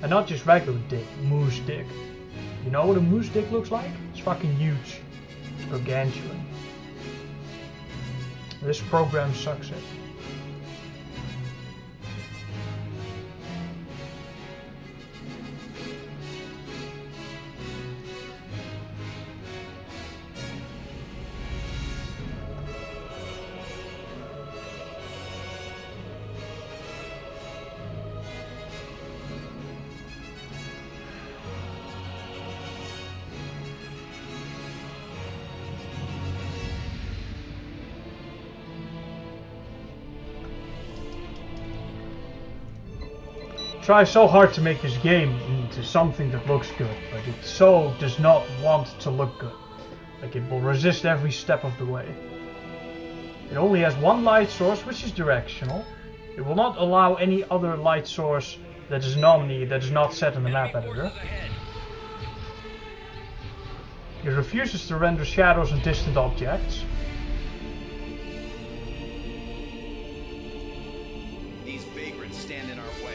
And not just regular dick, moose dick. You know what a moose dick looks like? It's fucking huge. It's gargantuan. This program sucks it. Try so hard to make this game into something that looks good, but it so does not want to look good. Like it will resist every step of the way. It only has one light source, which is directional. It will not allow any other light source that is nominee that is not set in the map editor. It refuses to render shadows and distant objects. These vagrants stand in our way.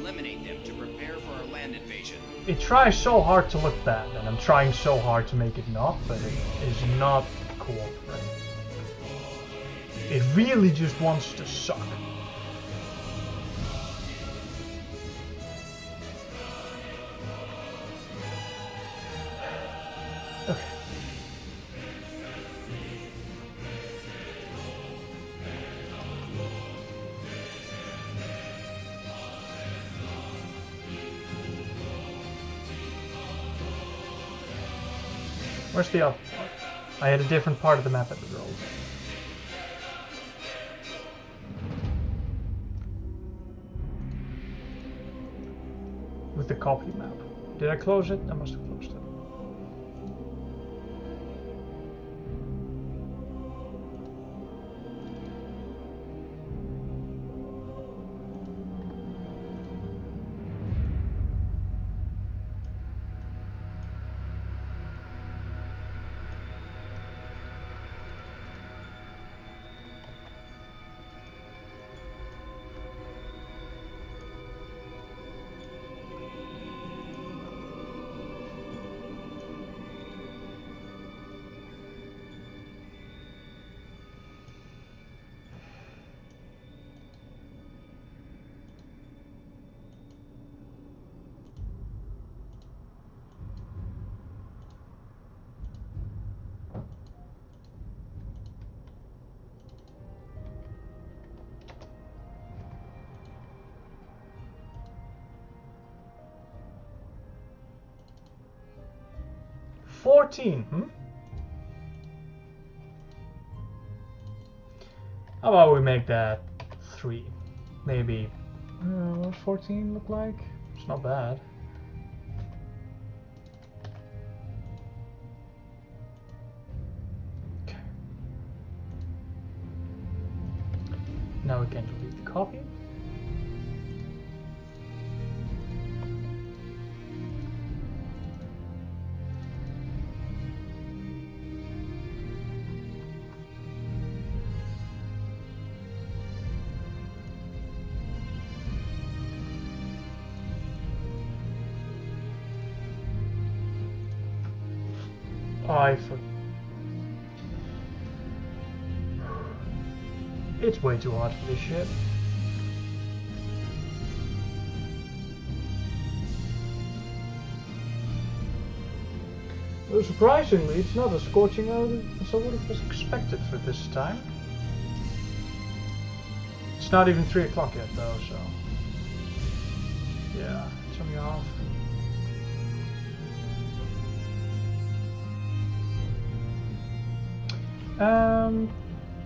Eliminate them to prepare for our land invasion. It tries so hard to look bad, and I'm trying so hard to make it not, but it is not cooperating. It really just wants to suck. Okay. Where's the other part? I had a different part of the map at the roll. With the copy map. Did I close it? I must have closed it. How about we make that 3? Maybe. What does 14 look like? It's not bad. Okay. Now we can delete the copy. It's way too hard for this shit. Though surprisingly, it's not as scorching out as I would have expected for this time. It's not even 3 o'clock yet though, so... yeah, it's only half.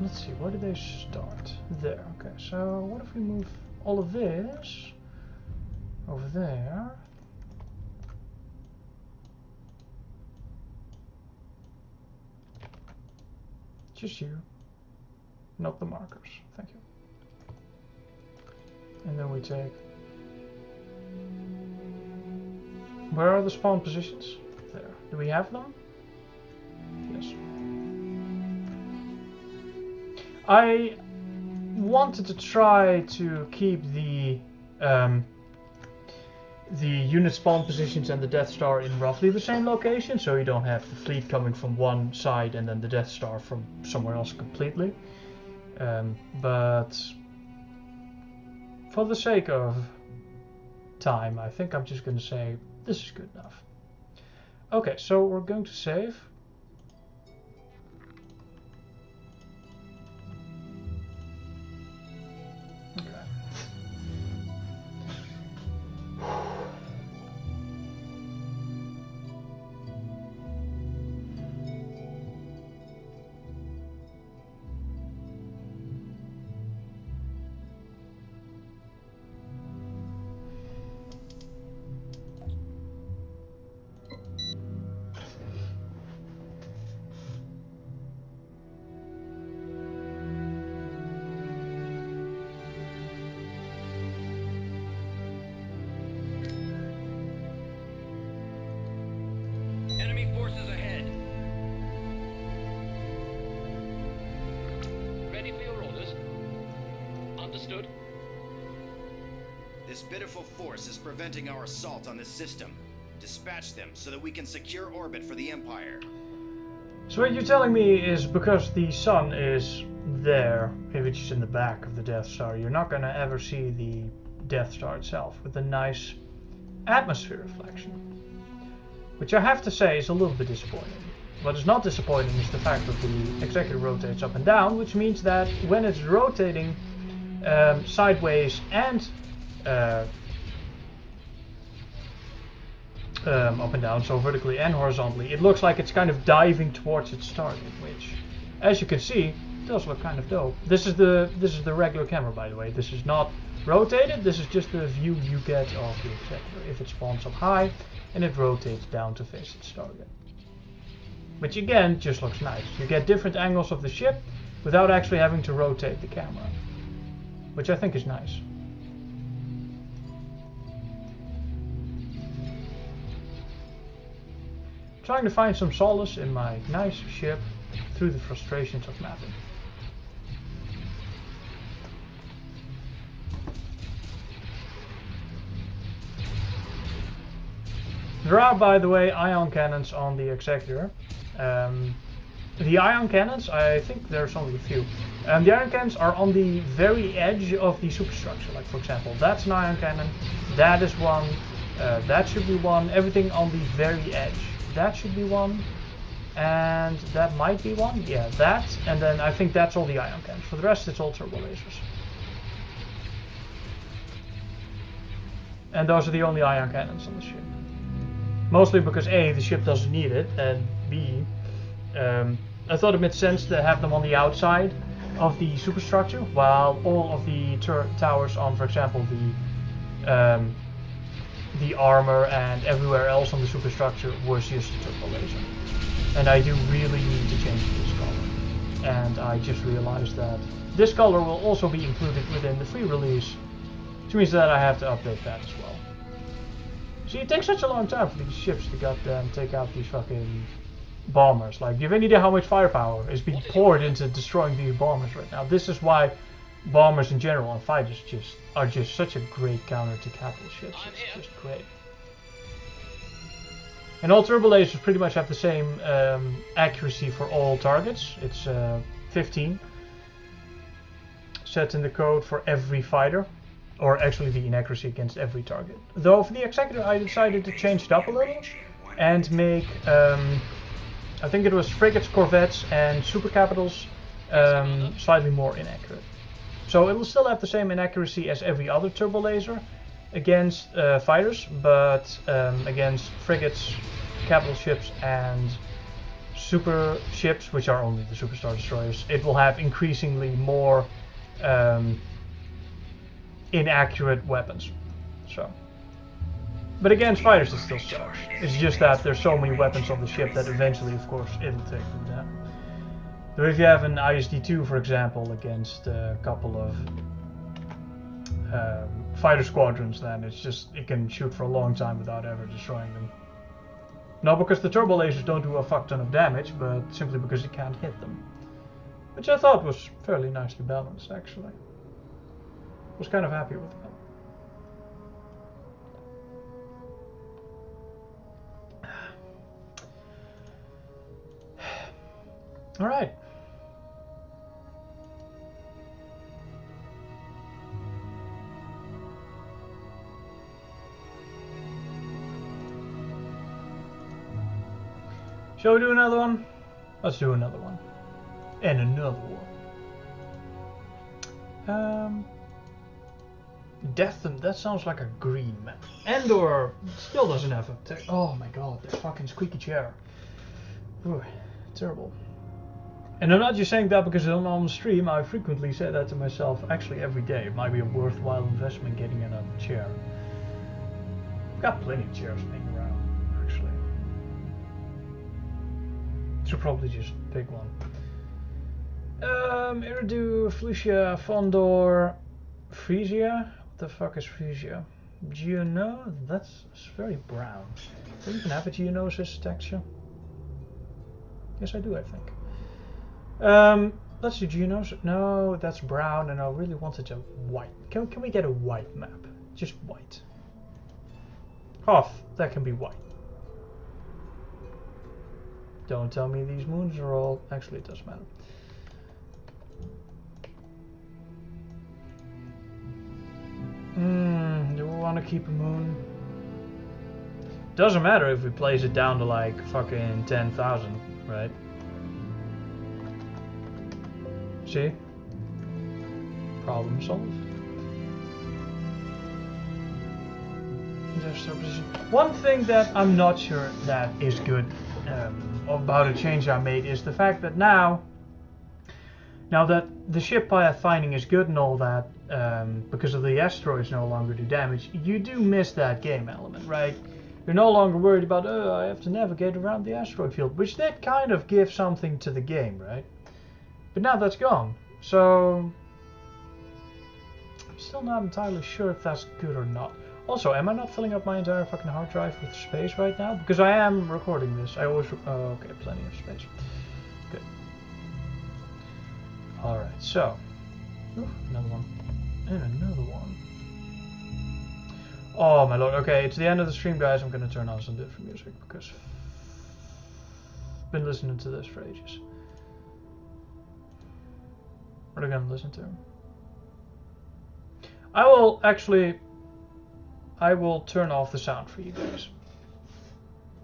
Let's see, where did they start? There, okay, so what if we move all of this over there? Just you, not the markers, thank you. And then we take... where are the spawn positions? There, do we have them? Yes. wanted to try to keep the unit spawn positions and the Death Star in roughly the same location, so you don't have the fleet coming from one side and then the Death Star from somewhere else completely. But for the sake of time, I think I'm just going to say this is good enough. Okay, so we're going to save. Enemy forces ahead. Ready for your orders? Understood. This pitiful force is preventing our assault on this system. Dispatch them so that we can secure orbit for the Empire. So what you're telling me is because the sun is there, which is in the back of the Death Star, you're not going to ever see the Death Star itself with a nice atmosphere reflection. Which I have to say is a little bit disappointing. What is not disappointing is the fact that the Executor rotates up and down, which means that when it's rotating sideways and up and down, so vertically and horizontally, it looks like it's kind of diving towards its target, which, as you can see, does look kind of dope. This is the regular camera, by the way. This is not rotated. This is just the view you get of the Executor if it spawns up high and it rotates down to face its target. Which again just looks nice. You get different angles of the ship without actually having to rotate the camera, which I think is nice. Trying to find some solace in my nice ship through the frustrations of mapping. There are, by the way, ion cannons on the Executor. The ion cannons, I think there's only a few. The ion cannons are on the very edge of the superstructure. Like, for example, that's an ion cannon, that is one, that should be one, everything on the very edge. That should be one, and that might be one. Yeah, that, and then I think that's all the ion cannons. For the rest, it's all turbo lasers. And those are the only ion cannons on the ship. Mostly because A, the ship doesn't need it, and B, I thought it made sense to have them on the outside of the superstructure, while all of the towers on, for example, the armor and everywhere else on the superstructure was just a turbo laser. And I do really need to change this color. And I just realized that this color will also be included within the free release, which means that I have to update that as well. See, it takes such a long time for these ships to goddamn take out these fucking bombers. Like, do you have any idea how much firepower is being poured into destroying these bombers right now? This is why bombers in general and fighters are just such a great counter to capital ships. It's just great. And all turbo lasers pretty much have the same accuracy for all targets. It's 15 set in the code for every fighter. Or actually the inaccuracy against every target. Though for the Executor I decided to change it up a little and make, I think it was frigates, corvettes and super capitals slightly more inaccurate. So it will still have the same inaccuracy as every other turbo laser against fighters, but against frigates, capital ships and super ships, which are only the superstar destroyers, it will have increasingly more inaccurate weapons. So, but against fighters it still sucks. It's just that there's so many weapons on the ship that eventually, of course, it'll take them down. So if you have an ISD-2, for example, against a couple of fighter squadrons, then it can shoot for a long time without ever destroying them. Not because the turbo lasers don't do a fuck ton of damage, but simply because you can't hit them. Which I thought was fairly nicely balanced, actually. Was kind of happy with that. All right. Shall we do another one? Let's do another one. And another one. Death, that sounds like a green map. Endor still doesn't have a oh my god, that fucking squeaky chair. Ooh, terrible. And I'm not just saying that because I'm on the stream, I frequently say that to myself, actually every day. It might be a worthwhile investment getting another chair. I've got plenty of chairs laying around, actually. Should probably just pick one. Iridu, Felicia, Fondor, Frisia? What the fuck is Frisia? Geono? That's very brown. Do you even have a Geonosis texture? Yes, I do, I think. Let's do Geonosis. No, that's brown, and I really wanted a white. Can we get a white map? Just white. Hoth, that can be white. Don't tell me these moons are all... Actually, it doesn't matter. Do we want to keep a moon? Doesn't matter if we place it down to like fucking 10,000, right? See? Problem solved. One thing that I'm not sure that is good about a change I made is the fact that now that the ship pathfinding is good and all that, because of the asteroids no longer do damage, you do miss that game element, right? You're no longer worried about, oh, I have to navigate around the asteroid field, which did kind of give something to the game, right? But now that's gone, so I'm still not entirely sure if that's good or not. Also, am I not filling up my entire fucking hard drive with space right now? Because I am recording this. I always... Oh, okay, plenty of space. Good. Alright, so... Ooh, another one. And another one. Oh my lord. Okay, it's the end of the stream, guys. I'm going to turn on some different music because I've been listening to this for ages. What are we going to listen to? I will turn off the sound for you guys,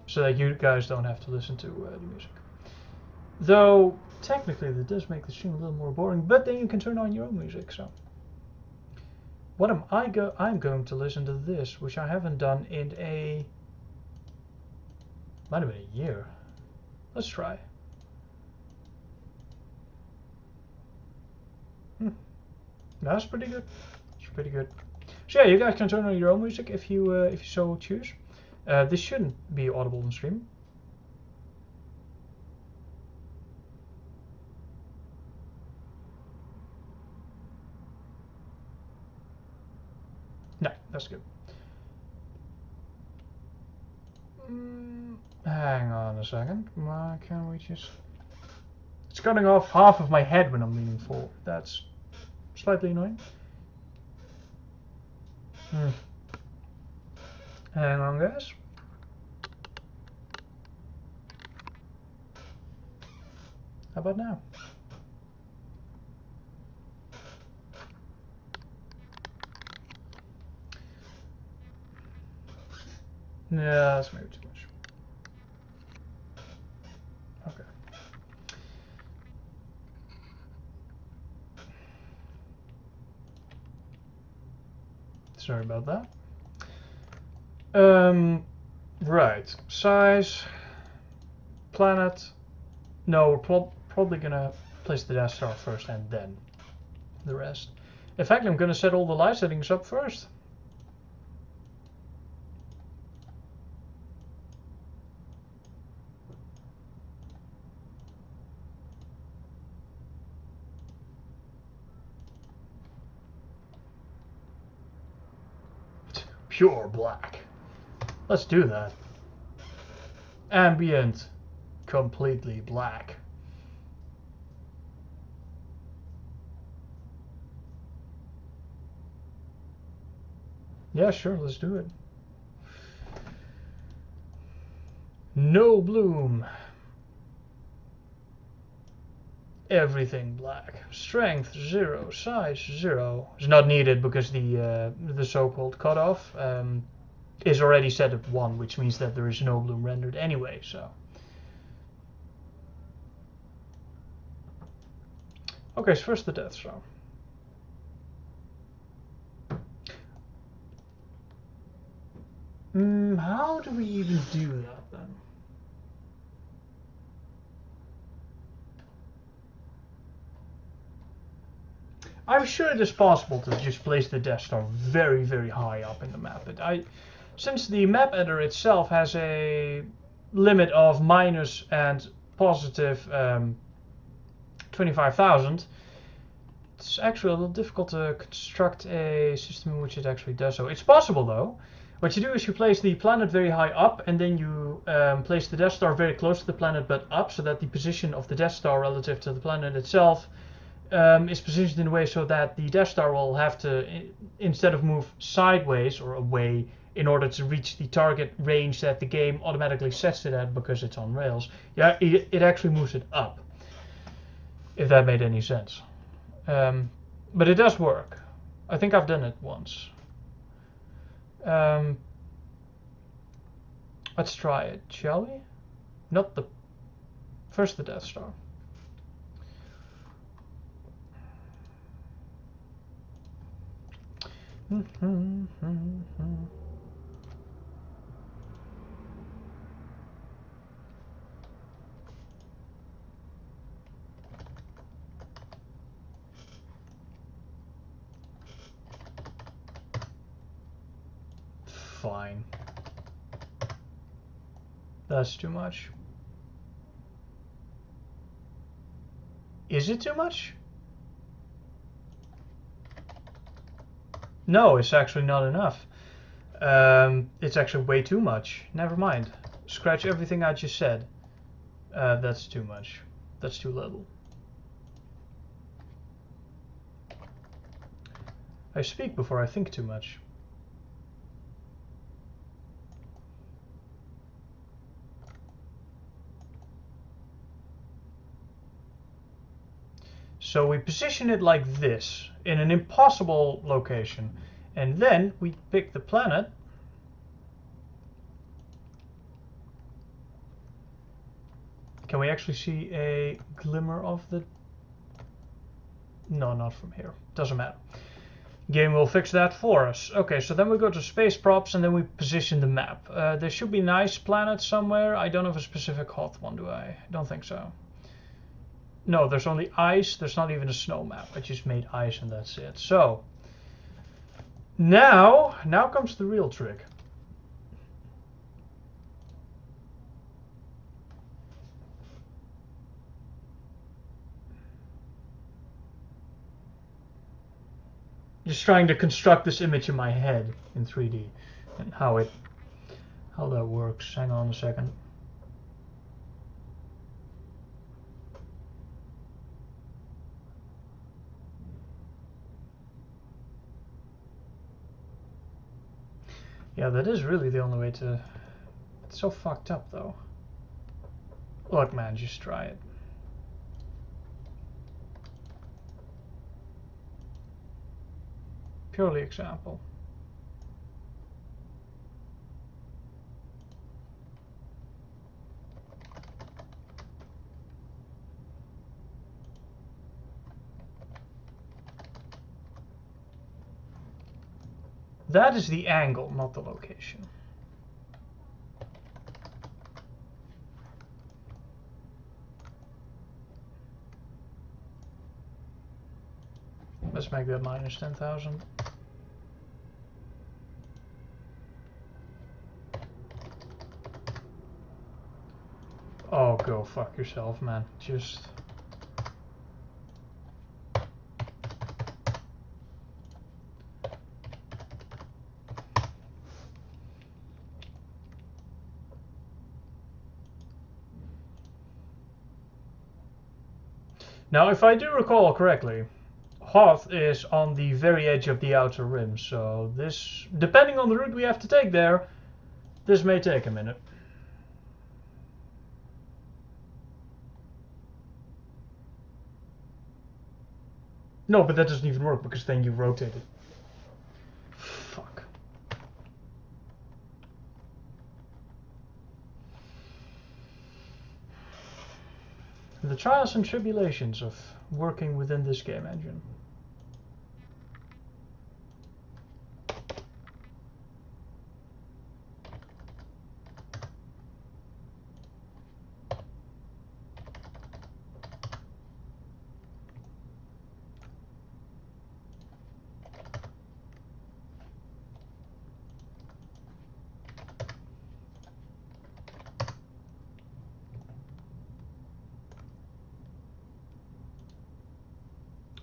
so that you guys don't have to listen to the music. Though, technically that does make the stream a little more boring, but then you can turn on your own music, so. What am I I'm going to listen to this, which I haven't done in might have been a year. Let's try. That's pretty good. It's pretty good. So yeah, you guys can turn on your own music if you so choose. This shouldn't be audible on stream. No, that's good. Hang on a second. Why can't we just... It's cutting off half of my head when I'm leaning forward. That's slightly annoying. Hang on, guys. How about now? Yeah, that's maybe too much. Okay. Sorry about that. Right. Size. Planet. No, we're probably gonna place the Death Star first and then the rest. In fact, I'm gonna set all the light settings up first. Pure black. Let's do that. Ambient. Completely black. Yeah, sure, let's do it. No bloom. Everything black. Strength 0, size 0. Is not needed because the so-called cutoff is already set at 1, which means that there is no bloom rendered anyway. So. Okay, so first the Death Star. How do we even do that then? I'm sure it is possible to just place the Death Star very, very high up in the map. But since the map editor itself has a limit of minus and positive 25,000, it's actually a little difficult to construct a system in which it actually does so. It's possible though. What you do is you place the planet very high up, and then you place the Death Star very close to the planet but up, so that the position of the Death Star relative to the planet itself is positioned in a way so that the Death Star will have to, instead of move sideways or away in order to reach the target range that the game automatically sets it at because it's on rails, yeah, it actually moves it up, if that made any sense. But it does work. I think I've done it once. Let's try it, shall we? Not the... First the Death Star. Fine. That's too much. Is it too much? No, it's actually not enough. It's actually way too much. Never mind. Scratch everything I just said. That's too much. That's too little. I speak before I think too much. So we position it like this, in an impossible location. And then we pick the planet. Can we actually see a glimmer of the... No, not from here. Doesn't matter. Game will fix that for us. Okay, so then we go to space props and then we position the map. There should be nice planets somewhere. I don't have a specific hot one, do I? I don't think so. No, there's only ice. There's not even a snow map. I just made ice and that's it. So, now comes the real trick. Just trying to construct this image in my head in 3D and how that works. Hang on a second. Yeah, that is really the only way to... It's so fucked up, though. Look, man, just try it. Purely example. That is the angle, not the location. Let's make that minus 10,000. Oh, go fuck yourself, man. Just... Now, if I do recall correctly, Hoth is on the very edge of the outer rim, so this, depending on the route we have to take there, this may take a minute. No, but that doesn't even work because then you rotate it. Fuck. The trials and tribulations of working within this game engine.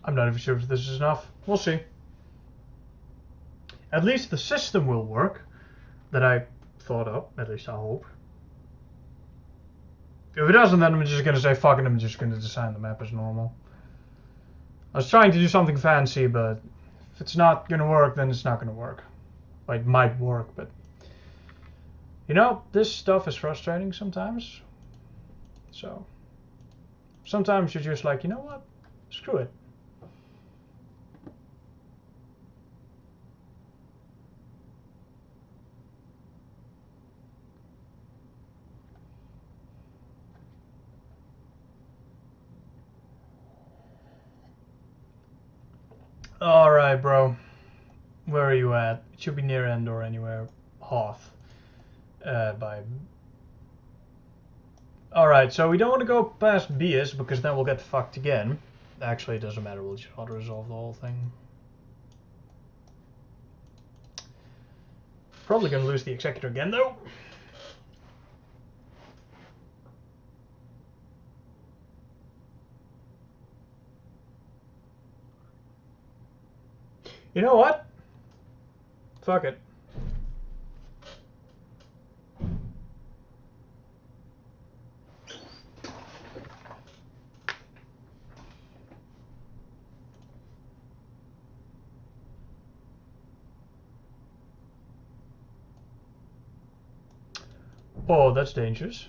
I'm not even sure if this is enough. We'll see. At least the system will work that I thought of. At least I hope. If it doesn't, then I'm just going to say fuck it, I'm just going to design the map as normal. I was trying to do something fancy, but if it's not going to work, then it's not going to work. Well, it might work, but... You know, this stuff is frustrating sometimes. So... Sometimes you're just like, you know what? Screw it. Alright, bro. Where are you at? It should be near end or anywhere. Hoth. Alright, so we don't want to go past Bias because then we'll get fucked again. Actually, it doesn't matter. We'll just auto-resolve the whole thing. Probably going to lose the Executor again, though. You know what? Fuck it. Oh, that's dangerous.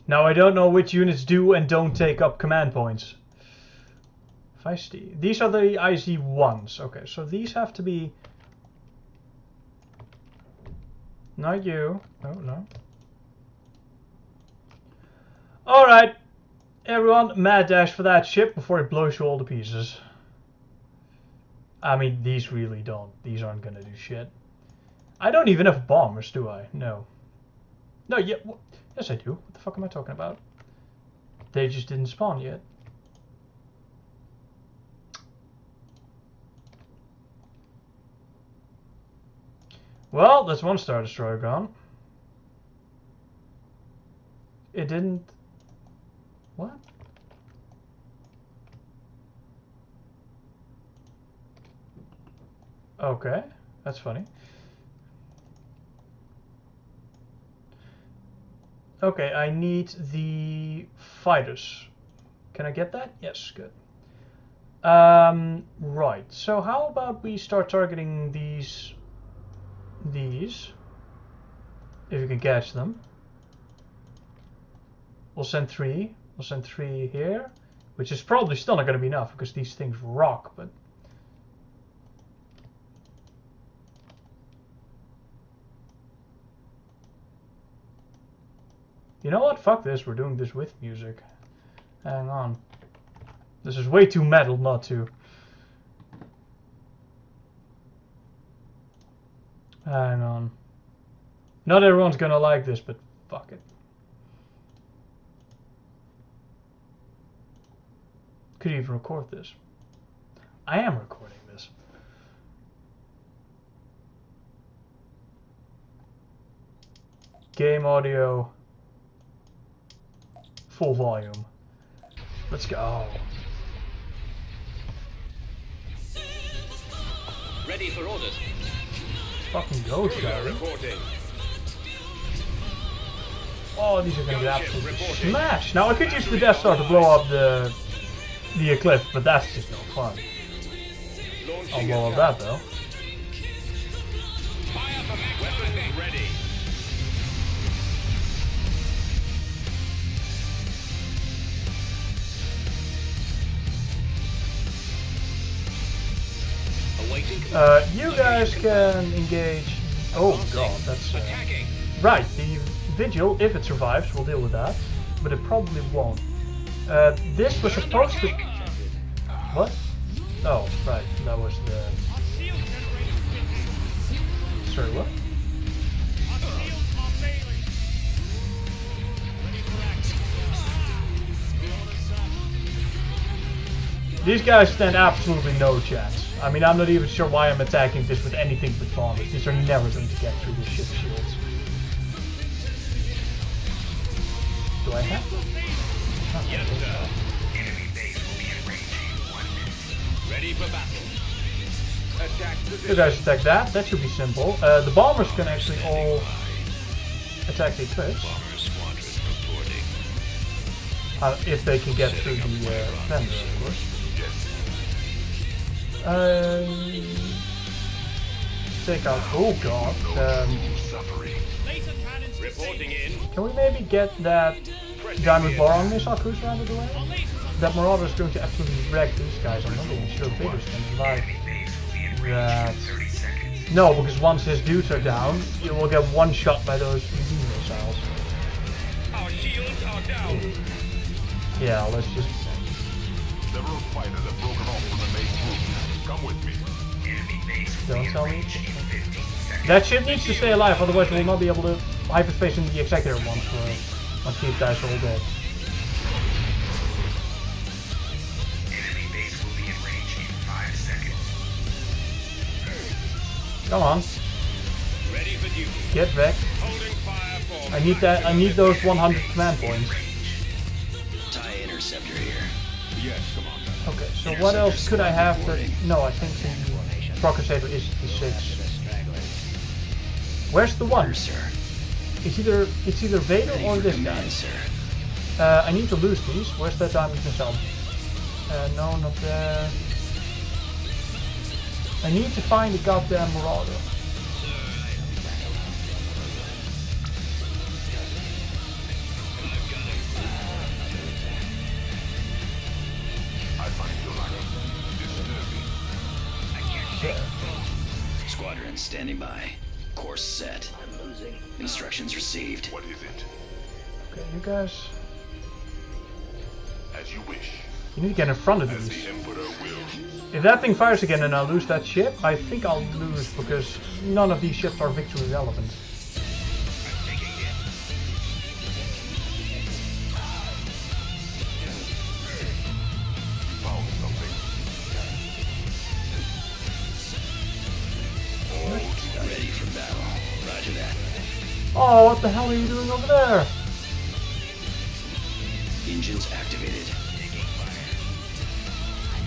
Now I don't know which units do and don't take up command points. Feisty. These are the IZ-1s. Okay, so these have to be... Not you. Oh, no. Alright. Everyone, mad dash for that ship before it blows you all to pieces. I mean, these really don't. These aren't gonna do shit. I don't even have bombers, do I? No. No, yeah. Yes, I do. What the fuck am I talking about? They just didn't spawn yet. Well, that's one Star Destroyer gone. It didn't... What? Okay, that's funny. Okay, I need the fighters. Can I get that? Yes, good. Right, so how about we start targeting these, if you can catch them. We'll send 3. We'll send 3 here, which is probably still not going to be enough because these things rock, but... You know what? Fuck this. We're doing this with music. Hang on. This is way too metal not to. Hang on. Not everyone's gonna like this, but fuck it. Could even record this. I am recording this. Game audio. Full volume. Let's go. Ready for orders. Fucking go, Charlie. Oh, these are gonna get absolutely smashed. Now I could use the Death Star to blow up the Eclipse, but that's just no fun. I'll blow up that though. Fire for weapons ready. Awaiting. You guys can engage. Oh god, that's Attacking. right. The Vigil, if it survives, we'll deal with that, but it probably won't. This was supposed to. What? Oh, right. That was the. Sorry, what? These guys stand absolutely no chance. I mean, I'm not even sure why I'm attacking this with anything but bombers. These are never going to get through this ship's shields. Do I have them? Yes, sir. Enemy base will be in range in 1 minute. Ready for battle. Attack You position. guys attack that. That should be simple. The bombers can actually all attack the Eclipse. Bomber squadron reporting. If they can get through the fender, of course. Take out. Oh god. Suffering. Reporting in. Can we maybe get that Diamond Boron missile cruiser out of the way? That Marauder is going to absolutely wreck these guys. I'm not even sure Vader's can survive Enemy base will be in range that. in 30 seconds. No, because once his dudes are down, you will get one shot by those EV missiles. Our shields are down. Yeah, let's just. Several fighters have broken off from the main group. Come with me. Enemy base will Don't be in tell me. range in 15 seconds. That ship needs to stay alive, otherwise we'll not be able to hyperspace in the Executor once these guys are all dead. Enemy base will be in range in 5 seconds. Come on, Ready for duty. get wrecked. Holding fire for. I need that. I need those 100 command points. TIE interceptor here. Yes, Commander. Okay, so what else could I have that... No, I think the Procurator is the 6. Where's the 1? Here, sir. It's either Vader Ready or for this command, guy. sir. I need to lose these. Where's that diamond missile? No, not there. I need to find the goddamn Marauder. I find your lack disturbing. There. Squadron standing by. Course set. Instructions received. What is it? Okay, you guys. As you wish. You need to get in front of As these. the Emperor wills. If that thing fires again and I lose that ship, I think I'll lose because none of these ships are victory relevant. Found something. Ready for battle. Roger that. Oh, what the hell are you doing over there? Engines activated.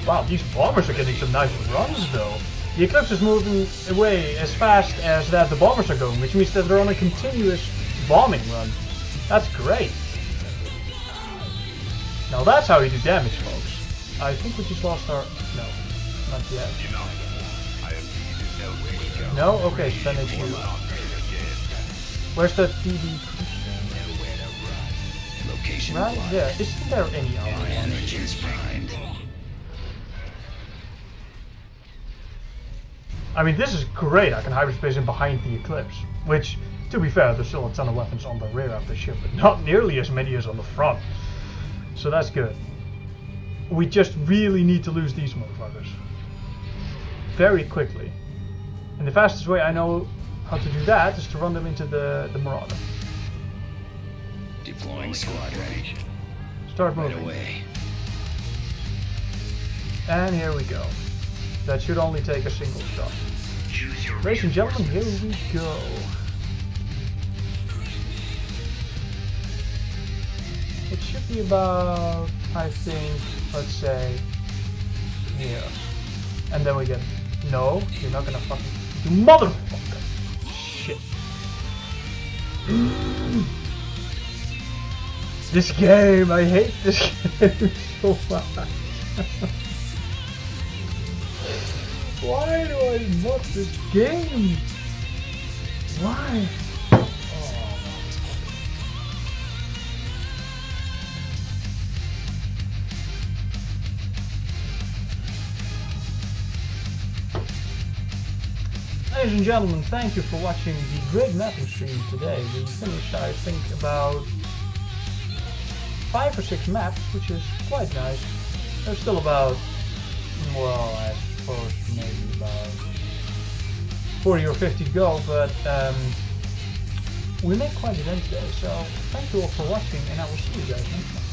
Wow, these bombers are getting some nice runs though. The Eclipse is moving away as fast as that the bombers are going, which means that they're on a continuous bombing run. That's great. Now that's how you do damage, folks. I think we just lost our... No, not yet. Enough. I have needed elsewhere. No? Okay, so then it's... Where's the DD? Location Right? blocked. Yeah, isn't there any other And one? engines primed. I mean, this is great. I can hyperspace in behind the Eclipse, which, to be fair, there's still a ton of weapons on the rear of the ship, but not nearly as many as on the front. So that's good. We just really need to lose these motherfuckers very quickly. And the fastest way I know how to do that is to run them into the Marauder. Deploying squadron. Start Right moving. away. And here we go. That should only take a single shot. Choose your Ladies and gentlemen, here we go. It should be about, I think, let's say, here. And then we get, no, you're not gonna fucking, you motherfucker. Shit. This game, I hate this game so much. Why do I mod this game? Why? Ladies and gentlemen, thank you for watching the great mapping stream today. We finished, I think, about 5 or 6 maps, which is quite nice. There's still about, well, I suppose maybe about 40 or 50 to go, but we made quite a event today, so thank you all for watching, and I will see you guys next time.